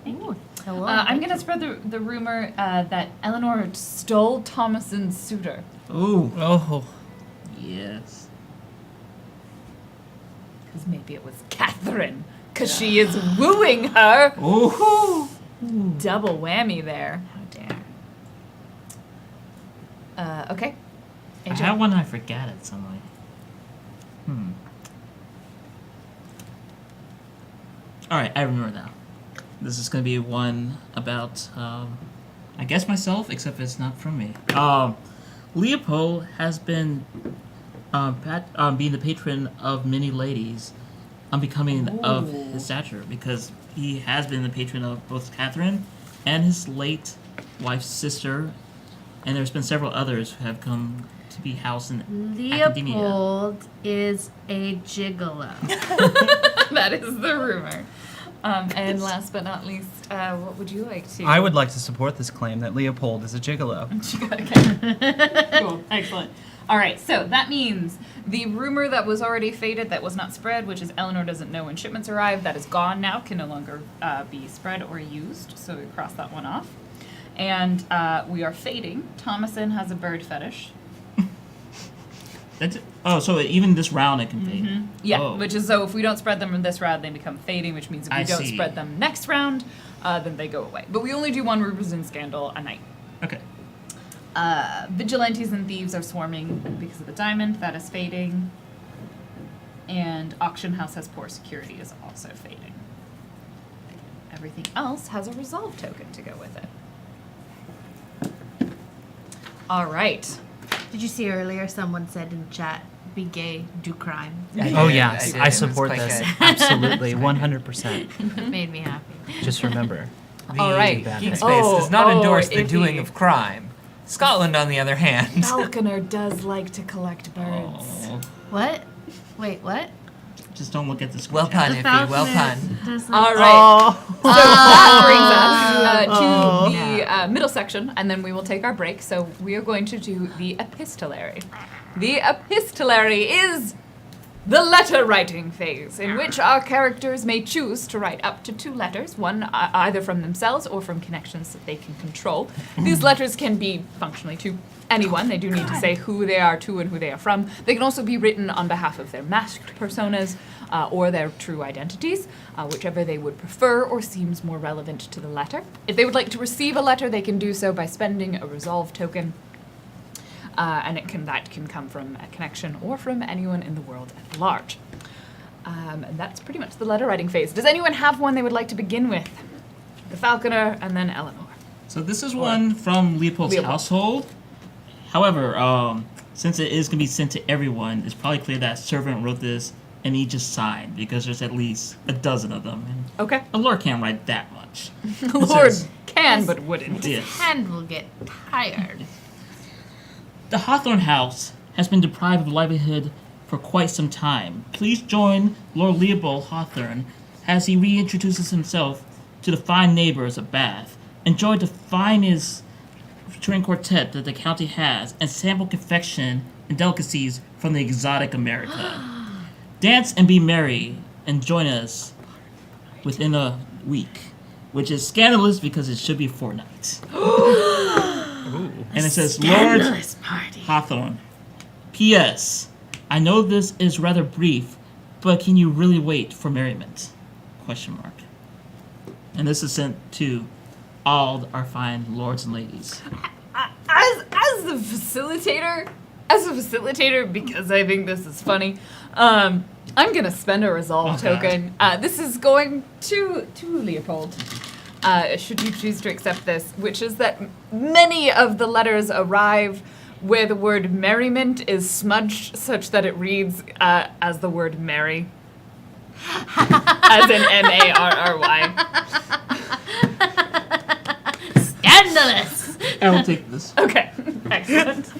Ooh, hello. I'm going to spread the rumor that Eleanor stole Thomason's suitor. Ooh. Oh. Yes. Because maybe it was Catherine. Because she is wooing her. Ooh. Double whammy there. How dare. Okay. I AJ. had one I forgot it somewhere. Alright, I remember now. This is going to be one about, I guess myself, except it's not from me. Leopold has been being the patron of many ladies, becoming of his stature, because he has been the patron of both Catherine and his late wife's sister, and there's been several others who have come to to be housed in academia? Leopold is a gigolo. That is the rumor. And last but not least, what would you like to? I would like to support this claim that Leopold is a gigolo. Cool. Excellent. All right, so that means the rumor that was already faded, that was not spread, which is Eleanor doesn't know when shipments arrive, that is gone now, can no longer be spread or used. So we cross that one off. And we are fading. Thomason has a bird fetish. So even this round it can fade. Yeah, Oh. which is so if we don't spread them in this round, they become fading, which means if we I don't see. spread them next round, then they go away. But we only do one Rumors and Scandal a night. Okay. Vigilantes and thieves are swarming because of the diamond. That is fading. And Auction House has poor security is also fading. Everything else has a resolve token to go with it. All right. Did you see earlier someone said in chat, be gay, do crime? Oh yes, did. I It was support quite this. good. Absolutely, 100%. It made me happy. Just remember. The All right. GeekSpace does not endorse the iffy. doing of crime. Scotland, on the other hand. Falconer does like to collect birds. Oh, What? Wait, what? just don't look at the screen. Well pun, The Iffy. Well Falconer pun. does All like- right. So that brings us to the middle section, and then we will take our break. So we are going to do the epistolary. The epistolary is the letter writing phase, in which our characters may choose to write up to 2 letters, one either from themselves or from connections that they can control. These letters can be functionally to anyone. They do need to say who they are to and who they are from. They can also be written on behalf of their masked personas or their true identities, whichever they would prefer or seems more relevant to the letter. If they would like to receive a letter, they can do so by spending a resolve token. And that can come from a connection or from anyone in the world at large. And that's pretty much the letter writing phase. Does anyone have one they would like to begin with? The Falconer and then Eleanor. So this is one from Leopold's Leopold. household. However, since it is going to be sent to everyone, it's probably clear that servant wrote this and he just signed because there's at least a dozen of them. And Okay. a lord can't write that much. Lord says- can, but wouldn't. Yes. Hand will get tired. The Hawthorne House has been deprived of livelihood for quite some time. Please join Lord Leopold Hawthorne as he reintroduces himself to the fine neighbors of Bath. Enjoy the finest string quartet that the county has and sample confection and delicacies from the exotic America. Dance and be merry and join us within a week, which is scandalous because it should be a fortnight. And it says, Lord Party. Hawthorne. P.S. I know this is rather brief, but can you really wait for merriment? Question mark. And this is sent to all our fine lords and ladies. As the facilitator, because I think this is funny, I'm gonna spend a resolve Oh, God. token. This is going to Leopold. Should you choose to accept this, which is that many of the letters arrive where the word merriment is smudged such that it reads as the word merry. As in M-A-R-R-Y. Scandalous! I will take this. Okay, excellent.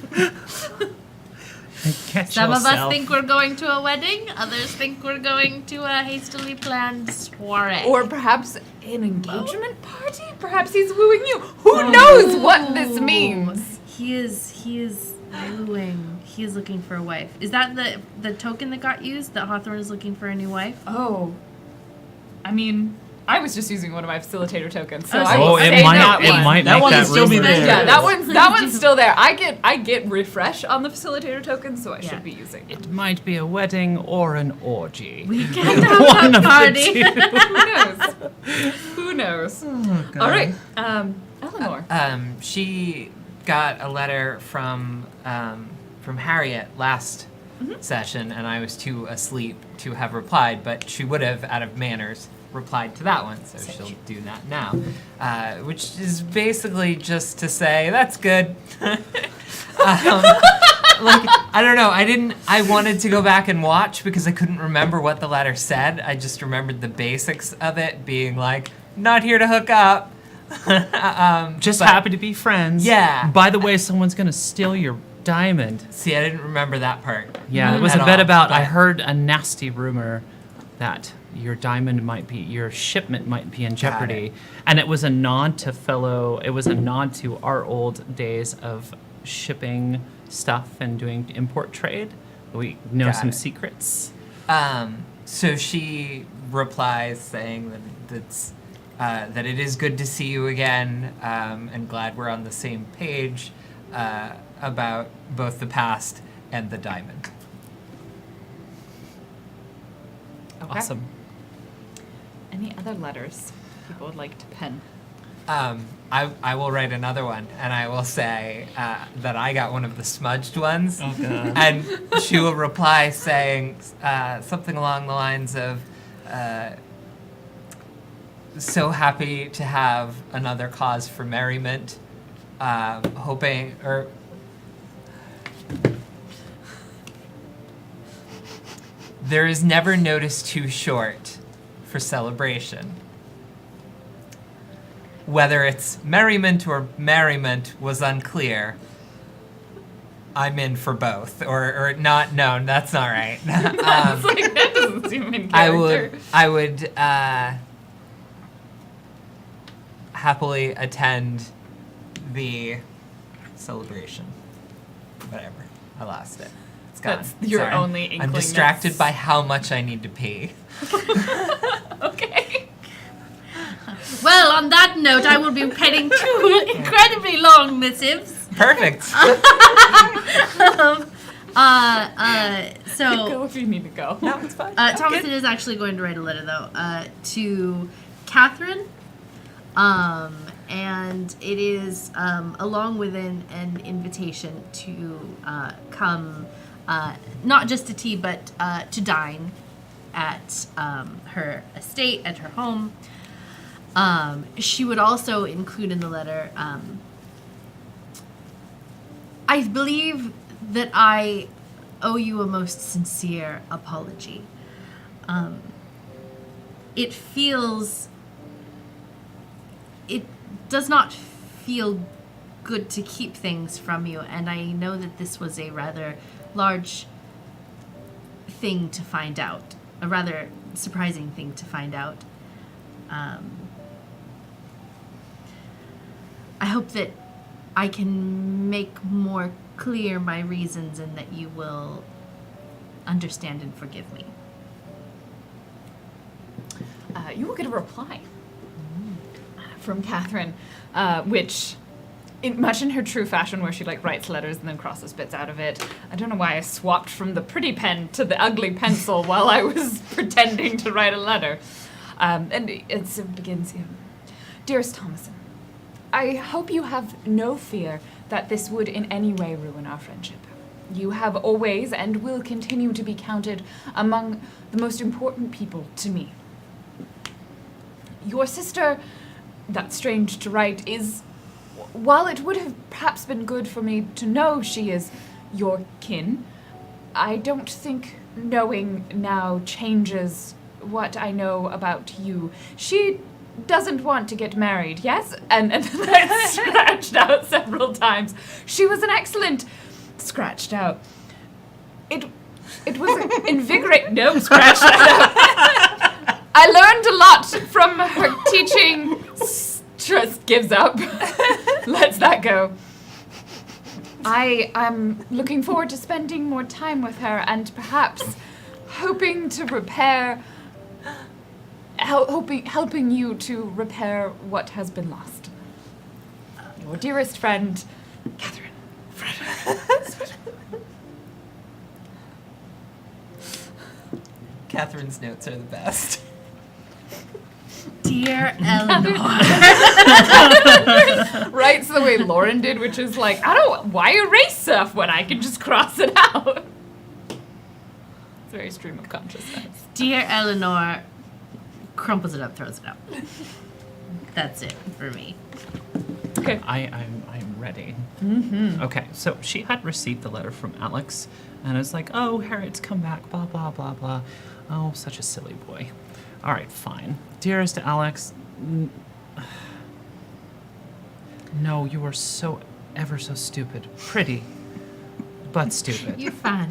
Catch Some of us yourself. think we're going to a wedding, others think we're going to a hastily planned soiree. Or perhaps an engagement party? Perhaps he's wooing you. Who knows what this means? He is wooing. He is looking for a wife. Is that the token that got used? That Hawthorne is looking for a new wife? Oh. I mean, I was just using one of my facilitator tokens, so Oh, I so- will Oh, say it might that it one. might That make one that will still be rumor. there. Yeah, that one's still there. I get refresh on the facilitator token, so I Yeah. should be using it. It might be a wedding or an orgy. We can have One a of the party. two. Who knows? All right, Eleanor. She got a letter from Harriet last session, and I was too asleep to have replied, but she would have, out of manners, replied to that one, so she'll do that now. Which is basically just to say, that's good. I don't know, I wanted to go back and watch because I couldn't remember what the letter said. I just remembered the basics of it being like, not here to hook up. Just But- happy to be friends. Yeah. By the way, someone's gonna steal your diamond. See, I didn't remember that part. Yeah, it was At a bit all, about. I but- heard a nasty rumor that your diamond might be, your shipment might be in jeopardy, and it was a nod to It was a nod to our old days of shipping stuff and doing import trade. We know Got some it. secrets. So she replies saying that it is good to see you again, and glad we're on the same page about both the past and the diamond. Okay. Awesome. Any other letters people would like to pen? I will write another one, and I will say that I got one of the smudged ones. Oh, God. And she will reply saying something along the lines of, so happy to have another cause for merriment, hoping, or... There is never notice too short for celebration. Whether it's merriment or merriment was unclear. I'm in for both, or not. No, that's not right. It's like, that doesn't seem in character. I would happily attend the celebration. Whatever, I lost it. It's gone. That's your Sorry. only I'm inkling distracted that's- by how much I need to pee. Okay. Well, on that note, I will be penning 2 incredibly long missives. Perfect. So Go if you need to go. No, it's fine. Thomason is actually going to write a letter, though, to Catherine. And it is along with an invitation to come, not just to tea, but to dine at her estate, at her home. She would also include in the letter, I believe that I owe you a most sincere apology. It does not feel good to keep things from you, and I know that this was a rather large thing to find out, a rather surprising thing to find out. I hope that I can make more clear my reasons and that you will understand and forgive me. You will get a reply from Catherine, which, much in her true fashion, where she like writes letters and then crosses bits out of it. I don't know why I swapped from the pretty pen to the ugly pencil while I was pretending to write a letter. And it begins here. Dearest Thomason, I hope you have no fear that this would in any way ruin our friendship. You have always and will continue to be counted among the most important people to me. Your sister, that's strange to write, is, while it would have perhaps been good for me to know she is your kin, I don't think knowing now changes what I know about you. She doesn't want to get married, yes? And that's scratched out several times. She was an excellent... Scratched out. It was invigorating... No, scratched that out. I learned a lot from her teaching. Just gives up. Lets that go. I am looking forward to spending more time with her and perhaps hoping to repair... helping you to repair what has been lost. Your dearest friend, Catherine. Catherine's notes are the best. Dear Eleanor. Writes the way Lauren did, which is like, why erase stuff when I can just cross it out? It's very stream of consciousness. Dear Eleanor, crumples it up, throws it out. That's it for me. Okay. I'm ready. Mm-hmm. Okay, so she had received the letter from Alex, and it's like, oh, Harriet's come back, blah, blah, blah, blah. Oh, such a silly boy. All right, fine. Dearest Alex, no, you are so ever so stupid. Pretty. but stupid. You're fine.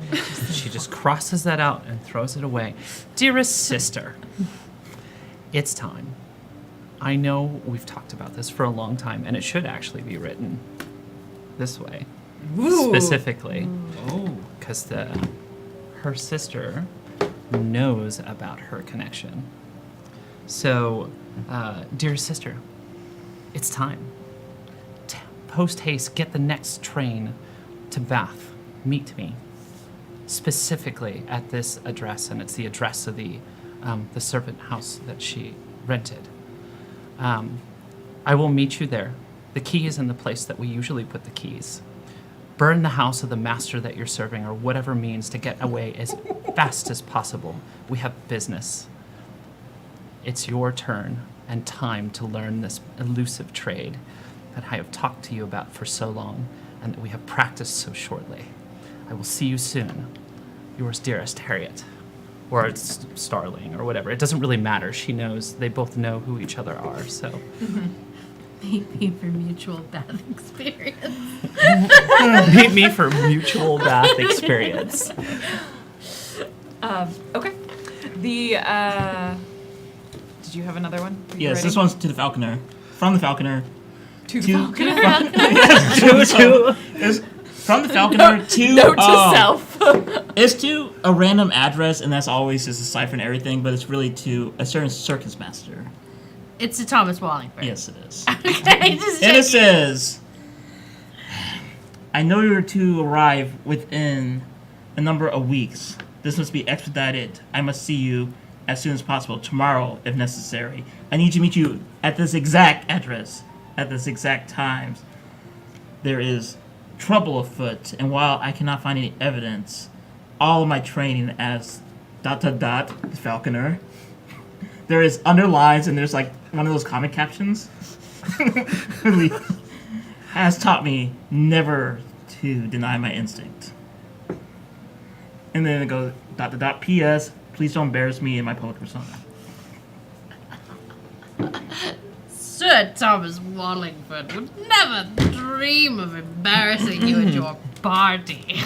She just crosses that out and throws it away. Dearest sister, it's time. I know we've talked about this for a long time, and it should actually be written this way, specifically, because her sister knows about her connection. So, dear sister, it's time. Post haste, get the next train to Bath. Meet me specifically at this address, and it's the address of the servant house that she rented. I will meet you there. The key is in the place that we usually put the keys. Burn the house of the master that you're serving, or whatever means to get away as fast as possible. We have business. It's your turn and time to learn this elusive trade that I have talked to you about for so long and that we have practiced so shortly. I will see you soon. Yours dearest, Harriet. Or it's Starling, or whatever. It doesn't really matter. She knows. They both know who each other are, so. Meet me for mutual bath experience. Meet me for mutual bath experience. Okay. Did you have another one? Are you Yes, ready? this one's to the Falconer. From the Falconer. To the Falconer. It's from the Falconer to... Note to self. It's to a random address, and that's always just a cipher and everything, but it's really to a certain circus master. It's to Thomas Wallingford. Yes, it is. Okay, just And it checking. says, I know you're to arrive within a number of weeks. This must be expedited. I must see you as soon as possible, tomorrow if necessary. I need to meet you at this exact address, at this exact time. There is trouble afoot, and while I cannot find any evidence, all of my training as ... the Falconer, there is underlines, and there's like one of those comic captions. Really has taught me never to deny my instinct. And then it goes ... P.S. Please don't embarrass me in my public persona. Sir Thomas Wallingford would never dream of embarrassing you at your party.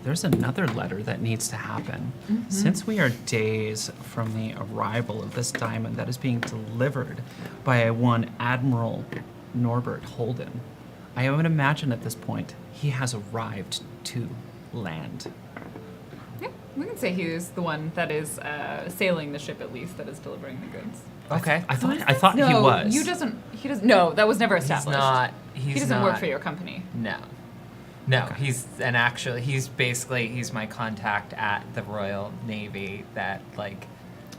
There's another letter that needs to happen. Since we are days from the arrival of this diamond that is being delivered by one Admiral Norbert Holden, I would imagine at this point he has arrived to land. Yeah, we can say he is the one that is sailing the ship, at least, that is delivering the goods. Okay. I thought he No, was. he doesn't. No, that was never He's established. not. He doesn't work for your company. No. No, he's my contact at the Royal Navy that, like,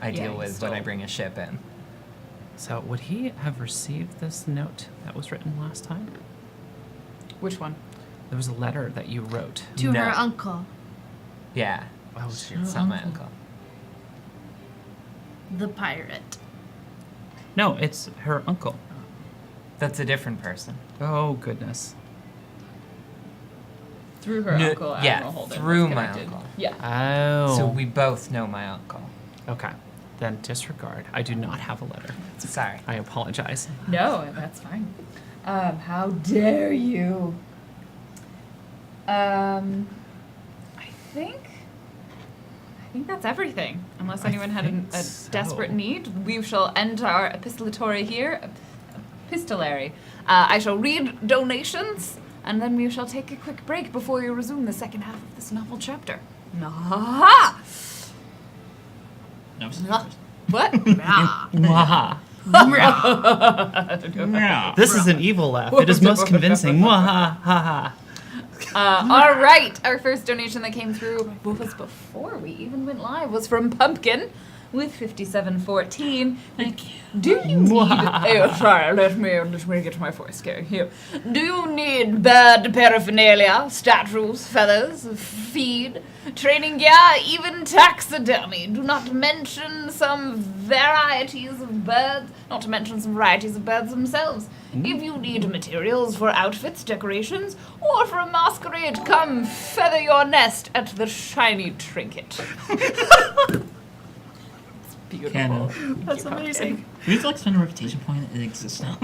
I Yeah, deal he's with when I still- bring a ship in. So would he have received this note that was written last time? Which one? There was a letter that you wrote. To No. her uncle, Yeah. Oh, It's not my uncle. the pirate. no, it's her uncle. That's a different person. Oh goodness. Through her No, uncle, yeah, Admiral Holden. through was my connected. uncle. Yeah. Oh. So we both know my uncle. Okay. Then disregard. I do not have a letter. Sorry. I apologize. No, that's fine. How dare you? I think that's everything. Unless I anyone had think a so. desperate need, we shall end our epistolatory here. Epistolary. I shall read donations, and then we shall take a quick break before we resume the second half of this novel chapter. Aha! No, What? Mwaha. yeah. This is an evil laugh. It is most convincing. Mwaha ha ha. All right, our first donation that came through was before we even went live was from Pumpkin with 5714. Thank you. Do you need? Oh, sorry. Let me get my voice going here. Do you need bird paraphernalia, statues, feathers, feed, training gear, even taxidermy? Do not mention some varieties of birds. Not to mention some varieties of birds themselves. If you need materials for outfits, decorations, or for a masquerade, come feather your nest at the shiny trinket. Beautiful. Canon. That's amazing. We have to like spend a reputation point. It exists now.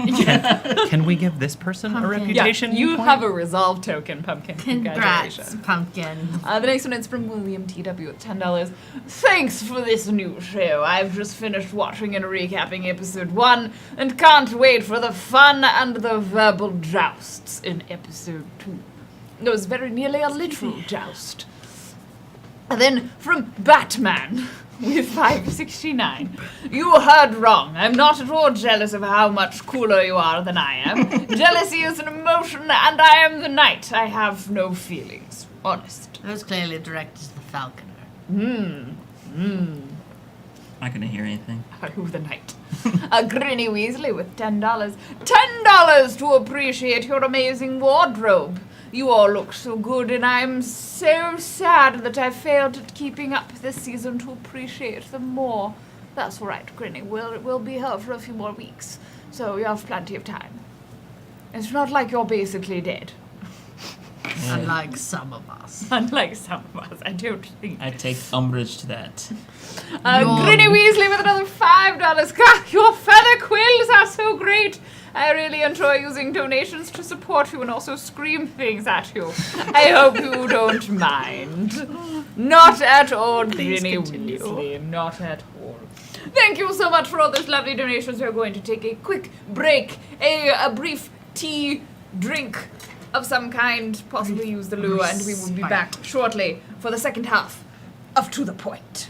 Can we give this person a Pumpkin. Yeah, reputation? you point? have a resolve token, Pumpkin. Congrats, Congratulations. pumpkin. The next one is from William TW at $10. Thanks for this new show. I've just finished watching and recapping episode 1 and can't wait for the fun and the verbal jousts in episode 2. It was very nearly a literal joust. And then from Batman with 569. You heard wrong. I'm not at all jealous of how much cooler you are than I am. Jealousy is an emotion, and I am the knight. I have no feelings. Honest. That was clearly directed to the falconer. I couldn't hear anything. Who the knight? A Grinny Weasley with $10. $10 to appreciate your amazing wardrobe. You all look so good, and I'm so sad that I failed at keeping up this season to appreciate them more. That's all right, Grinny. We'll be here for a few more weeks, so you have plenty of time. It's not like you're basically dead. Unlike some of us. Unlike some of us, I don't think. I take umbrage to that. Grinny Weasley with another $5. God, your feather quills are so great. I really enjoy using donations to support you and also scream things at you. I hope you don't mind. Not at all, Grinny Weasley. Not at all. Thank you so much for all those lovely donations. We're going to take a quick break, a brief tea drink of some kind, possibly use the loo, and we will be back shortly for the second half of To The Point.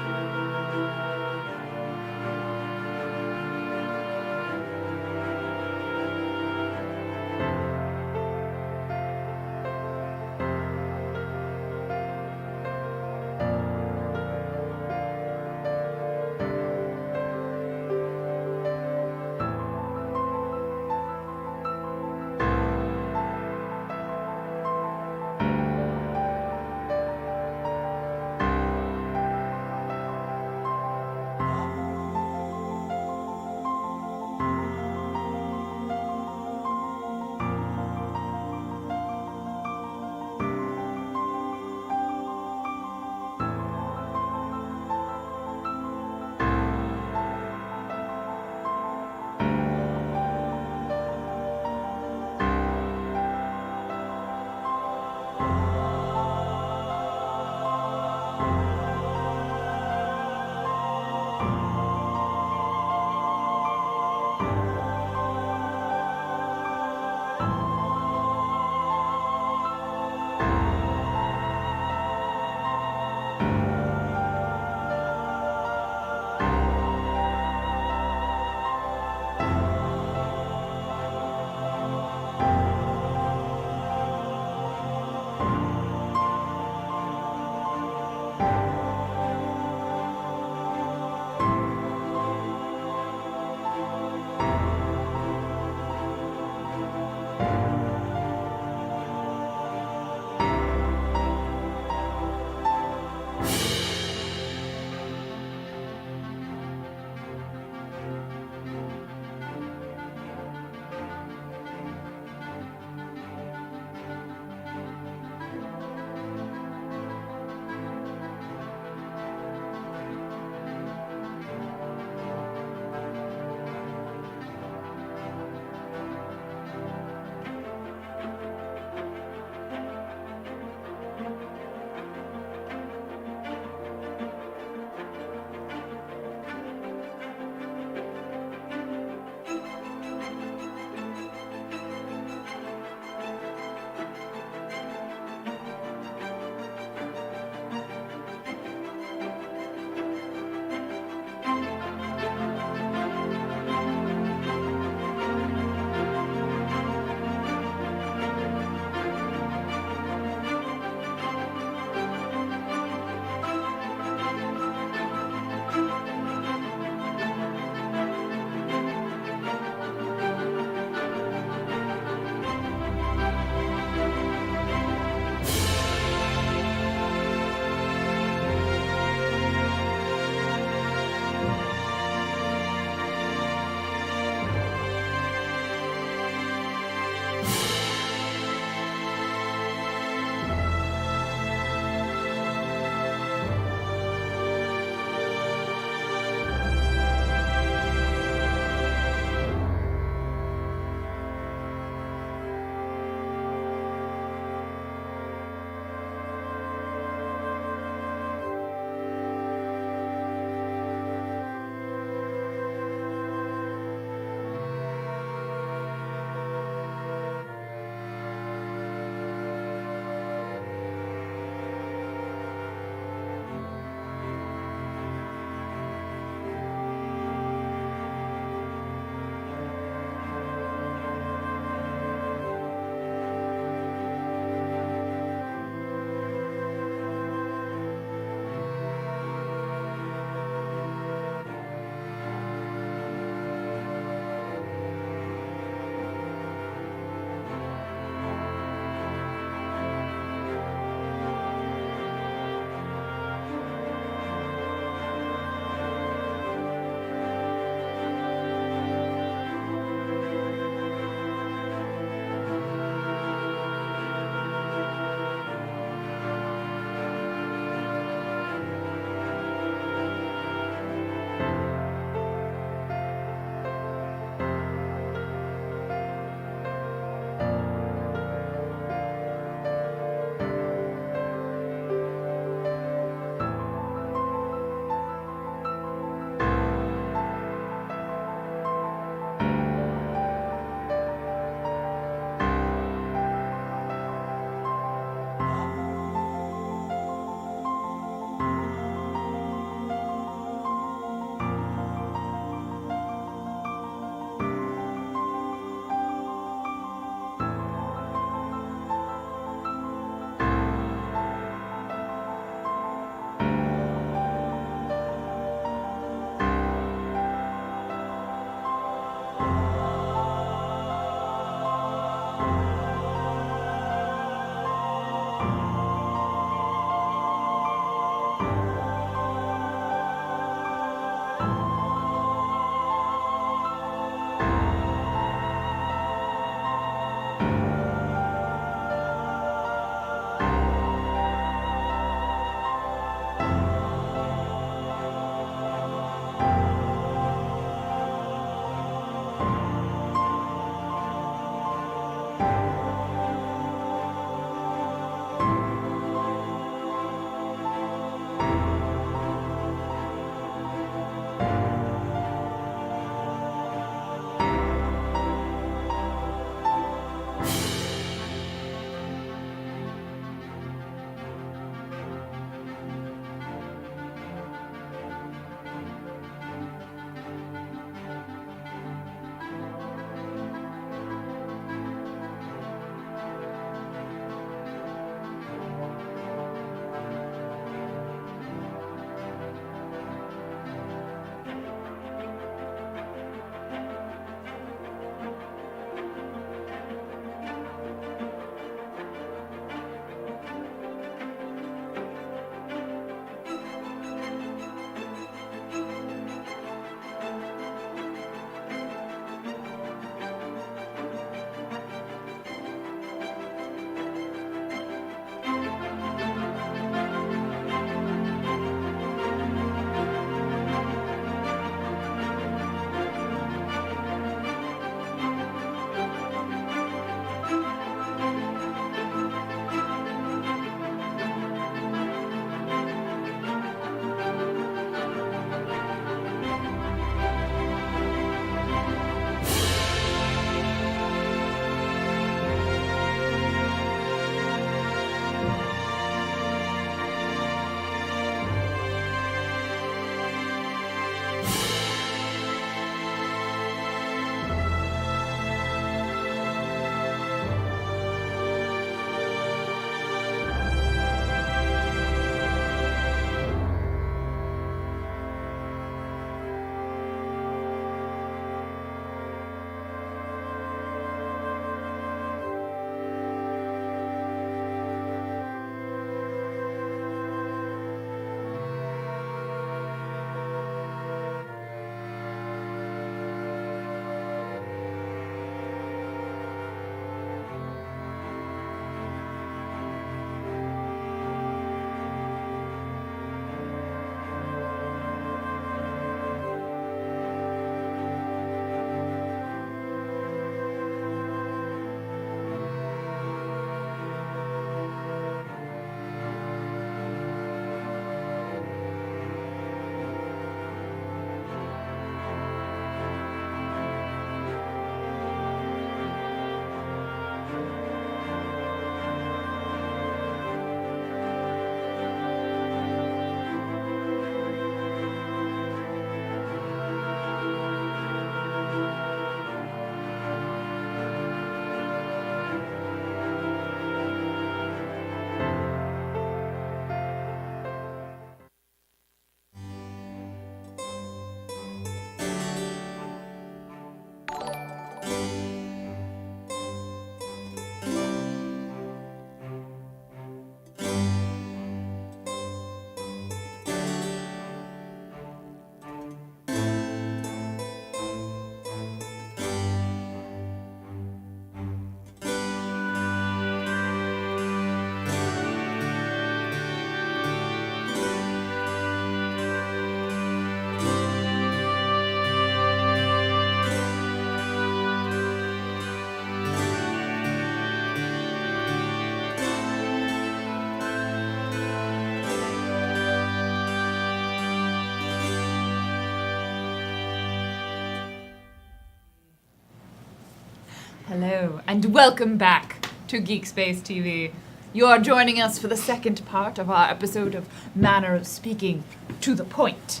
Hello, and welcome back to GeekSpaceTV. You are joining us for the second part of our episode of Manor Speaking to the Point.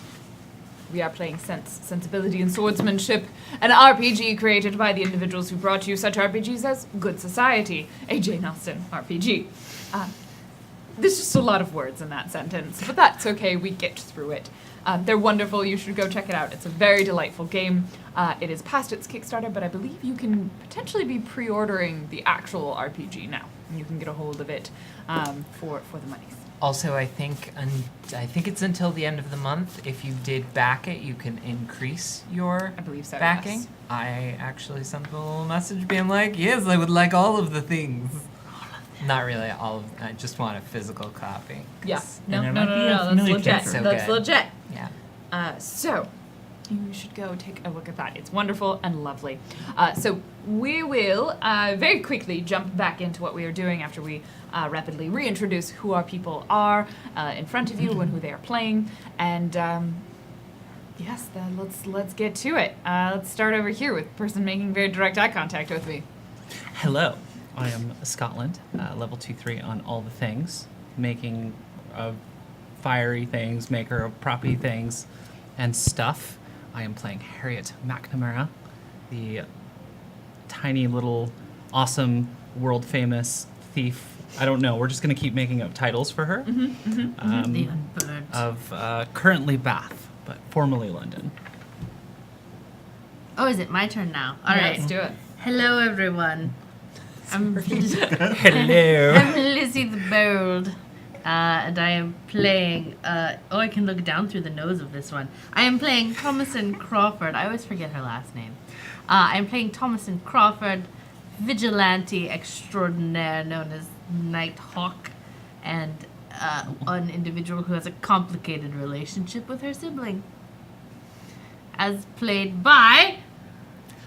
We are playing Sense, Sensibility, and Swordsmanship, an RPG created by the individuals who brought you such RPGs as Good Society, a Jane Austen RPG. There's just a lot of words in that sentence, but that's okay, we get through it. They're wonderful, you should go check it out. It's a very delightful game. It is past its Kickstarter, but I believe you can potentially be pre-ordering the actual RPG now. And you can get a hold of it for the monies. Also, I think it's until the end of the month. If you did back it, you can increase your I believe so, backing. yes. I actually sent them a little message being like, yes, I would like all of the things. Not really all of them. I just want a physical copy. 'Cause- Yeah. No, there no, might no, be a no, that's familiar legit. character. So That's good. legit. Yeah. So, you should go take a look at that. It's wonderful and lovely. So, we will very quickly jump back into what we are doing after we rapidly reintroduce who our people are in front of you and who they are playing. And yes, then let's get to it. Let's start over here with the person making very direct eye contact with me. Hello, I am Scotland, level 2-3 on all the things, making fiery things, maker of proppy things, and stuff. I am playing Harriet McNamara, the tiny little awesome world famous thief. I don't know. We're just gonna keep making up titles for her. The unburnt. Of currently Bath, but formerly London. Oh, is it my turn now? All Yeah, right. let's do it. Hello, everyone. I'm Hello. I'm Lizzie the Bold, and I am playing. I can look down through the nose of this one. I am playing Thomasin Crawford. I always forget her last name. I'm playing Thomasin Crawford, vigilante extraordinaire known as Nighthawk, and an individual who has a complicated relationship with her sibling. As played by.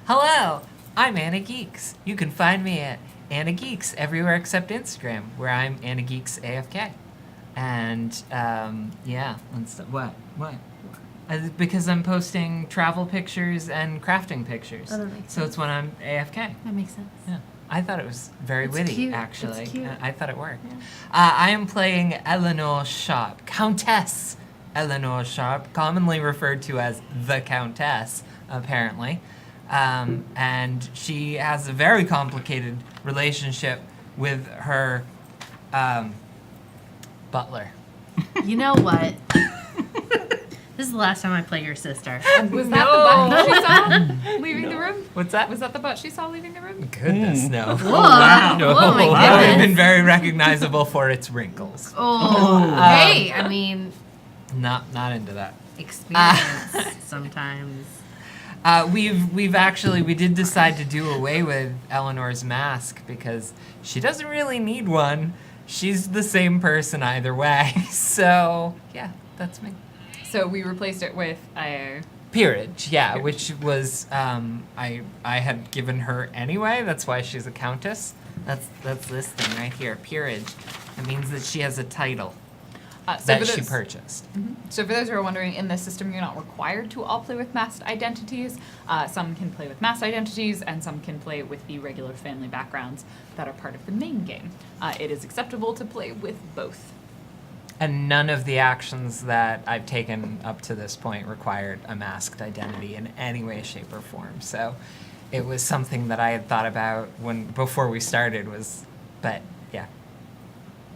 Hello, I'm Anna Geeks. You can find me at Anna Geeks everywhere except Instagram, where I'm Anna Geeks AFK. And yeah, what? Because I'm posting travel pictures and crafting pictures. Oh, that makes so it's when I'm AFK. That makes sense. Yeah. I thought it was very It's witty, cute. actually. It's cute. I thought it worked. I am playing Eleanor Sharp, Countess Eleanor Sharp, commonly referred to as the Countess, apparently. And she has a very complicated relationship with her butler. You know what? This is the last time I play your sister. Was that the butt she saw leaving the room? What's that? Was that the butt she saw leaving the room? Goodness, no. Whoa! wow. Oh my That would have been goodness! very recognizable for its wrinkles. Oh, hey! I mean, Not into that. experience sometimes. We did decide to do away with Eleanor's mask because she doesn't really need one. She's the same person either way. So yeah, that's me. So we replaced it with a. Peerage, yeah, which was I had given her anyway. That's why she's a countess. That's this thing right here, peerage. It means that she has a title that she purchased. So for those who are wondering, in this system, you're not required to all play with masked identities. Some can play with masked identities, and some can play with the regular family backgrounds that are part of the main game. It is acceptable to play with both. And none of the actions that I've taken up to this point required a masked identity in any way, shape, or form. So it was something that I had thought about before we started but yeah.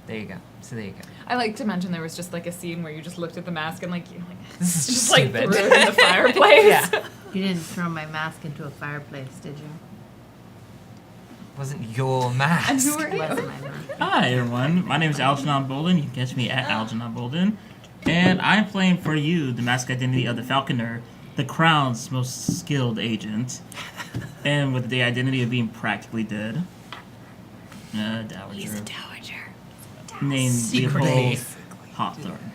There you go. So there you go. I like to mention there was just like a scene where you just looked at the mask and like This is just like stupid. threw it in the fireplace. Yeah. You didn't throw my mask into a fireplace, did you? Wasn't your mask. And who are you? Wasn't my mask. Hi everyone, my name is Algernon Bolden. You can catch me at Algernon Bolden. And I'm playing for you the mask identity of the Falconer, the Crown's most skilled agent. And with the identity of being practically dead. Dowager. He's a dowager. Named Secretly. Leopold Hawthorne.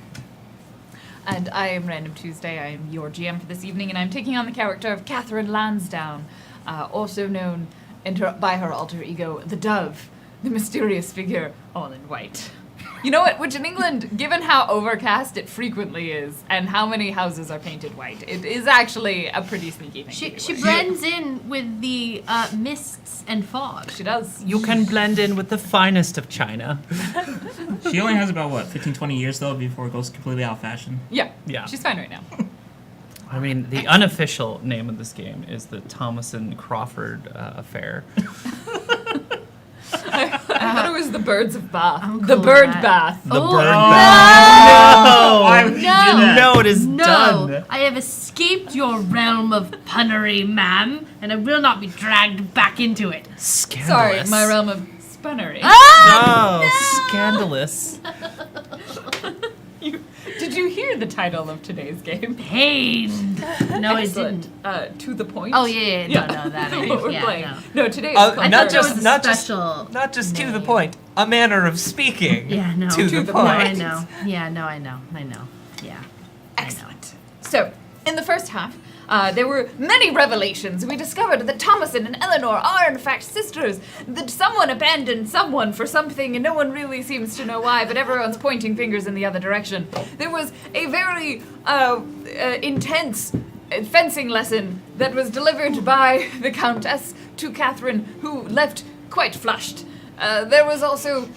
And I am Random Tuesday. I am your GM for this evening, and I'm taking on the character of Catherine Lansdowne, also known by her alter ego, the Dove, the mysterious figure, all in white. You know what? Which in England, given how overcast it frequently is, and how many houses are painted white, it is actually a pretty sneaky thing. She blends in with the mists and fog. She does. You can blend in with the finest of China. She only has about, 15, 20 years, though, before it goes completely out of fashion. Yeah. Yeah. She's fine right now. I mean, the unofficial name of this game is the Thomas and Crawford affair. I thought it was the Birds of Bath. I'm The cool Bird with that. Bath. The Oh, bird no! bath. Why would you do that? No, it is No, done. I have escaped your realm of punnery, ma'am, and I will not be dragged back into it. Sorry, Scandalous. my realm of spunnery. Oh, scandalous. Did you hear the title of today's game? Pained. No, I Excellent. didn't. To the point. Oh yeah, no, that I What we're yeah, playing. no. No, today is I called not thought there just- was a not just- special. Not just to the name. point, a manner of speaking. Yeah, no. To the the point. No, I know. Yeah, no, I know. Yeah. Excellent. So, in the first half, there were many revelations. We discovered that Thomason and Eleanor are in fact sisters, that someone abandoned someone for something and no one really seems to know why, but everyone's pointing fingers in the other direction. There was a very intense fencing lesson that was delivered by the Countess to Catherine, who left quite flushed. There was also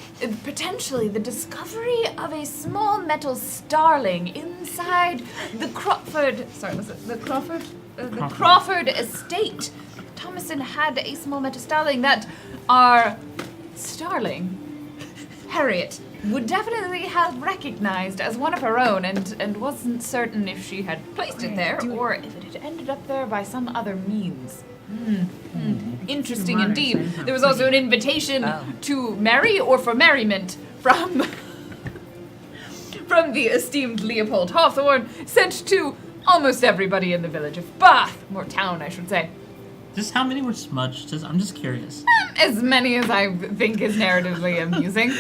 potentially the discovery of a small metal starling inside the Crawford. Sorry, was it the Crawford? The Crawford estate. Thomason had a small metal starling that our starling, Harriet, would definitely have recognized as one of her own, and wasn't certain if she had placed it there or if it had ended up there by some other means. Interesting Modern indeed. sense of There was also an invitation to marry or for merriment from the esteemed Leopold Hawthorne, sent to almost everybody in the village of Bath, or town, I should say. Just how many were smudged? I'm just curious. As many as I think is narratively amusing.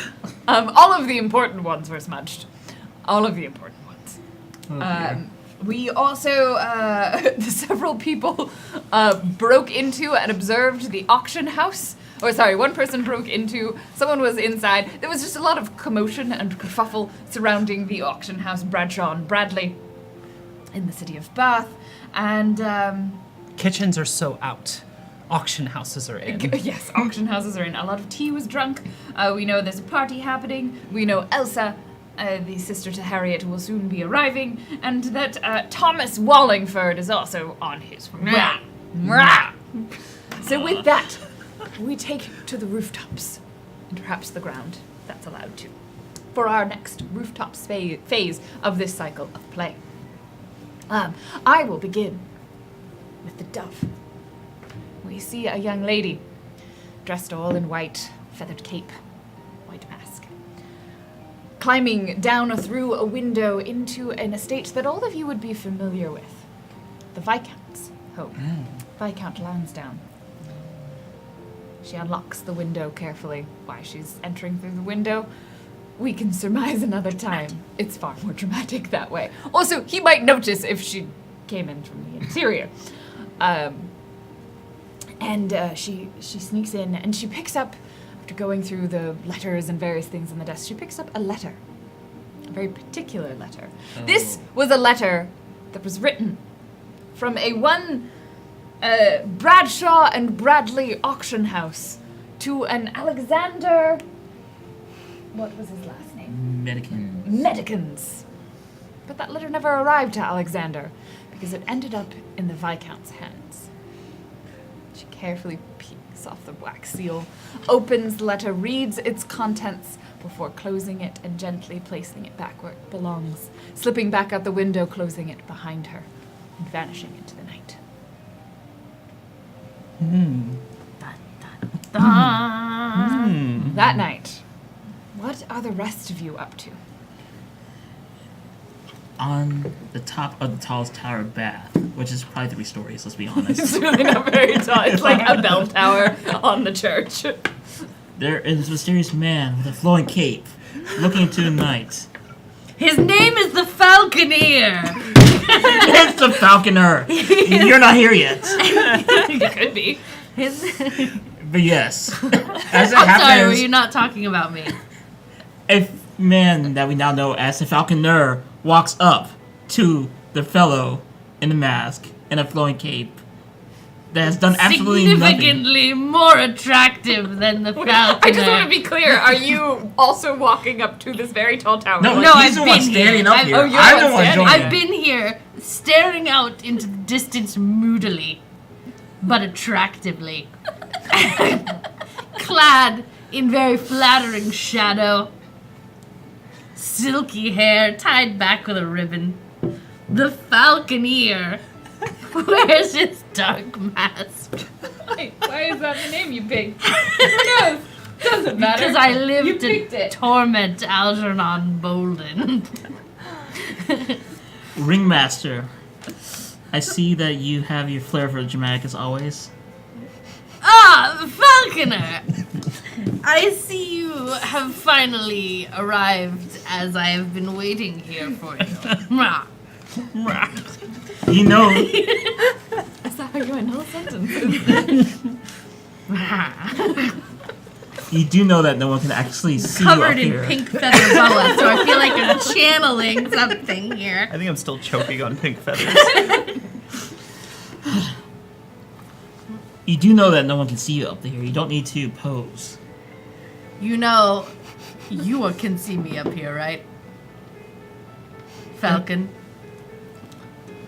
All of the important ones were smudged. All of the important ones. Oh, dear. We also, several people broke into and observed the auction house. Or sorry, one person broke into, someone was inside. There was just a lot of commotion and kerfuffle surrounding the auction house, Bradshaw and Bradley, in the city of Bath. And, Kitchens are so out. Auction houses are in. yes, auction houses are in. A lot of tea was drunk. We know there's a party happening. We know Elsa, the sister to Harriet, will soon be arriving, and that Thomas Wallingford is also on his way. So with that, we take to the rooftops, and perhaps the ground, that's allowed to, for our next rooftops phase of this cycle of play. I will begin with the dove. We see a young lady, dressed all in white, feathered cape, white mask, climbing down through a window into an estate that all of you would be familiar with. The Viscount's home. Viscount Lansdowne. She unlocks the window carefully. Why she's entering through the window, we can surmise another time. It's far more dramatic that way. Also, he might notice if she came in from the interior. She sneaks in and she picks up, after going through the letters and various things on the desk, she picks up a letter. A very particular letter. Oh. This was a letter that was written from a one Bradshaw and Bradley auction house to an Alexander. What was his last name? Medicans. But that letter never arrived to Alexander because it ended up in the Viscount's hands. She carefully peeks off the black seal, opens the letter, reads its contents before closing it and gently placing it back where it belongs, slipping back out the window, closing it behind her, and vanishing into the night. That night, what are the rest of you up to? On the top of the tallest tower of Bath, which is probably 3 stories, let's be honest. It's really not very tall. It's like a bell tower on the church. There is a mysterious man with a flowing cape, looking into the night. His name is the Falconeer. It's the Falconer! You're not here yet. It could be. But yes, as it I'm sorry, were happens, you not talking about me? if man that we now know as the Falconer walks up to the fellow in the mask and a flowing cape that has done absolutely nothing. Significantly more attractive than the Falconer. I just want to be clear. Are you also walking up to this very tall tower? No, No, he's I've the one been standing here. up here. Oh, you're I'm the the one one standing. joining. I've been here, staring out into the distance moodily, but attractively. Clad in very flattering shadow. Silky hair tied back with a ribbon. The Falconer wears his dark mask. Why is that the name you picked? Who knows? Doesn't matter. Because I You live picked to it. torment Algernon Bolden. Ringmaster, I see that you have your flair for the dramatic as always. Ah, Falconer! I see you have finally arrived as I have been waiting here for you. Mwah. You know, Is that how you end all sentences? you do know that no one can actually see you up Covered in here. pink feather boa, so I feel like I'm channeling something here. I think I'm still choking on pink feathers. You do know that no one can see you up there. You don't need to pose. You know, you can see me up here, right? Falconer.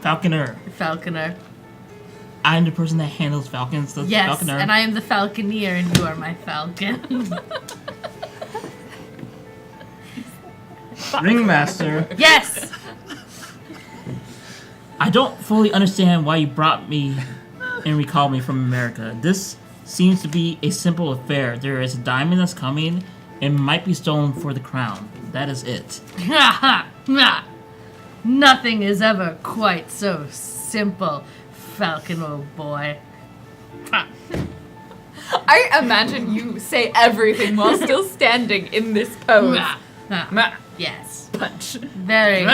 Falconer, I'm the person that handles falcons. The Yes, Falconer. and I am the Falconer, and you are my falcon. Ringmaster, Yes! I don't fully understand why you brought me and recalled me from America. This seems to be a simple affair. There is a diamond that's coming and might be stolen for the crown. That is it. Nothing is ever quite so simple, Falcon, old boy. I imagine you say everything while still standing in this pose. Yes. Punch. Very,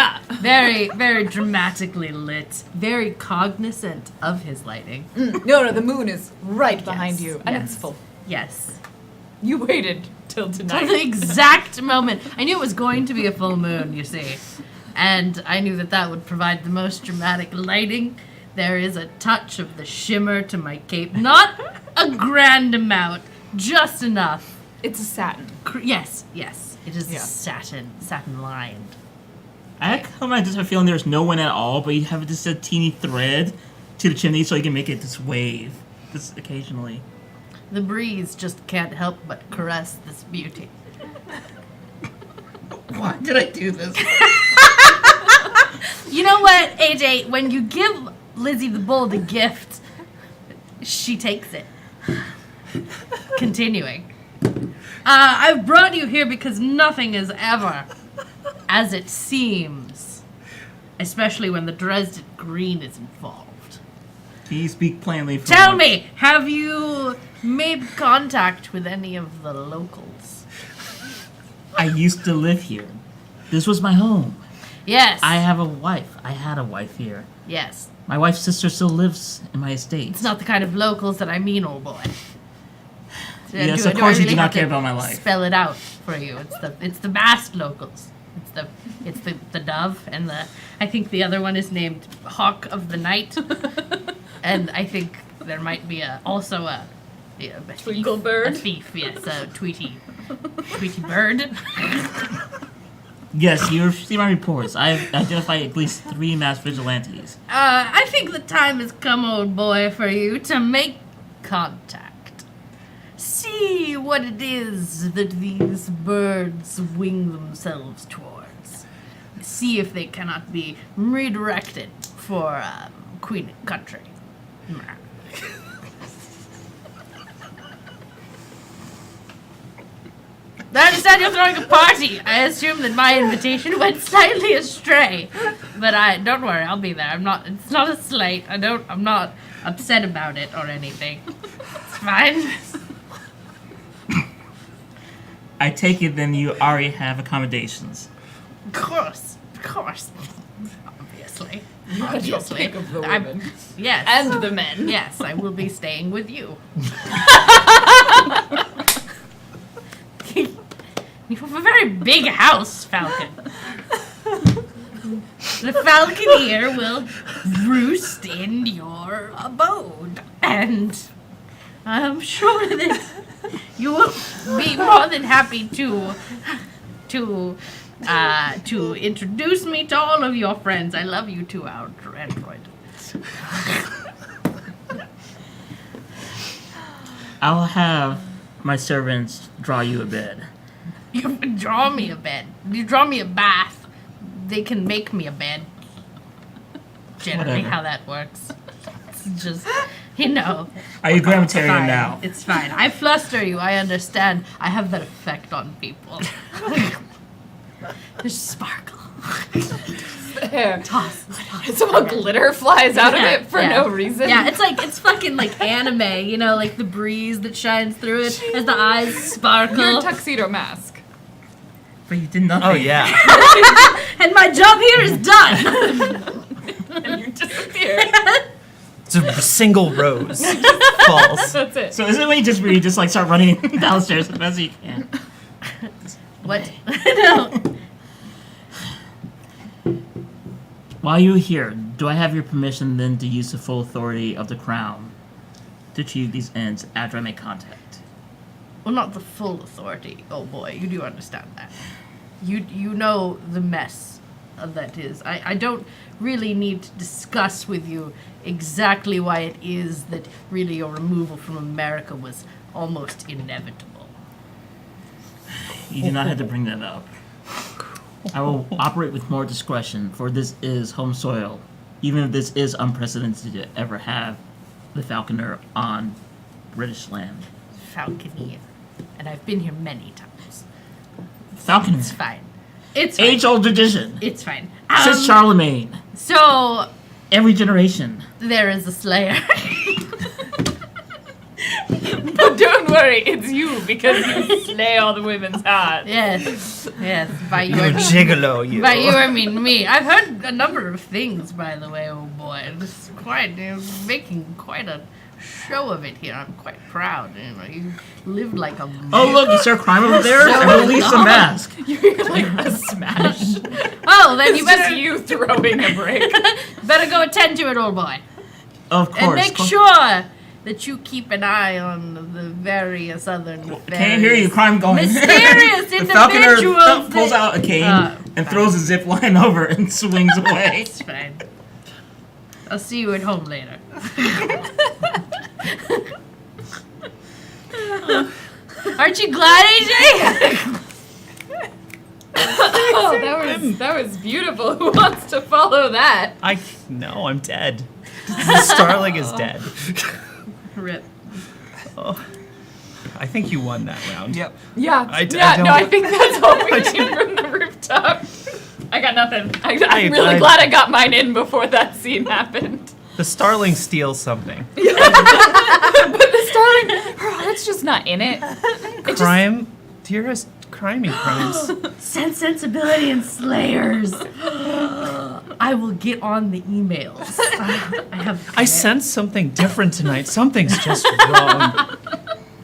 very dramatically lit. Very cognizant of his lighting. No, the moon is right behind you, and yes. it's full. Yes. You waited till To tonight. the exact moment. I knew it was going to be a full moon, you see. And I knew that that would provide the most dramatic lighting. There is a touch of the shimmer to my cape. Not a grand amount, just enough. It's a satin. Yes. It is Yeah. satin lined. I kind of just have a feeling there's no one at all, but you have just a teeny thread to the chimney so you can make it just wave just occasionally. The breeze just can't help but caress this beauty. Why did I do this? You know what, AJ? When you give Lizzie the Bold a gift, she takes it. Continuing. I've brought you here because nothing is ever as it seems. Especially when the Dresden Green is involved. Can you speak plainly for Tell once? me, have you made contact with any of the locals? I used to live here. This was my home. Yes. I have a wife. I had a wife here. Yes. My wife's sister still lives in my estate. It's not the kind of locals that I mean, old boy. Yes, of course I you do really not have to care about my life. Spell it out for you. It's the masked locals. It's the dove and I think the other one is named Hawk of the Night. And I think there might be also a Twinkle bird? A thief, yes, a Tweety bird. Yes, you see my reports. I've identified at least 3 masked vigilantes. I think the time has come, old boy, for you to make contact. See what it is that these birds wing themselves towards. See if they cannot be redirected for Queen Country. I understand you're throwing a party. I assume that my invitation went slightly astray, but don't worry, I'll be there. It's not a slate. I'm not upset about it or anything. It's fine. I take it then you already have accommodations. Of course. Obviously. You had your pick of the women. Yes. And the men. Yes, I will be staying with you. You have a very big house, Falcon. The Falconeer will roost in your abode, and I'm sure that you will be more than happy to introduce me to all of your friends. I love you too, Android. I'll have my servants draw you a bed. You draw me a bed. You draw me a bath. They can make me a bed. Generally, Whatever. how that works. It's just, you know. Are you Grammarian Fine. now? It's fine. I fluster you. I understand. I have that effect on people. There's sparkle. Somehow glitter flies out of it for no reason. Yeah, it's fucking like anime, you know, like the breeze that shines through it as the eyes sparkle. Your tuxedo mask. But you did nothing. Oh yeah. And my job here is done. And you disappear. It's a single rose falls. That's it. So is it when you just like start running downstairs as fast as you can? What? No. While you're here, do I have your permission then to use the full authority of the crown to achieve these ends after I make contact? Well, not the full authority. Oh boy, you do understand that. You know the mess that is. I don't really need to discuss with you exactly why it is that really your removal from America was almost inevitable. You do not have to bring that up. I will operate with more discretion, for this is home soil, even if this is unprecedented to ever have the Falconer on British land. Falconeer. And I've been here many times. Falconer. It's fine. It's fine. Age-old tradition. It's fine. Since Charlemagne. So, Every generation. there is a Slayer. But don't worry, it's you because you slay all the women's hearts. Yes. Yes. By you, You're I mean gigolo, you. By you, I mean me. I've heard a number of things, by the way, oh boy. It's quite, you're making quite a show of it here. I'm quite proud. You know, you lived like a... Oh, look, you start crime over there? So And release the long. mask. You're like a smash. Oh, then It's you just better, you throwing a brick. better go attend to it, old boy. Of course. And make sure that you keep an eye on the various other Can't hear you, crime going. mysterious The Falconer individuals. pulls out a cane and fine. throws a zip line over and swings away. It's fine. I'll see you at home later. Aren't you glad, AJ? Oh, that was beautiful. Who wants to follow that? No, I'm dead. The starling is dead. Rip. Oh, I think you won that round. Yep. Yeah, I I think that's all we need from the rooftop. I got nothing. I'm really I- glad I got mine in before that scene happened. The starling steals something. But the starling, her heart's just not in it. Crime, dearest crimey crimes. Sensibility and Slayers. I will get on the emails. I sense something different tonight. Something's just wrong.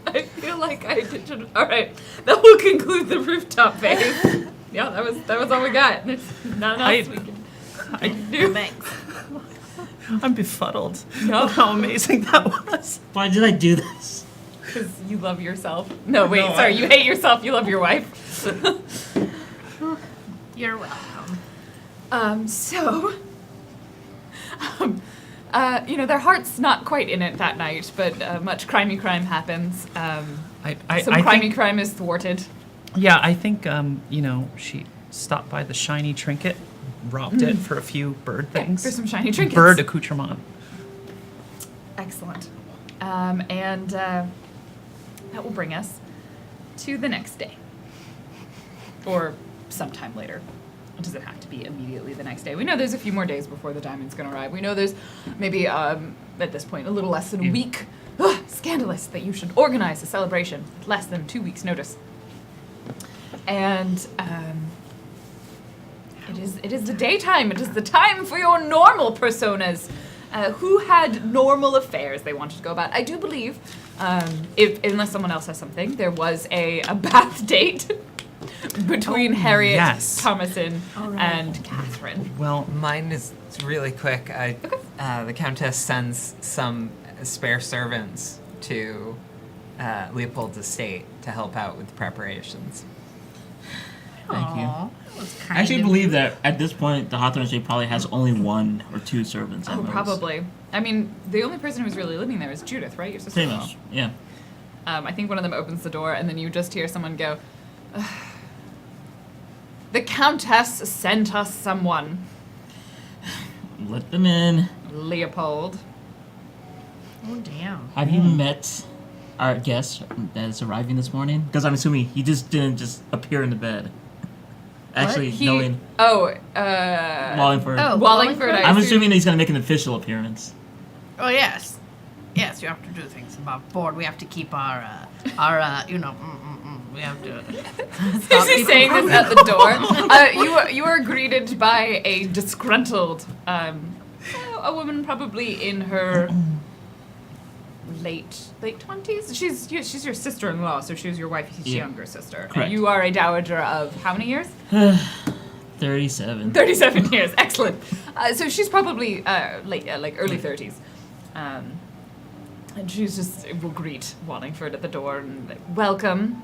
I feel like I did. All right, that will conclude the rooftop phase. Yeah, that was all we got. There's nothing else we can do. Thanks. I'm befuddled. No. Of how amazing that was. Why did I do this? Because you love yourself. No, wait, No, sorry. You hate yourself. You love your wife. You're welcome. Their heart's not quite in it that night, but much crimey crime happens. Some I crimey think, crime is thwarted. yeah, I think, she stopped by the shiny trinket, robbed it for a few bird things. For some shiny trinkets. Bird accoutrement. Excellent. That will bring us to the next day. Or sometime later. It doesn't have to be immediately the next day. We know there's a few more days before the diamond's going to arrive. We know there's maybe, at this point, a little less than a week. Ugh, scandalous that you should organize a celebration with less than 2 weeks' notice. And it is the daytime. It is the time for your normal personas who had normal affairs they wanted to go about. I do believe, unless someone else has something, there was a bath date between Harriet, yes. Thomason, and Catherine. Well, Mine is really quick. The Countess sends some spare servants to Leopold's estate to help out with the preparations. Thank you. Aw, that was kind I actually of believe you. that at this point, the Hawthorne estate probably has only 1 or 2 servants. at Oh, most. probably. I mean, the only person who's really living there is Judith, right? Your sister. Pretty much, yeah. I think one of them opens the door, and then you just hear someone go, "The Countess sent us someone. Let them in. Leopold." Oh, damn. Have you met our guest that is arriving this morning? Because I'm assuming he just didn't just appear in the bed. Actually, knowing Wallingford. Oh, Wallingford, I I'm assume- assuming he's going to make an official appearance. Oh yes, yes. You have to do things above board. We have to keep our we have to. Is he saying this at the door? You are greeted by a disgruntled, a woman probably in her late 20s. She's your sister-in-law, so she's your wife's Yeah. younger sister. Correct. And you are a dowager of how many years? 37. 37 years. Excellent. So she's probably late, like early 30s. And she's just will greet Wallingford at the door and like, welcome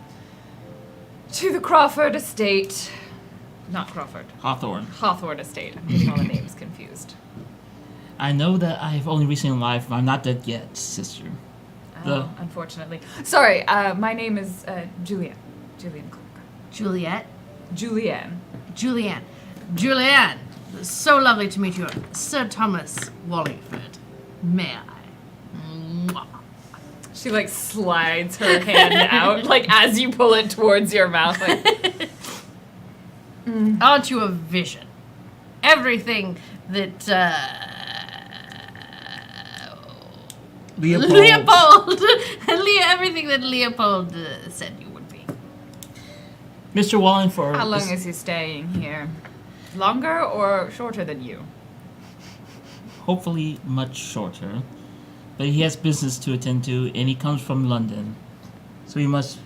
to the Crawford estate. Not Crawford. Hawthorne estate. I'm getting all the names confused. I know that I've only recently arrived, but I'm not dead yet, sister. Oh, unfortunately. Sorry, my name is Julianne. Julianne Clark. Juliet? Julianne. Julianne, Julianne. So lovely to meet you, Sir Thomas Wallingford. May I? Mwah. She like slides her hand out, like as you pull it towards your mouth. Like, Aren't you a vision? Everything that Leopold. everything that Leopold said you would be. Mr. Wallingford. how long is he staying here? Longer or shorter than you? Hopefully much shorter. But he has business to attend to, and he comes from London. So we must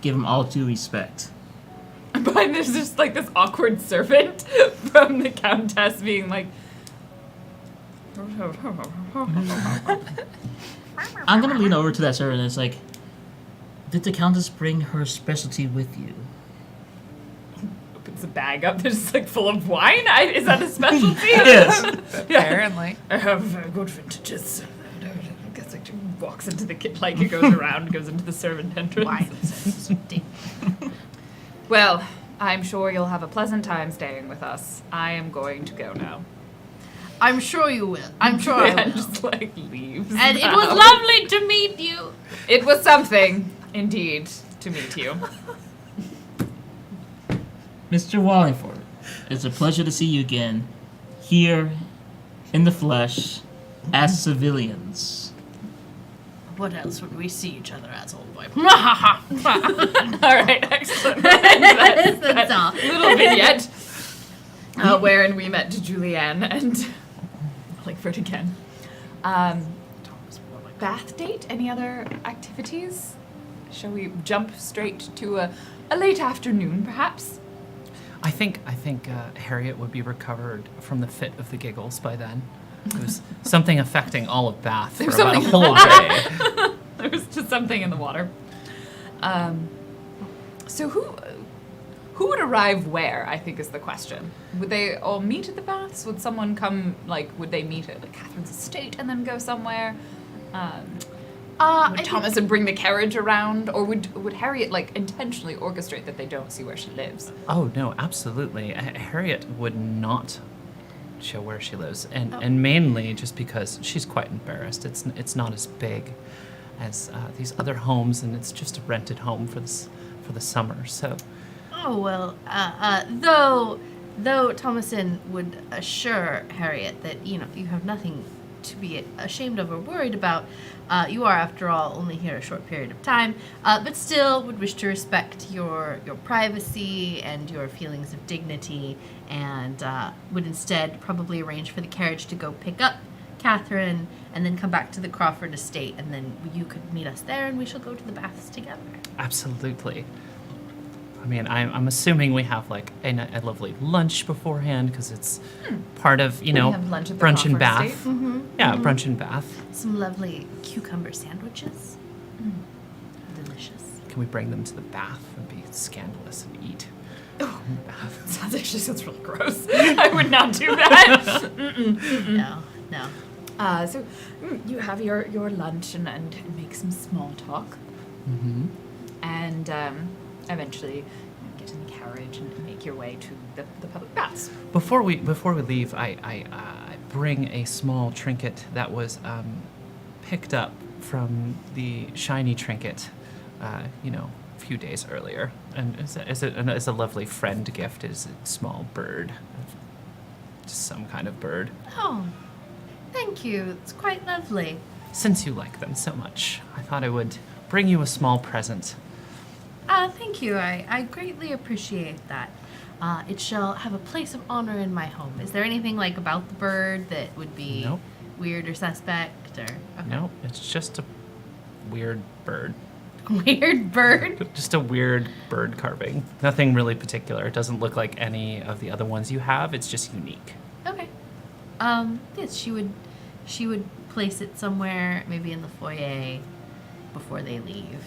give him all due respect. But there's just like this awkward servant from the Countess being like, I'm gonna lean over to that servant and it's like, did the Countess bring her specialty with you? opens the bag up. There's just like full of wine. Is that a specialty? Yes. Apparently. I have good vintages. I guess like she walks into the kit like it goes around, goes into the servant entrance. Well, I'm sure you'll have a pleasant time staying with us. I am going to go now. I'm sure you will. I'm sure I And will. just like leaves. And it now. was lovely to meet you. It was something, indeed, to meet you. Mr. Wallingford, it's a pleasure to see you again, here, in the flesh, as civilians. What else would we see each other as, old boy? All right, excellent. That's all. Little vignette wherein we met Julianne and Wallingford again. Bath date? Any other activities? Shall we jump straight to a late afternoon, perhaps? I think Harriet would be recovered from the fit of the giggles by then. It was something affecting all of Bath for There's about a something- whole day. There was just something in the water. So who would arrive where, I think is the question. Would they all meet at the baths? Would someone come, like, would they meet at Catherine's estate and then go somewhere? Would Thomas and bring the carriage around? Or would Harriet, like, intentionally orchestrate that they don't see where she lives? Oh no, absolutely. Harriet would not show where she lives, and mainly just because she's quite embarrassed. It's not as big as these other homes, and it's just a rented home for the summer. So Oh, well, though Thomason would assure Harriet that, you have nothing to be ashamed of or worried about, you are, after all, only here a short period of time, but still would wish to respect your privacy and your feelings of dignity, and would instead probably arrange for the carriage to go pick up Catherine and then come back to the Crawford estate, and then you could meet us there and we shall go to the baths together. absolutely. I mean, I'm assuming we have like a lovely lunch beforehand because it's part of, We have lunch at the brunch and Crawford bath. estate. Yeah, brunch and bath. Some lovely cucumber sandwiches. Delicious. Can we bring them to the bath and be scandalous and eat? Sounds really gross. I would not do that. No. So you have your lunch and make some small talk. Mm-hmm. And eventually get in the carriage and make your way to the public baths. Before we leave, I bring a small trinket that was picked up from the shiny trinket, a few days earlier, and it's a lovely friend gift. It's a small bird, just some kind of bird. Oh, thank you. It's quite lovely. Since you like them so much, I thought I would bring you a small present. Thank you. I greatly appreciate that. It shall have a place of honor in my home. Is there anything like about the bird that would be Nope. weird or suspect or okay. No, it's just a weird bird. Weird bird? Just a weird bird carving. Nothing really particular. It doesn't look like any of the other ones you have. It's just unique. Okay. Yes, she would place it somewhere, maybe in the foyer before they leave.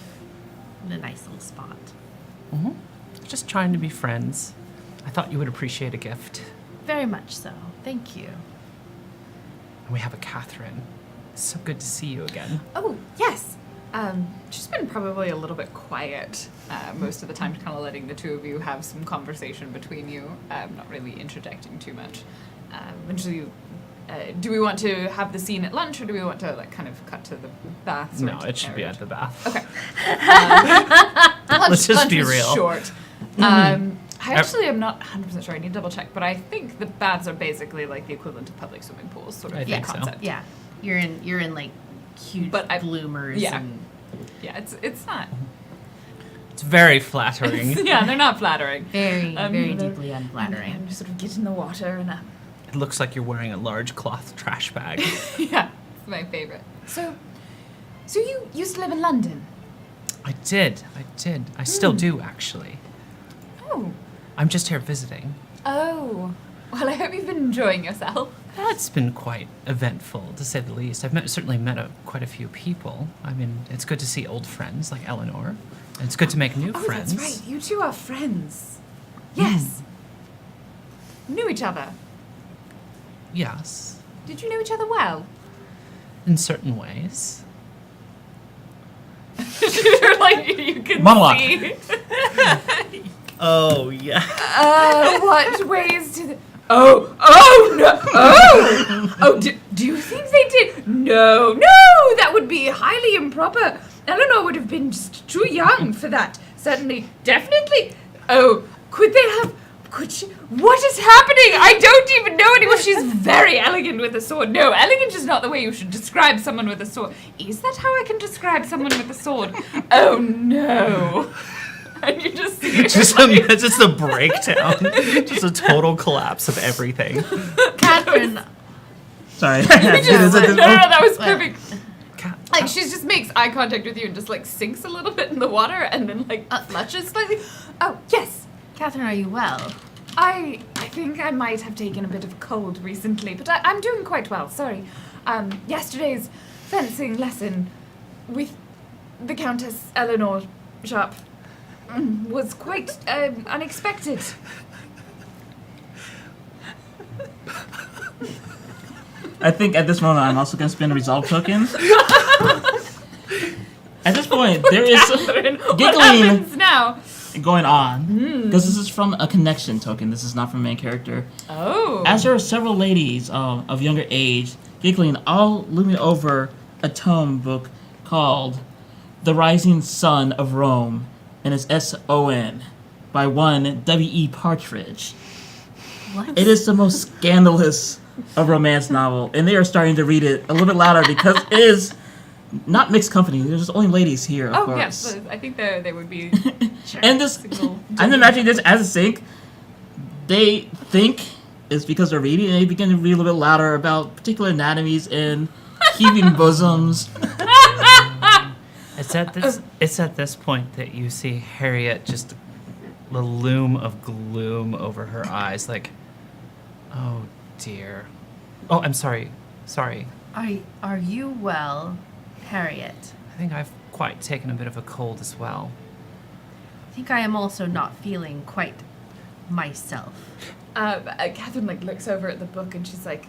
In a nice little spot. Mm-hmm. Just trying to be friends. I thought you would appreciate a gift. Very much so. Thank you. And we have a Catherine. It's so good to see you again. Oh, yes. She's been probably a little bit quiet most of the time, kind of letting the two of you have some conversation between you, not really interjecting too much. Eventually, do we want to have the scene at lunch, or do we want to kind of cut to the baths? No, it should be at the bath. Okay. Let's just lunch be was real. Short. I actually am not 100% sure. I need to double check, but I think the baths are basically like the equivalent of public swimming pools, sort of I think so. concept. Yeah. You're in like huge bloomers yeah. and Yeah, it's not. It's very flattering. Yeah, they're not flattering. very they're- deeply unflattering. And just sort of get in the water and It looks like you're wearing a large cloth trash bag. yeah, it's my favorite. So you used to live in London? I did. I still do, actually. Oh. I'm just here visiting. Oh. Well, I hope you've been enjoying yourself. That's been quite eventful, to say the least. I've certainly met quite a few people. I mean, it's good to see old friends like Eleanor. And it's good to make new friends. That's right. You two are friends. Yes. Knew each other. Yes, Did you know each other well? in certain ways. Like you can Monologue. see. Oh, yeah. What ways do they... Oh no! Oh, do you think they did? No, that would be highly improper. Eleanor would have been just too young for that. Certainly, definitely. Oh, could they have... Could she... What is happening? I don't even know anymore. She's very elegant with a sword. No, elegant is not the way you should describe someone with a sword. Is that how I can describe someone with a sword? Oh, no. And you just see It's just a breakdown. Just a total collapse of everything. Catherine, Sorry. No, that was Well, perfect. Like, she just makes eye contact with you and just, like, sinks a little bit in the water and then, like, flushes slightly. Oh, yes. Catherine, are you well? I think I might have taken a bit of a cold recently, but I'm doing quite well, sorry. Yesterday's fencing lesson with the Countess Eleanor Sharp was quite unexpected. I think at this moment I'm also going to spend a resolve token. At this point, there is Catherine, what giggling happens now? going on. Because this is from a connection token. This is not from main character. Oh. As there are several ladies of younger age giggling, all looming over a tome book called The Rising Sun of Rome, and it's S-O-N, by one W.E. Partridge. What? It is the most scandalous of romance novel, and they are starting to read it a little bit louder because it is not mixed company. There's only ladies here, of Oh, course. yes, but I think they would be... And this, Single I'm imagining this as a sync. They think it's because they're reading, and they begin to read a little bit louder about particular anatomies and heaving bosoms. It's at this point that you see Harriet just the loom of gloom over her eyes, like, oh dear. Oh, I'm sorry. Sorry. Are you well, Harriet? I think I've quite taken a bit of a cold as well. I think I am also not feeling quite myself. Catherine like looks over at the book and she's like,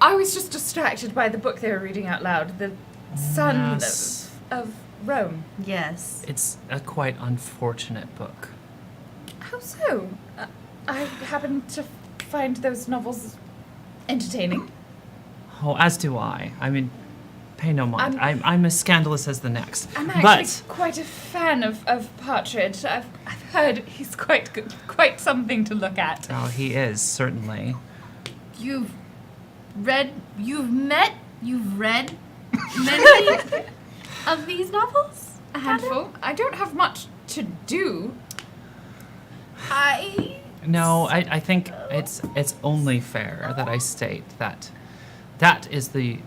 I was just distracted by the book they were reading out loud, The Son Yes. of Rome. Yes. It's a quite unfortunate book. How so? I happen to find those novels entertaining. Oh, as do I. I mean, pay no mind. I'm as scandalous as the next. I'm actually But quite a fan of Partridge. I've heard he's quite good, quite something to look at. oh, he is certainly. You've read many of these novels? A handful. I don't have much to do. No, I think it's only fair that I state that is the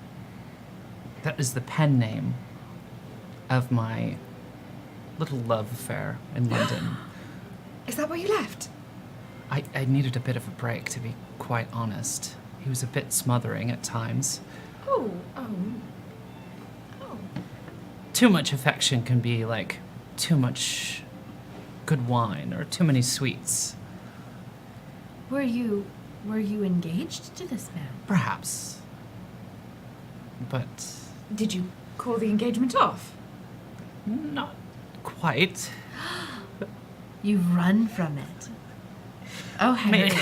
pen name of my little love affair in London. Is that why you left? I needed a bit of a break, to be quite honest. He was a bit smothering at times. Oh. Too much affection can be like too much good wine or too many sweets. Were you engaged to this man? Perhaps. But Did you call the engagement off? not quite. You run from it. Oh, Harriet.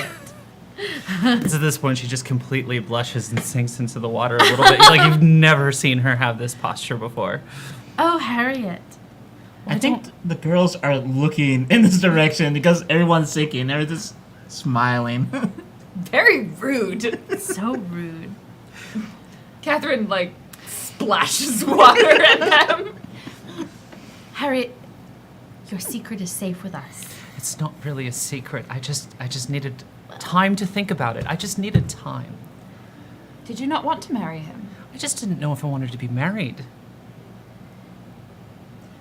At this point, she just completely blushes and sinks into the water a little bit. Like you've never seen her have this posture before. Oh, Harriet. I think the girls are looking in this direction because everyone's sinking. They're just smiling. Very rude. So rude. Catherine like splashes water at them. Harriet, your secret is safe with us. It's not really a secret. I just needed time to think about it. I just needed time. Did you not want to marry him? I just didn't know if I wanted to be married.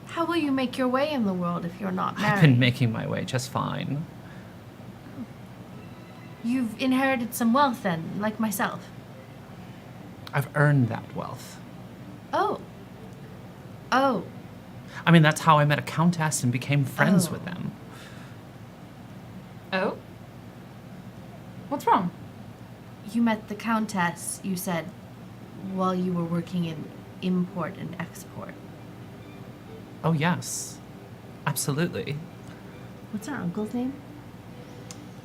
How will you make your way in the world if you're not married? I've been making my way just fine. You've inherited some wealth then, like myself. I've earned that wealth. Oh. Oh. I mean, that's how I met a countess and became friends Oh. with them. Oh? What's wrong? You met the Countess, you said, while you were working in import and export. Oh, yes. Absolutely. What's our uncle's name?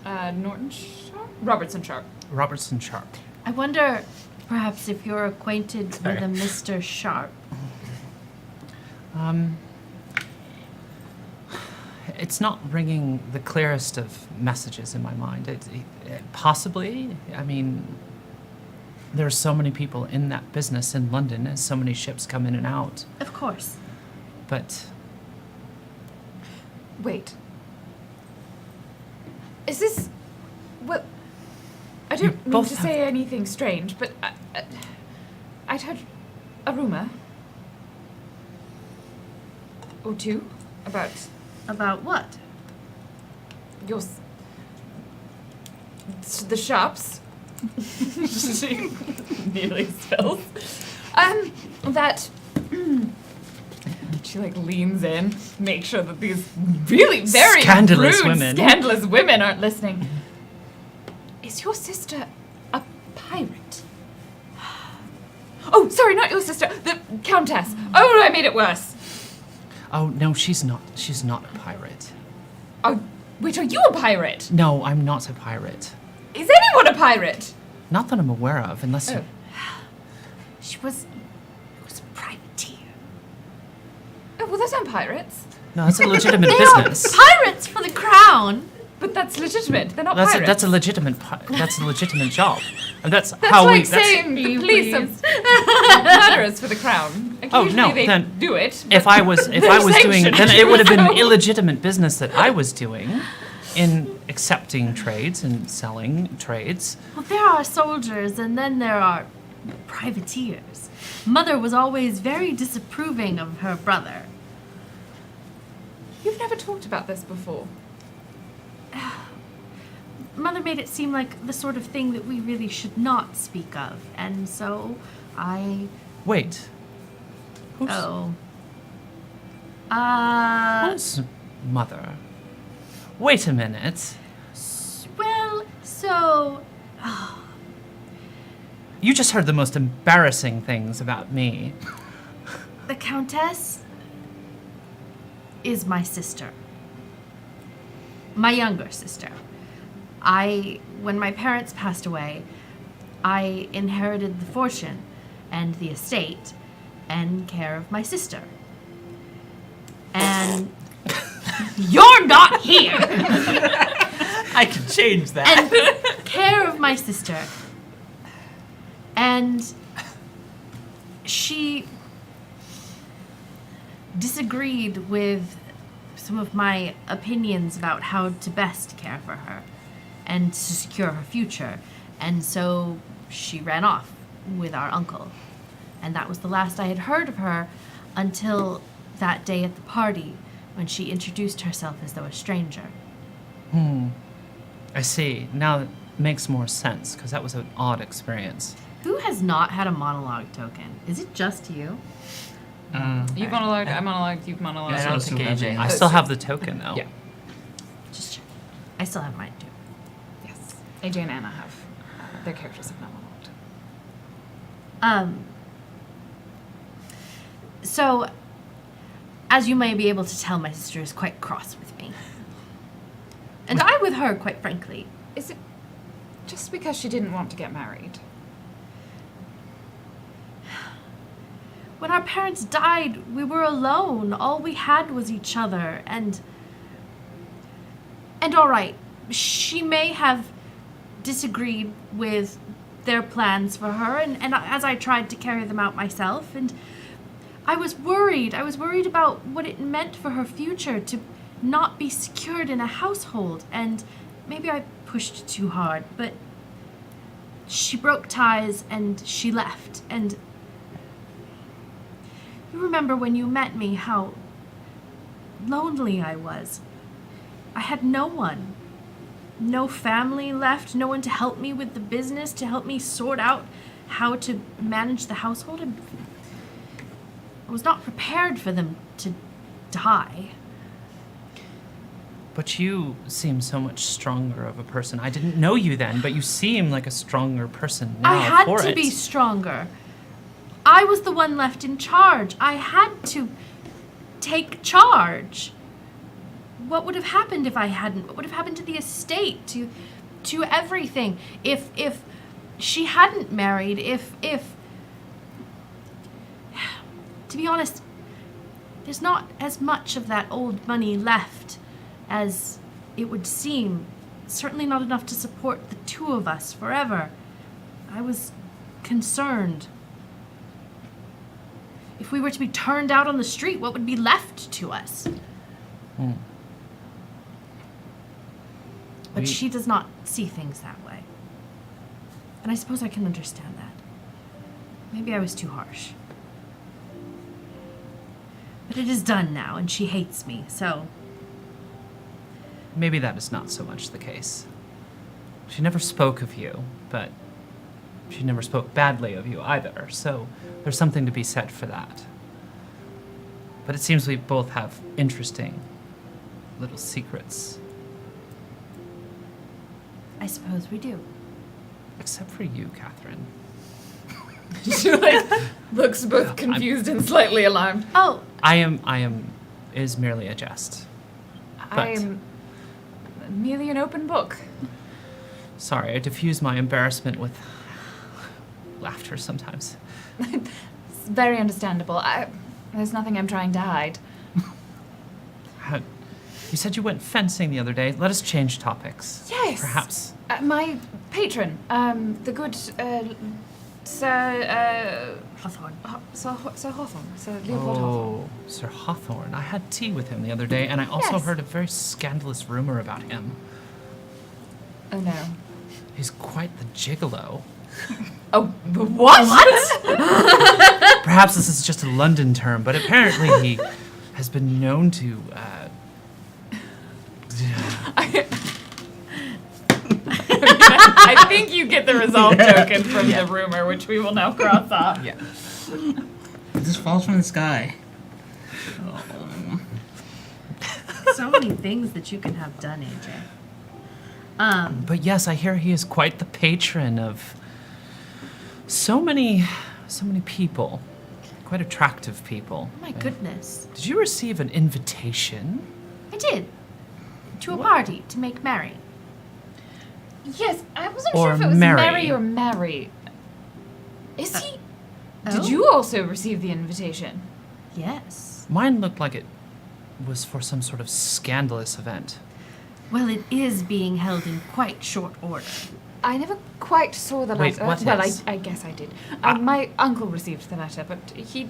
Norton Sharp? Robertson Sharp. Robertson Sharp. I wonder, perhaps, if you're acquainted Sorry. with a Mr. Sharp. It's not ringing the clearest of messages in my mind. It possibly, I mean, there are so many people in that business in London, and so many ships come in and out. Of course. But Wait. Is this... Well, I You don't mean both to have- say anything strange, but I'd heard a rumor or two about About what? your... the Sharps. She nearly spills. That... She like leans in, makes sure that these really very Scandalous rude, women. scandalous women aren't listening. Is your sister a pirate? Oh, sorry, not your sister, the Countess. Oh, I made it worse. oh no, she's not. She's not a pirate. Oh, wait, are you a pirate? No, I'm not a pirate. Is anyone a pirate? Not that I'm aware of, unless you. She was a privateer. Oh, well, those aren't pirates. No, that's a legitimate They business. are pirates for the crown. But that's legitimate. They're not That's pirates. that's a legitimate job. And that's That's how like we. That's, saying the police are murderers for the crown. Oh, Occasionally no, they then do it. if but I was doing, sanctioned, then it would have been so- illegitimate business that I was doing, in accepting trades and selling trades. Well, there are soldiers, and then there are privateers. Mother was always very disapproving of her brother. You've never talked about this before. Mother made it seem like the sort of thing that we really should not speak of, and so I... Wait. Who's, Oh. who's mother? Wait a minute. Well, so... You just heard the most embarrassing things about me. The Countess is my sister. My younger sister. When my parents passed away, I inherited the fortune and the estate and care of my sister. And you're not here! I can change that. And care of my sister. And she disagreed with some of my opinions about how to best care for her and to secure her future. And so she ran off with our uncle. And that was the last I had heard of her until that day at the party when she introduced herself as though a stranger. I see. Now it makes more sense, because that was an odd experience. Who has not had a monologue token? Is it just you? You've monologued, I monologued, you've monologued. I don't think AJ I has. still have the token, though. Yeah. Just check. I still have mine too. Yes. AJ and Anna have. Their characters have not monologued. So, as you may be able to tell, my sister is quite cross with me. And I with her, quite frankly. Is it just because she didn't want to get married? When our parents died, we were alone. All we had was each other. And all right, she may have disagreed with their plans for her, and as I tried to carry them out myself, and I was worried. I was worried about what it meant for her future to not be secured in a household, and maybe I pushed too hard, but she broke ties and she left. And you remember when you met me how lonely I was. I had no one. No family left, no one to help me with the business, to help me sort out how to manage the household. I was not prepared for them to die. But you seem so much stronger of a person. I didn't know you then, but you seem like a stronger person now I had for to it. be stronger. I was the one left in charge. I had to take charge. What would have happened if I hadn't? What would have happened to the estate, to everything? If she hadn't married, if to be honest, there's not as much of that old money left as it would seem. Certainly not enough to support the two of us forever. I was concerned. If we were to be turned out on the street, what would be left to us? But she does not see things that way. And I suppose I can understand that. Maybe I was too harsh. But it is done now, and she hates me, so... Maybe that is not so much the case. She never spoke of you, but she never spoke badly of you either, so there's something to be said for that. But it seems we both have interesting little secrets. I suppose we do. Except for you, Catherine. She looks both confused and slightly alarmed. Oh, Is merely a jest. I'm merely an open book. Sorry, I diffuse my embarrassment with laughter sometimes. It's very understandable. There's nothing I'm trying to hide. You said you went fencing the other day. Let us change topics. Yes. Perhaps. My patron, the good Sir Hawthorne. Sir Hawthorne, Sir Leopold Hawthorne. Oh, Sir Hawthorne. I had tea with him the other day, and I also Yes. heard a very scandalous rumor about him. Oh no. He's quite the gigolo. Oh, the what? Perhaps this is just a London term, but apparently he has been known to I think you get the resolve token from the rumor, which we will now cross off. Yeah. It just falls from the sky. Oh. So many things that you can have done, AJ. But yes, I hear he is quite the patron of so many people. Quite attractive people. My goodness. Did you receive an invitation? I did. To a party to make merry. Yes, I wasn't Or sure if it was Mary. Mary or Mary. Is he? Did Oh. you also receive the invitation? Yes. Mine looked like it was for some sort of scandalous event. Well, it is being held in quite short order. I never quite saw the Wait, letter. what Well, is? I guess I did. My uncle received the letter, but he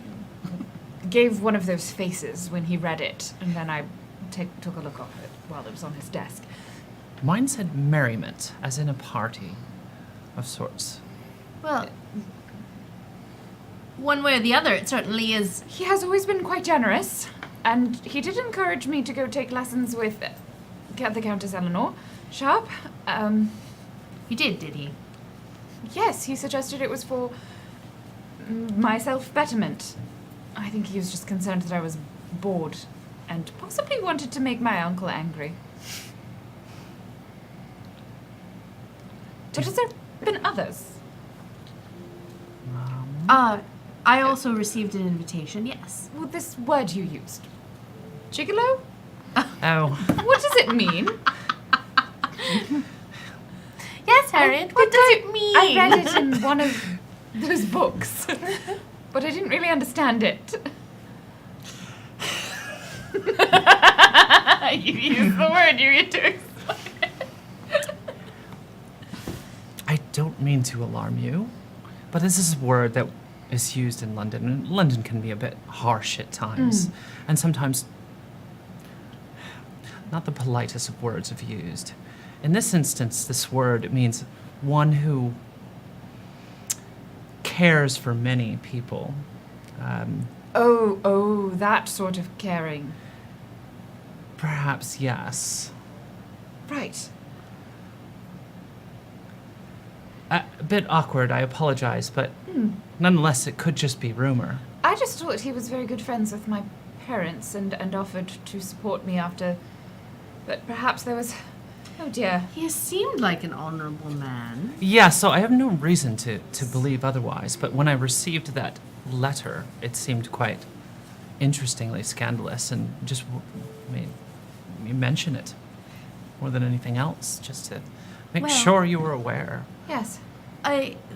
gave one of those faces when he read it, and then I took a look of it while it was on his desk. Mine said merriment, as in a party of sorts. Well, one way or the other, it certainly is. He has always been quite generous, and he did encourage me to go take lessons with the Countess Eleanor Sharp. You did he? Yes, he suggested it was for my self-betterment. I think he was just concerned that I was bored and possibly wanted to make my uncle angry. But has there been others? I also received an invitation, yes. Well, this word you used. Gigolo? Oh, What does it mean? Yes, Harriet, what does it mean? I read it in one of those books, but I didn't really understand it. You used the word you get to explain it. I don't mean to alarm you, but this is a word that is used in London, and London can be a bit harsh at times, and sometimes not the politest of words have used. In this instance, this word means one who cares for many people. Oh, that sort of caring. Perhaps, yes. Right. A bit awkward, I apologize, but nonetheless, it could just be rumor. I just thought he was very good friends with my parents and offered to support me after. But perhaps there was. Oh dear. He seemed like an honorable man. Yeah, so I have no reason to believe otherwise, but when I received that letter, it seemed quite interestingly scandalous and just made me mention it more than anything else, just to make Well- sure you were aware. Yes.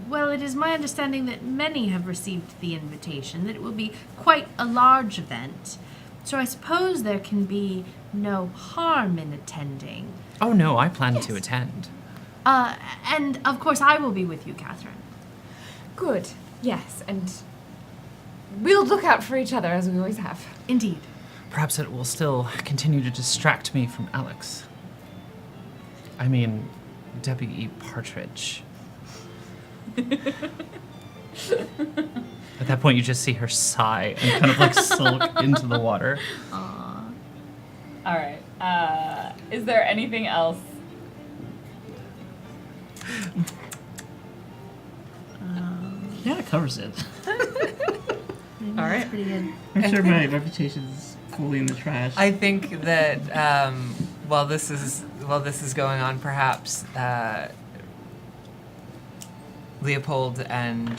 Well, it is my understanding that many have received the invitation, that it will be quite a large event. So I suppose there can be no harm in attending. Oh no, I plan to Yes. attend. And of course I will be with you, Catherine. Good. Yes, and we'll look out for each other as we always have. Indeed. Perhaps it will still continue to distract me from Alex. I mean, W.E. Partridge. At that point, you just see her sigh and kind of like sulk into the water. All right. Is there anything else? Yeah, it covers it. All right. Pretty good. I'm sure my reputation is fully in the trash. I think that while this is going on, perhaps Leopold and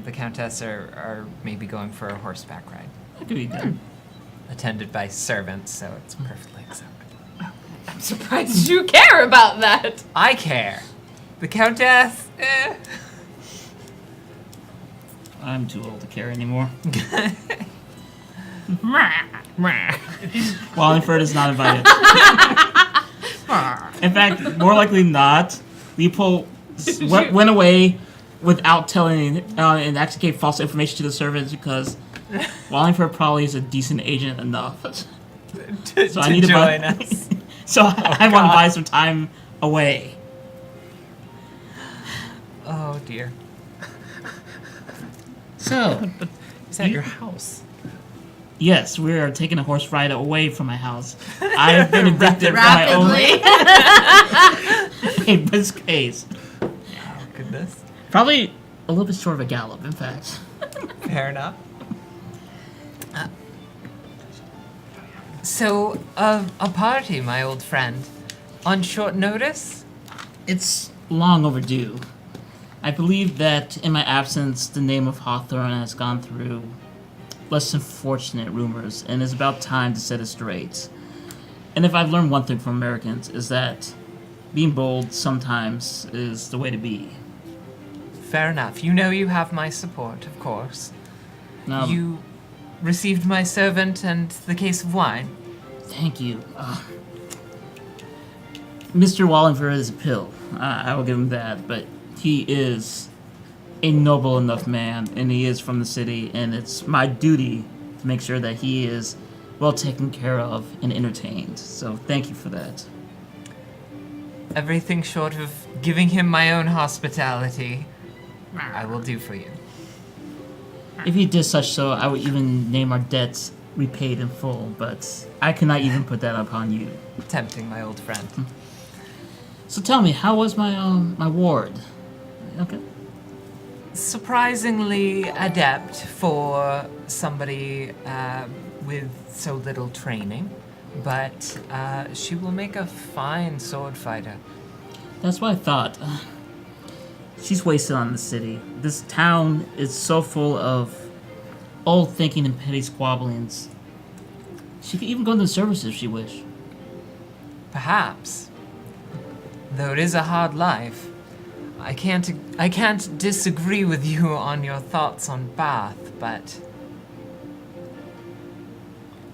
the Countess are maybe going for a horseback ride, That could be done. attended by servants, so it's perfectly acceptable. I'm surprised you care about that. I care. The Countess, I'm too old to care anymore. Wallingford is not invited. In fact, more likely not, Leopold went away without telling and actually gave false information to the servants because Wallingford probably is a decent agent enough. So I need to join buy. us. So I want to buy some time away. Oh dear. So Is that your house? Yes, we are taking a horse ride away from my house. I have been addicted by my own Rapidly. in this case. Oh, goodness. Probably a little bit short of a gallop, in fact. Fair enough. So, a party, my old friend. On short notice? It's long overdue. I believe that in my absence, the name of Hawthorne has gone through less than fortunate rumors, and it's about time to set it straight. And if I've learned one thing from Americans, is that being bold sometimes is the way to be. Fair enough. You know you have my support, of course. Um, You received my servant and the case of wine. Thank you. Mr. Wallingford is a pill. I will give him that, but he is a noble enough man, and he is from the city, and it's my duty to make sure that he is well taken care of and entertained. So thank you for that. Everything short of giving him my own hospitality, I will do for you. If he did such so, I would even name our debts repaid in full, but I cannot even put that upon you. Tempting, my old friend. So tell me, how was my ward? Okay. Surprisingly adept for somebody with so little training, but she will make a fine sword fighter. That's what I thought. She's wasted on the city. This town is so full of old thinking and petty squabblings. She could even go into the service if she wished. Perhaps. Though it is a hard life. I can't disagree with you on your thoughts on Bath, but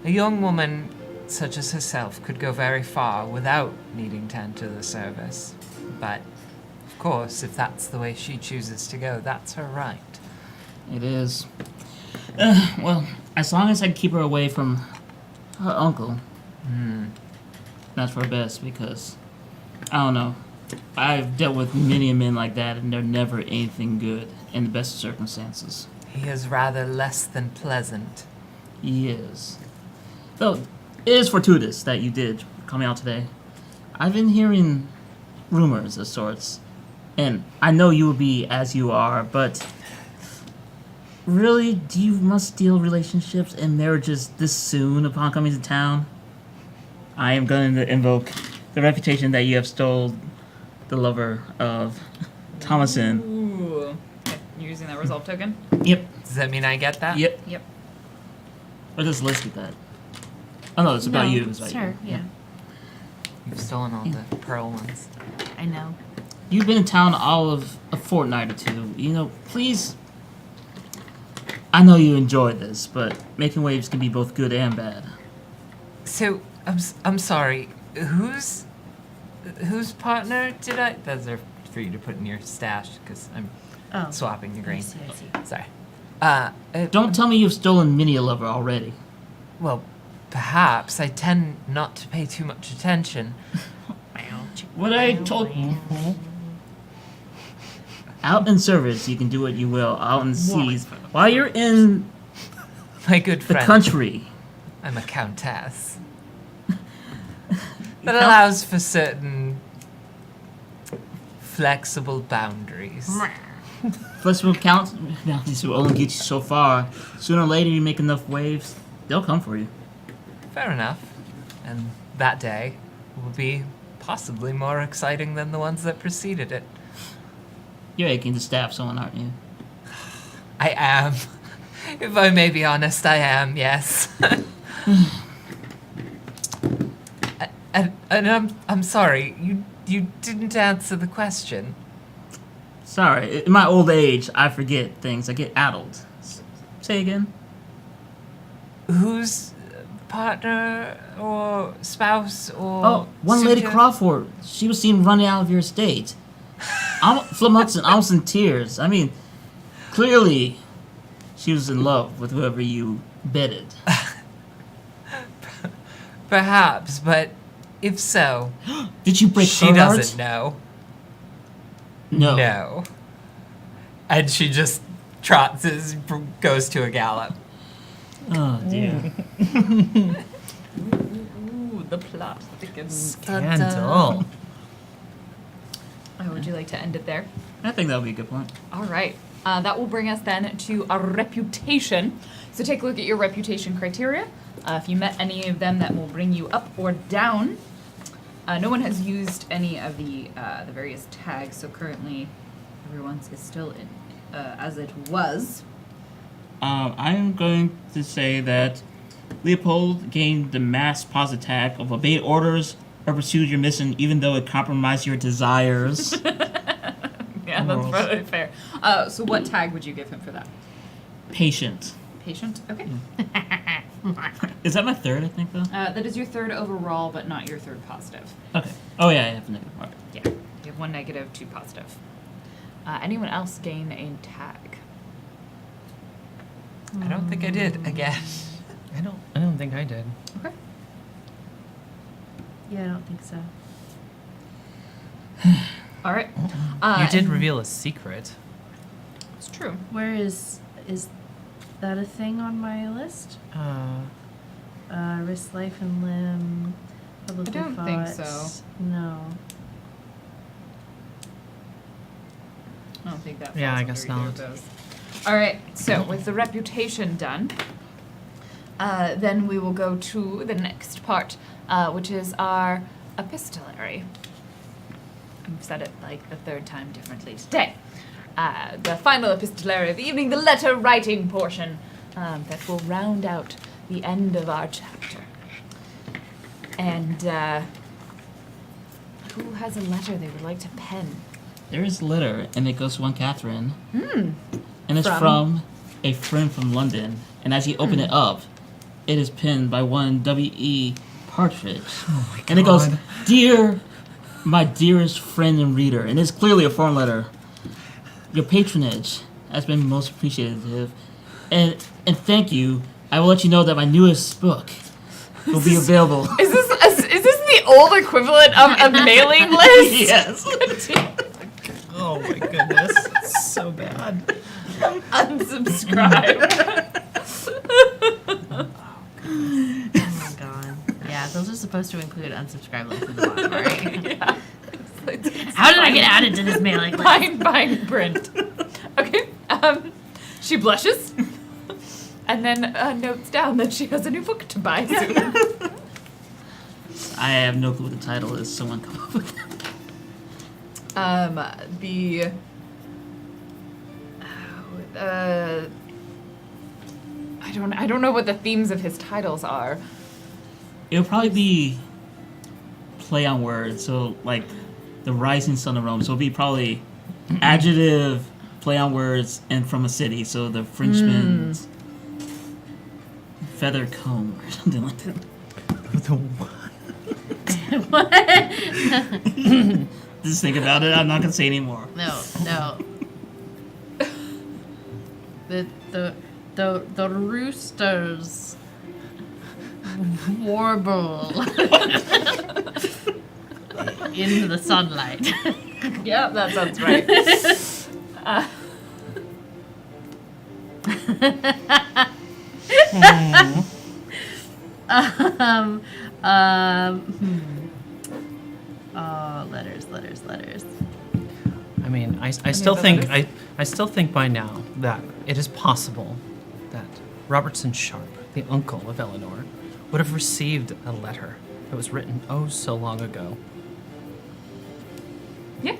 a young woman such as herself could go very far without needing to enter the service. But, of course, if that's the way she chooses to go, that's her right. It is. Well, as long as I keep her away from her uncle, that's for her best, because, I don't know, I've dealt with many men like that, and they're never anything good in the best of circumstances. He is rather less than pleasant. He is. Though, it is fortuitous that you did call me out today. I've been hearing rumors of sorts, and I know you will be as you are, but really, do you must steal relationships and marriages this soon upon coming to town? I am going to invoke the reputation that you have stole the lover of Thomason. Ooh. Okay, you're using that resolve token? Yep. Does that mean I get that? Yep. Yep. Or does Liz get that? Oh no, it's about No, you. It's it's about her, you. yeah. You've stolen all the pearl ones. I know. You've been in town all of a fortnight or two. You know, please. I know you enjoy this, but making waves can be both good and bad. So, I'm sorry. Whose partner did I? Those are for you to put in your stash because I'm Oh. swapping the I green. see, I see. Sorry. Don't tell me you've stolen many a lover already. Well, perhaps I tend not to pay too much attention. What I told out in service, you can do what you will. Out in the seas, while you're in My good the friend. country, I'm a countess. That allows for certain flexible boundaries. flexible boundaries will only get you so far. Sooner or later, you make enough waves, they'll come for you. Fair enough. And that day will be possibly more exciting than the ones that preceded it. You're aching to stab someone, aren't you? I am. If I may be honest, I am, yes. And I'm sorry, you didn't answer the question. Sorry, in my old age, I forget things. I get addled. Say again. Whose partner or spouse or Oh, one Lady suitor- Crawford. She was seen running out of your estate. Flip Hudson, almost in tears. I mean, clearly, she was in love with whoever you bedded. Perhaps, but if so, Did you break she her doesn't heart? know. No. No. And she just trots, goes to a gallop. Oh dear. Ooh, the plot thickens. Scandal. Would you like to end it there? I think that would be a good point. All right. That will bring us then to a reputation. So take a look at your reputation criteria. If you met any of them, that will bring you up or down. No one has used any of the various tags, so currently everyone's is still in as it was. I'm going to say that Leopold gained the mass posit tag of obey orders or pursue your mission even though it compromised your desires. Yeah, that's Morals. probably fair. So what tag would you give him for that? Patient. Patient? Okay. Is that my third, I think, though? That is your third overall, but not your third positive. Okay. Oh, yeah, I have a negative. Okay. Yeah. You have 1 negative, 2 positive. Anyone else gain a tag? I don't think I did again. I don't think I did. Okay. Yeah, I don't think so. All right. You did and- reveal a secret. It's true. Where is that a thing on my list? Risk life and limb. Publicly I don't think fought. so. No. I don't think that. Yeah, falls I guess under either not. of those. All right. So with the reputation done, then we will go to the next part, which is our epistolary. I've said it like the third time differently today. The final epistolary of the evening, the letter writing portion, that will round out the end of our chapter. And who has a letter they would like to pen? There is a letter, and it goes to one Catherine. Hmm. And it's From? from a friend from London. And as you open it up, it is penned by one W.E. Partridge. Oh my god. And it goes, "Dear, my dearest friend and reader," and it's clearly a form letter. "Your patronage has been most appreciative, and thank you. I will let you know that my newest book will be available." Is this the old equivalent of a mailing list? Yes. Oh my goodness. It's so bad. Unsubscribe. Oh my god. Yeah, those are supposed to include unsubscribe links at the bottom, right? Yeah. How did I get added to this mailing list? Fine print. Okay. She blushes, and then notes down that she has a new book to buy soon. I have no clue what the title is. Someone come up with it. I don't know what the themes of his titles are. It'll probably be play on words. So, like, the rising sun of Rome. So it'll be probably adjective, play on words, and from a city. So the Frenchman's feather comb or something like that. Just think about it. I'm not gonna say anymore. No. The roosters warble into the sunlight. Yeah, that sounds right. Oh, letters. I mean, I still think I still think by now that it is possible that Robertson Sharp, the uncle of Eleanor, would have received a letter that was written oh so long ago. Yeah,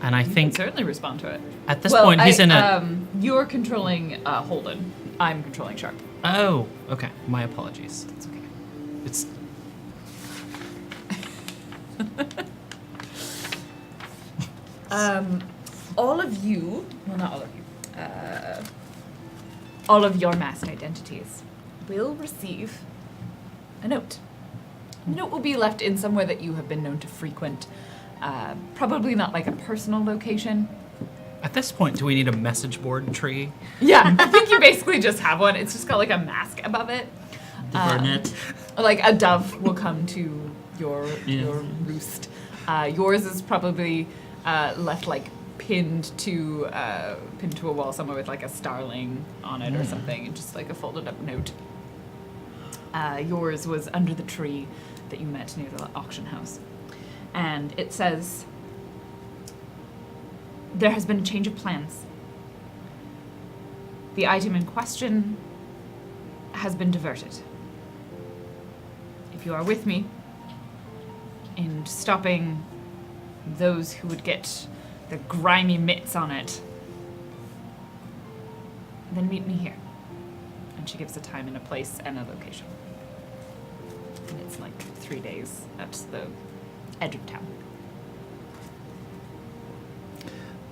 And I you can think certainly respond to it. at this point he's in a You're controlling Holden. I'm controlling Sharp. oh, okay. My apologies. It's okay. It's All of you, well, not all of you, all of your masked identities will receive a note. The note will be left in somewhere that you have been known to frequent. Probably not like a personal location. at this point, do we need a message board tree? Yeah, I think you basically just have one. It's just got like a mask above it. The Burnett. Like a dove will come to your Yeah. roost. Yours is probably left like pinned to a wall somewhere with like a starling on it or something, and just like a folded up note. Yours was under the tree that you met near the auction house. And it says, there has been a change of plans. The item in question has been diverted. If you are with me in stopping those who would get the grimy mitts on it, then meet me here. And she gives a time and a place and a location. And it's like 3 days at the edge of town.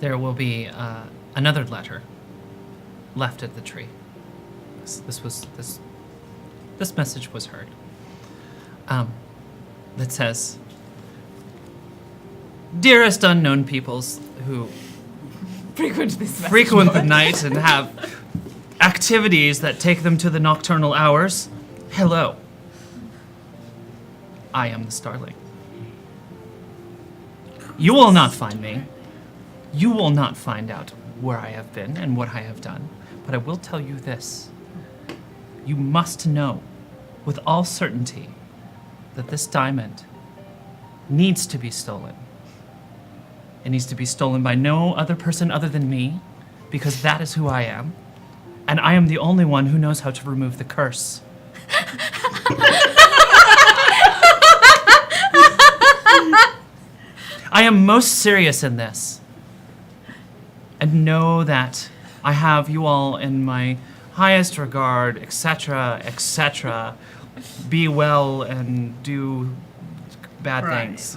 There will be another letter left at the tree. This message was heard. That says, "Dearest unknown peoples who Frequent this message frequent the board." night and have activities that take them to the nocturnal hours, hello. I am the Starling. You will not find me. You will not find out where I have been and what I have done. But I will tell you this. You must know with all certainty that this diamond needs to be stolen. It needs to be stolen by no other person other than me, because that is who I am. And I am the only one who knows how to remove the curse. I am most serious in this. And know that I have you all in my highest regard, etc., etc. Be well and do bad things.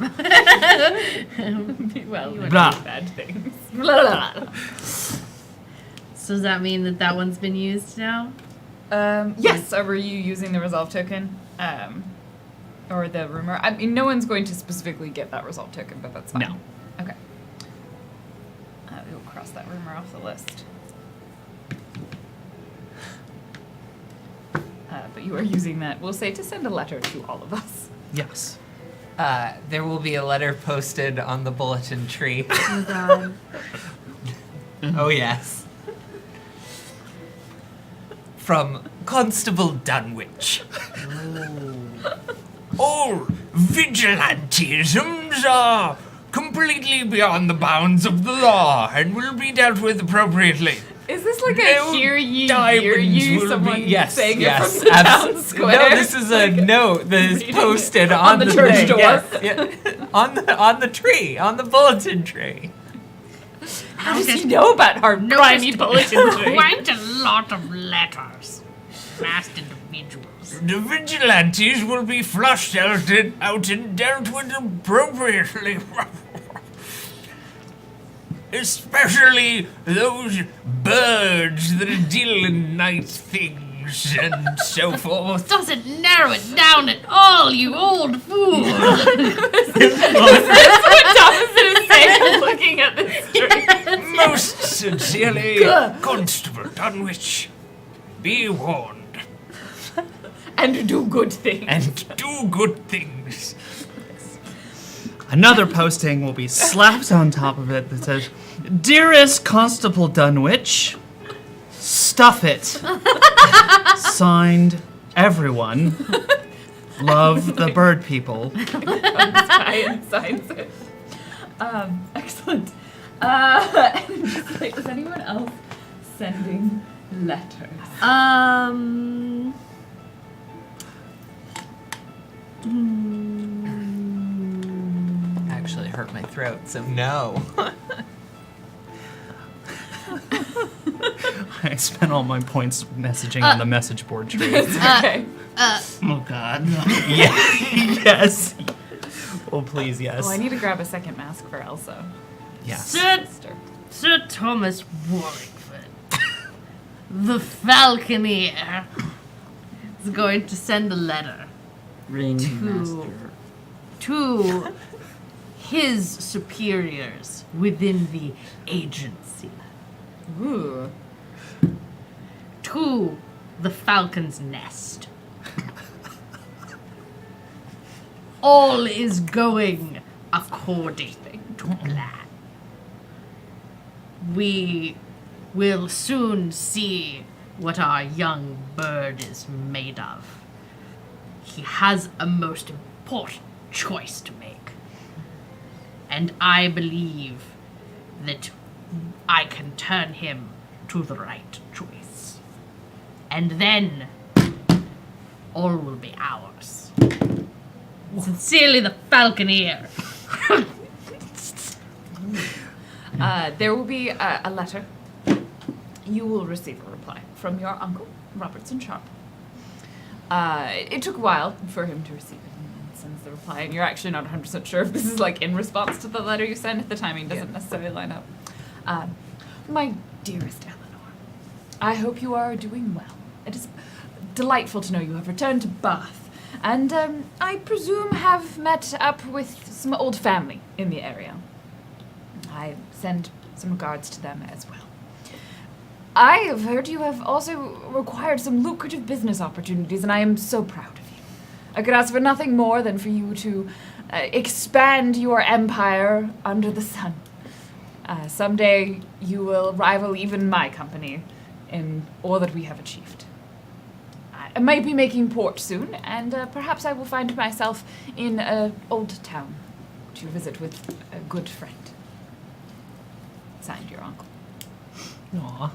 Well, you Blah. do bad things. So does that mean that one's been used now? Yes, were you using the resolve token? Or the rumor? I mean, no one's going to specifically get that resolve token, but that's fine. No. Okay. We'll cross that rumor off the list. But you are using that, we'll say, to send a letter to all of us. Yes. There will be a letter posted on the bulletin tree. Oh god. Oh, yes. From Constable Dunwich. All vigilantisms are completely beyond the bounds of the law and will be dealt with appropriately. Is this like No a hear ye, diamonds hear you, will someone be, yes, saying yes, it from the town square? No, this is a note that is reading posted it on on the the church thing, door. yes, yeah, on the tree, on the bulletin tree. How does he know about our grimy bulletin tree? Quite a lot of letters. Last individuals. The vigilantes will be flushed out and dealt with appropriately. Especially those birds that deal in night things and so forth. Doesn't narrow it down at all, you old fool. That's what Thomason is saying, looking at this tree. Most sincerely, Constable Dunwich. Be warned. And do good things. And do good things. Another posting will be slapped on top of it that says, "Dearest Constable Dunwich, stuff it." Signed, everyone. Love the bird people. And signs it. Excellent. And just like, is anyone else sending letters? Actually hurt my throat, so no. I spent all my points messaging on the message board tree. Okay. Oh god. Yeah. Yes. Oh, please, yes. Oh, I need to grab a second mask for Elsa. Yes. Sir Thomas Warwickford, the Falconer, is going to send a letter Ringmaster. to his superiors within the agency, Ooh. to the Falcon's Nest. All is going according to plan. We will soon see what our young bird is made of. he has a most important choice to make. And I believe that I can turn him to the right choice. And then all will be ours. Sincerely, the Falconeer. There will be a letter. You will receive a reply from your uncle, Robertson Sharp. It took a while for him to receive it and sends the reply, and you're actually not 100% sure if this is like in response to the letter you sent. The timing doesn't necessarily line up. My dearest Eleanor, I hope you are doing well. It is delightful to know you have returned to Bath, and I presume have met up with some old family in the area. I send some regards to them as well. I have heard you have also acquired some lucrative business opportunities, and I am so proud of you. I could ask for nothing more than for you to expand your empire under the sun. Someday you will rival even my company in all that we have achieved. I might be making port soon, and perhaps I will find myself in an old town to visit with a good friend. Signed, your uncle. Aw.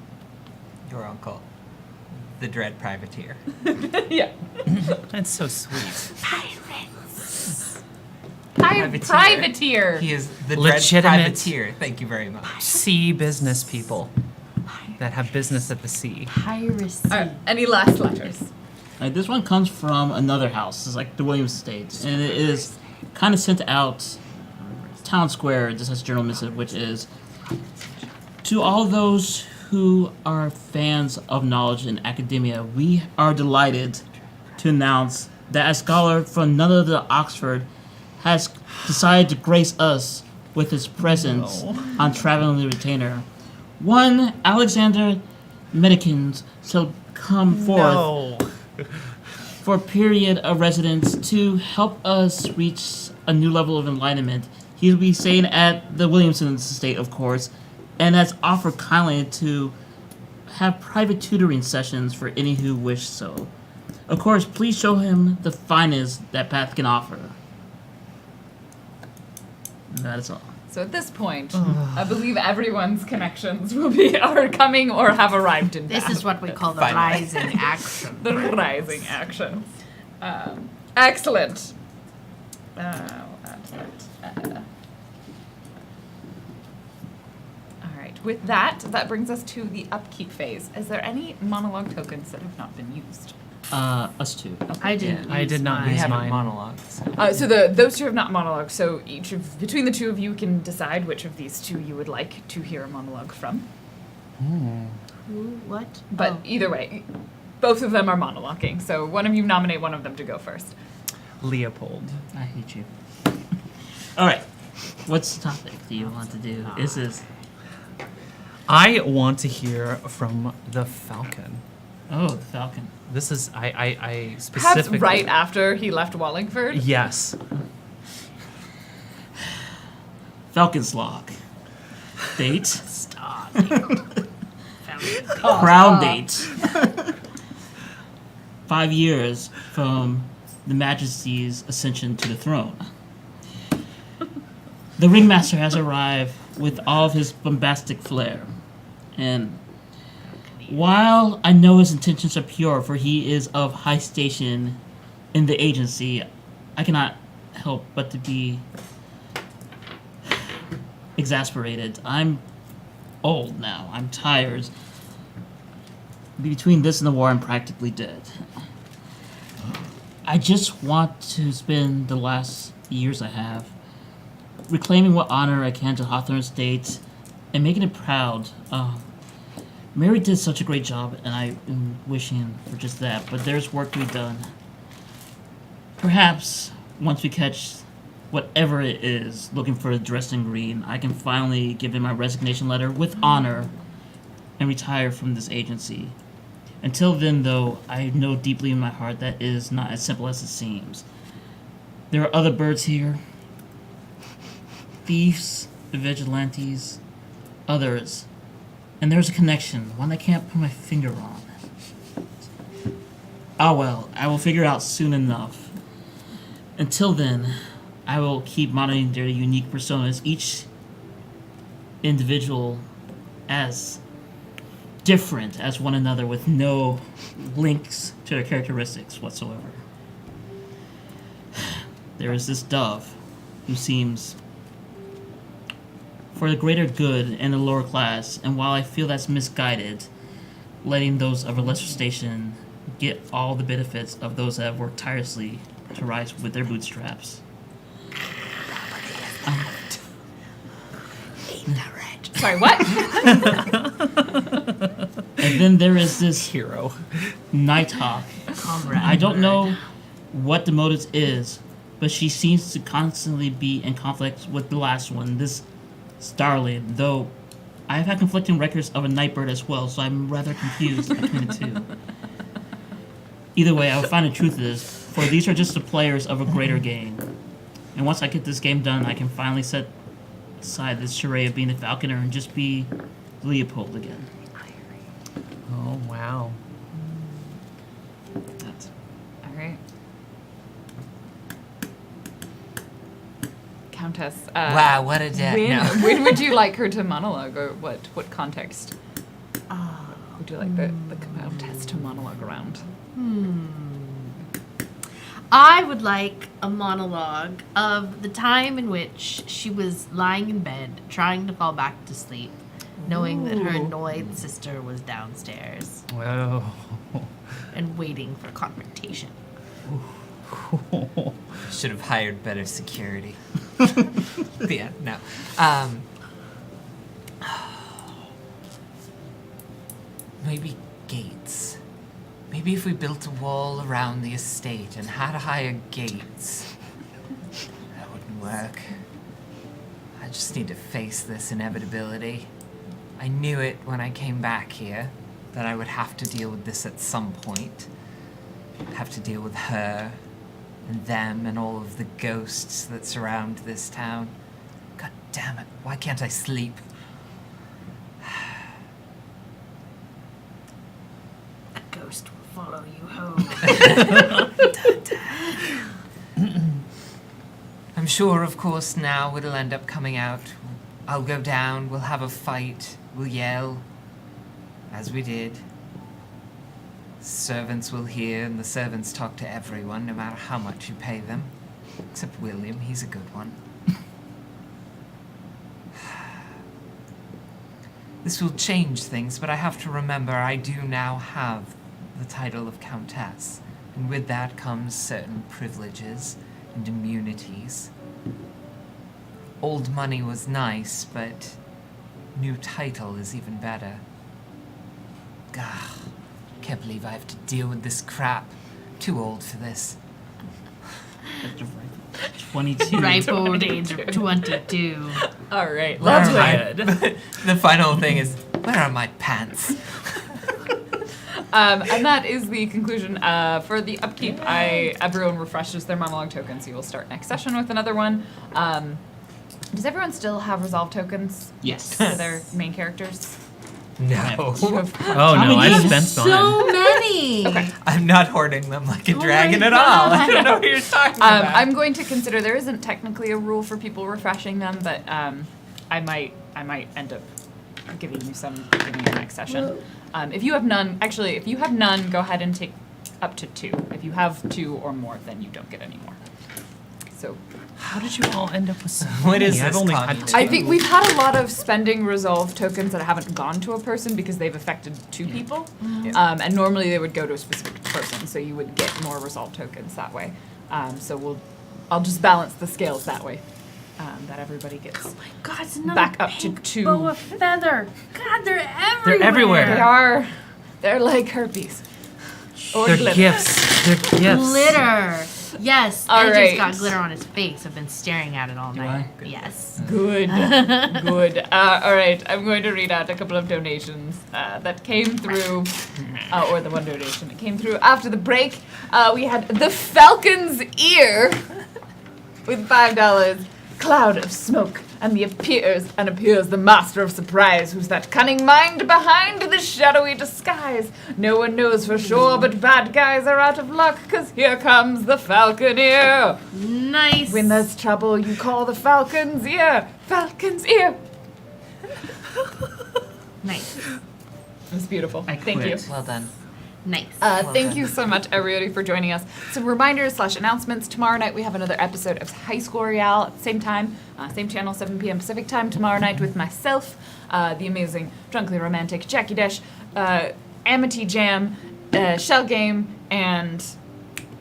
Your uncle, the dread privateer. Yeah. That's so sweet. I am privateer. He is the dread Legitimate. privateer. Thank you very much. Sea business people that have business at the sea. Piracy. All right, any last letters? This one comes from another house. It's like the Williams Estate, and it is kind of sent out town square. Just as a general message, which is to all those who are fans of knowledge and academia. We are delighted to announce that a scholar from none other than Oxford has decided to grace us with his presence on Traveling the Retainer. One Alexander Medicins shall come forth for a period of residence to help us reach a new level of enlightenment. He will be staying at the Williamson's estate, of course, and has offered kindly to have private tutoring sessions for any who wish so. Of course, please show him the finest that Bath can offer. That is all. So at this point, I believe everyone's connections are coming or have arrived in This Bath. is what we call the Finally. rising action. The rising action. Excellent. All right. With that brings us to the upkeep phase. Is there any monologue tokens that have not been used? Us two. I didn't. I did not We use haven't mine. monologues. So those two have not monologued. So between the two of you can decide which of these two you would like to hear a monologue from. Who? What? But Oh. either way, both of them are monologuing. So one of you nominate one of them to go first. Leopold. I hate you. Alright. What's the topic do you want to do? Is this... I want to hear from the Falcon. Oh, the Falcon. This is I Perhaps specifically right after he left Wallingford. Yes. Falcon's log. Date. Stop. Crown date. 5 years from the Majesty's ascension to the throne. The ringmaster has arrived with all of his bombastic flair. And while I know his intentions are pure, for he is of high station in the agency, I cannot help but to be exasperated. I'm old now. I'm tired. Between this and the war, I'm practically dead. I just want to spend the last years I have reclaiming what honor I can to Hawthorne Estate and making it proud. Mary did such a great job, and I am wishing for just that, but there's work to be done. Perhaps once we catch whatever it is looking for the dressing green, I can finally give in my resignation letter with honor and retire from this agency. Until then, though, I know deeply in my heart that is not as simple as it seems. There are other birds here. Thieves, vigilantes, others. And there's a connection, one I can't put my finger on. Ah well, I will figure out soon enough. Until then, I will keep monitoring their unique personas, each individual as different as one another with no links to their characteristics whatsoever. There is this dove who seems for the greater good in the lower class, and while I feel that's misguided, letting those of a lesser station get all the benefits of those that have worked tirelessly to rise with their bootstraps. Sorry, what? And then there is this Hero. Nighthawk. I don't know what the motive is, but she seems to constantly be in conflict with the last one, this Starling, though I've had conflicting records of a Nightbird as well, so I'm rather confused between the two. Either way, I will find the truth of this, for these are just the players of a greater game. And once I get this game done, I can finally set aside this charade of being the Falconer and just be Leopold again. Oh, wow. That's All right. Countess. Wow, what a day. When, No. when would you like her to monologue, or what context would you like the Countess to monologue around? I would like a monologue of the time in which she was lying in bed, trying to fall back to sleep, knowing that her annoyed sister was downstairs Whoa. and waiting for confrontation. Should have hired better security. Yeah, no. Maybe gates. Maybe if we built a wall around the estate and had higher gates. That wouldn't work. I just need to face this inevitability. I knew it when I came back here, that I would have to deal with this at some point. Have to deal with her and them and all of the ghosts that surround this town. God damn it, why can't I sleep? A ghost will follow you home. I'm sure, of course, now it'll end up coming out. I'll go down, we'll have a fight, we'll yell, as we did. Servants will hear, and the servants talk to everyone, no matter how much you pay them. Except William, he's a good one. This will change things, but I have to remember I do now have the title of Countess, and with that comes certain privileges and immunities. Old money was nice, but new title is even better. Gah, can't believe I have to deal with this crap. Too old for this. 22. Ripe old age of 22. All right, Where let's are go. my- The final thing is, where are my pants? And that is the conclusion. For the upkeep, everyone refreshes their monologue token, so you will start next session with another one. Does everyone still have resolve tokens Yes. for their main characters? No. You have- Oh, no, I spent mine. So many. I'm not hoarding them like a dragon my at all. I don't know what you're talking about. I'm going to consider there isn't technically a rule for people refreshing them, but I might end up giving you some beginning of next session. If you have none, go ahead and take up to 2. If you have 2 or more, then you don't get any more. So How did you all end up with so What is many? I've this only con- had 2. I think we've had a lot of spending resolve tokens that haven't gone to a person because they've affected 2 people. And normally they would go to a specific person, so you would get more resolve tokens that way. So I'll just balance the scales that way. That everybody gets. Oh my God, it's another Back up to pink 2. boa feather. God, they're everywhere. They're everywhere. They're like herpes. Or They're glitter. gifts. They're gifts. Glitter. Yes, All Andrew's right. got glitter on his face. I've been staring at it all night. I? Yes. Good, good. All right, I'm going to read out a couple of donations that came through, or the one donation that came through after the break. We had the Falcon's Ear with $5. cloud of smoke, and appears the master of surprise, who's that cunning mind behind the shadowy disguise. No one knows for sure, but bad guys are out of luck, 'cause here comes the Falconeer. Nice. When there's trouble, you call the Falcon's ear. Falcon's ear. Nice. It was beautiful. I Thank you. quit. Well done. Nice. Thank you so much, everybody, for joining us. Some reminders / announcements. Tomorrow night, we have another episode of High School Royale at the same time, same channel, 7 p.m. Pacific time. Tomorrow night with myself, the amazing, drunkly romantic Jackie Dash, Amity Jam, Shell Game, and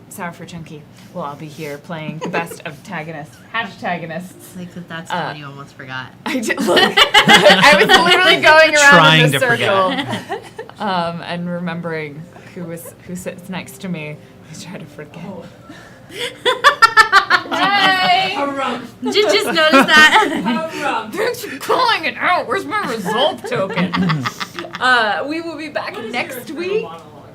Sour Fruit Chunky. We'll all be here playing the best of Tagonists. #Tagonists. Like that's the one you almost forgot. I did look. I was literally going around Trying in to a circle, and remembering who sits next to me. I try to forget. Hi. Did you just notice that? Thanks for calling it out. Where's my resolve token? We will be back next week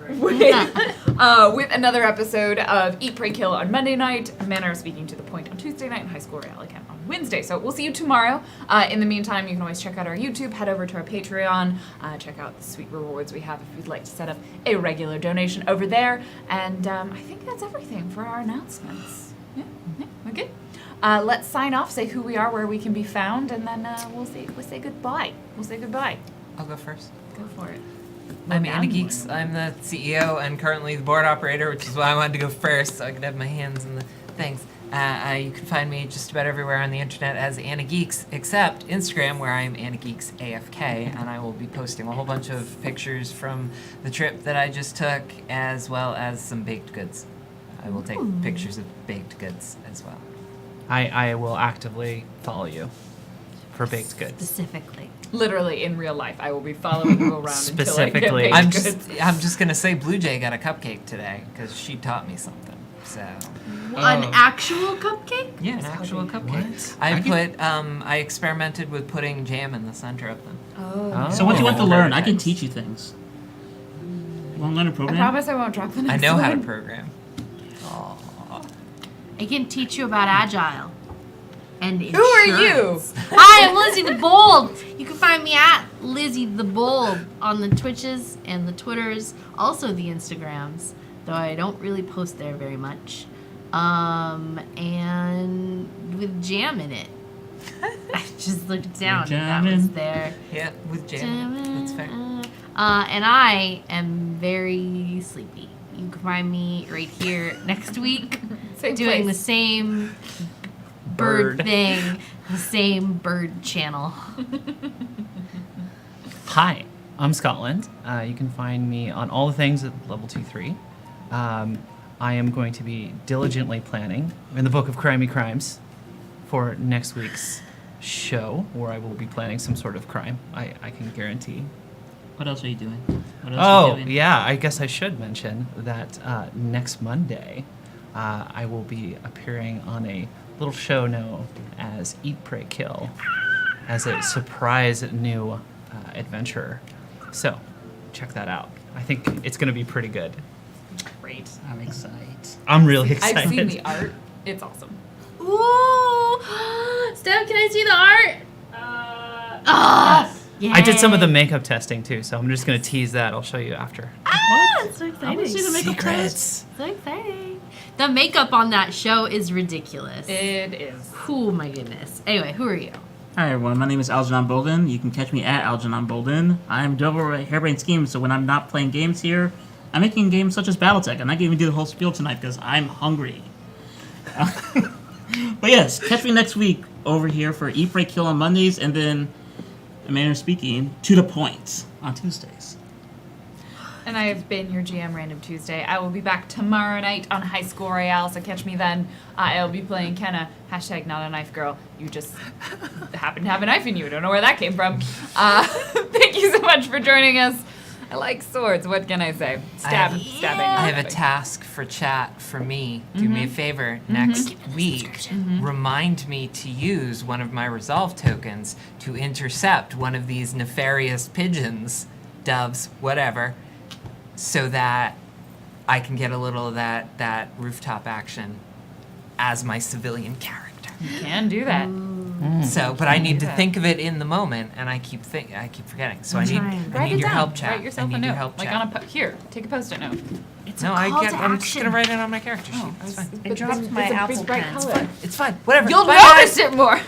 with another episode of Eat, Pray, Kill on Monday night, Manor Speaking to the Point on Tuesday night, and High School Royale again on Wednesday. So we'll see you tomorrow. In the meantime, you can always check out our YouTube, head over to our Patreon, check out the sweet rewards we have if you'd like to set up a regular donation over there. And I think that's everything for our announcements. Yeah, okay. Let's sign off, say who we are, where we can be found, and then we'll say goodbye. We'll say goodbye. I'll go first. Go for it. I'm Anna Geeks. I'm the CEO and currently the board operator, which is why I wanted to go first, so I could have my hands in the things. You can find me just about everywhere on the internet as Anna Geeks, except Instagram, where I'm Anna Geeks AFK, and I will be posting a whole bunch of pictures from the trip that I just took, as well as some baked goods. I will take pictures of baked goods as well. I will actively follow you for baked goods. Specifically. Literally in real life, I will be following you around Specifically. until I I'm get baked just, goods. I'm just gonna say Blue Jay got a cupcake today because she taught me something. So An actual cupcake? yeah, an actual cupcake. What? I experimented with putting jam in the center of them. Oh. So what do you want to Oh. learn? I can teach you things. You want to learn a I program? promise I won't drop the next I know how to one. program. I can teach you about agile. And Who are you? insurance. Hi, I'm Lizzie the Bold. You can find me at Lizzie the Bold on the Twitches and the Twitters, also the Instagrams, though I don't really post there very much. And with jam in it. I just looked down and that was Jamming. there. Yeah, with jam. That's fair. And I am very sleepy. You can find me right here next week Same doing the place. same bird Bird. thing, the same bird channel. Hi, I'm Scotland. You can find me on all the things at level 2-3. I am going to be diligently planning in the Book of Crimey Crimes for next week's show, where I will be planning some sort of crime. I can guarantee. What else are you doing? What else are Oh, you doing? yeah, I guess I should mention that next Monday, I will be appearing on a little show known as Eat, Pray, Kill, as a surprise new adventure. So, check that out. I think it's going to be pretty good. Great. I'm excited. I'm really excited. I've seen the art. It's awesome. Ooh! Steph, can I see the art? Yeah. I did some of the makeup testing too, so I'm just going to tease that. I'll show you after. It's so I exciting. want to see the makeup test. Secrets. So exciting. The makeup on that show is ridiculous. It is. Oh my goodness. Anyway, who are you? Hi everyone, my name is Algernon Bolden. You can catch me at Algernon Bolden. I'm Devil Hairbrain Schemes, so when I'm not playing games here, I'm making games such as Battletech. I'm not going to do the whole spiel tonight because I'm hungry. But yes, catch me next week over here for Eat, Pray, Kill on Mondays, and then Manor Speaking to the Point on Tuesdays. And I have been your GM Random Tuesday. I will be back tomorrow night on High School Royale, so catch me then. I'll be playing Kenna, #NotAKnifeGirl. You just happen to have a knife in you. Don't know where that came from. Thank you so much for joining us. I like swords. What can I say? Stabbing. I have a task for chat for me. Do me a favor. Next week, remind me to use one of my resolve tokens to intercept one of these nefarious pigeons, doves, whatever, so that I can get a little of that rooftop action as my civilian character. You can do that. So, but I need to Yeah. think of it in the moment, and I keep forgetting. So I Trying. need Write it your down. help, chat. Write yourself I a need your note. help, Like chat. on a here, take a post-it note. It's No, a call to I'm just gonna action. write it on my character sheet. It's fine. I dropped my Apple Pen. It's fine. Whatever. You'll Bye, notice it more.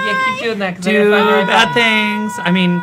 Yeah, keep doing that. 'cause I gotta Do find the right bad button. things. I mean,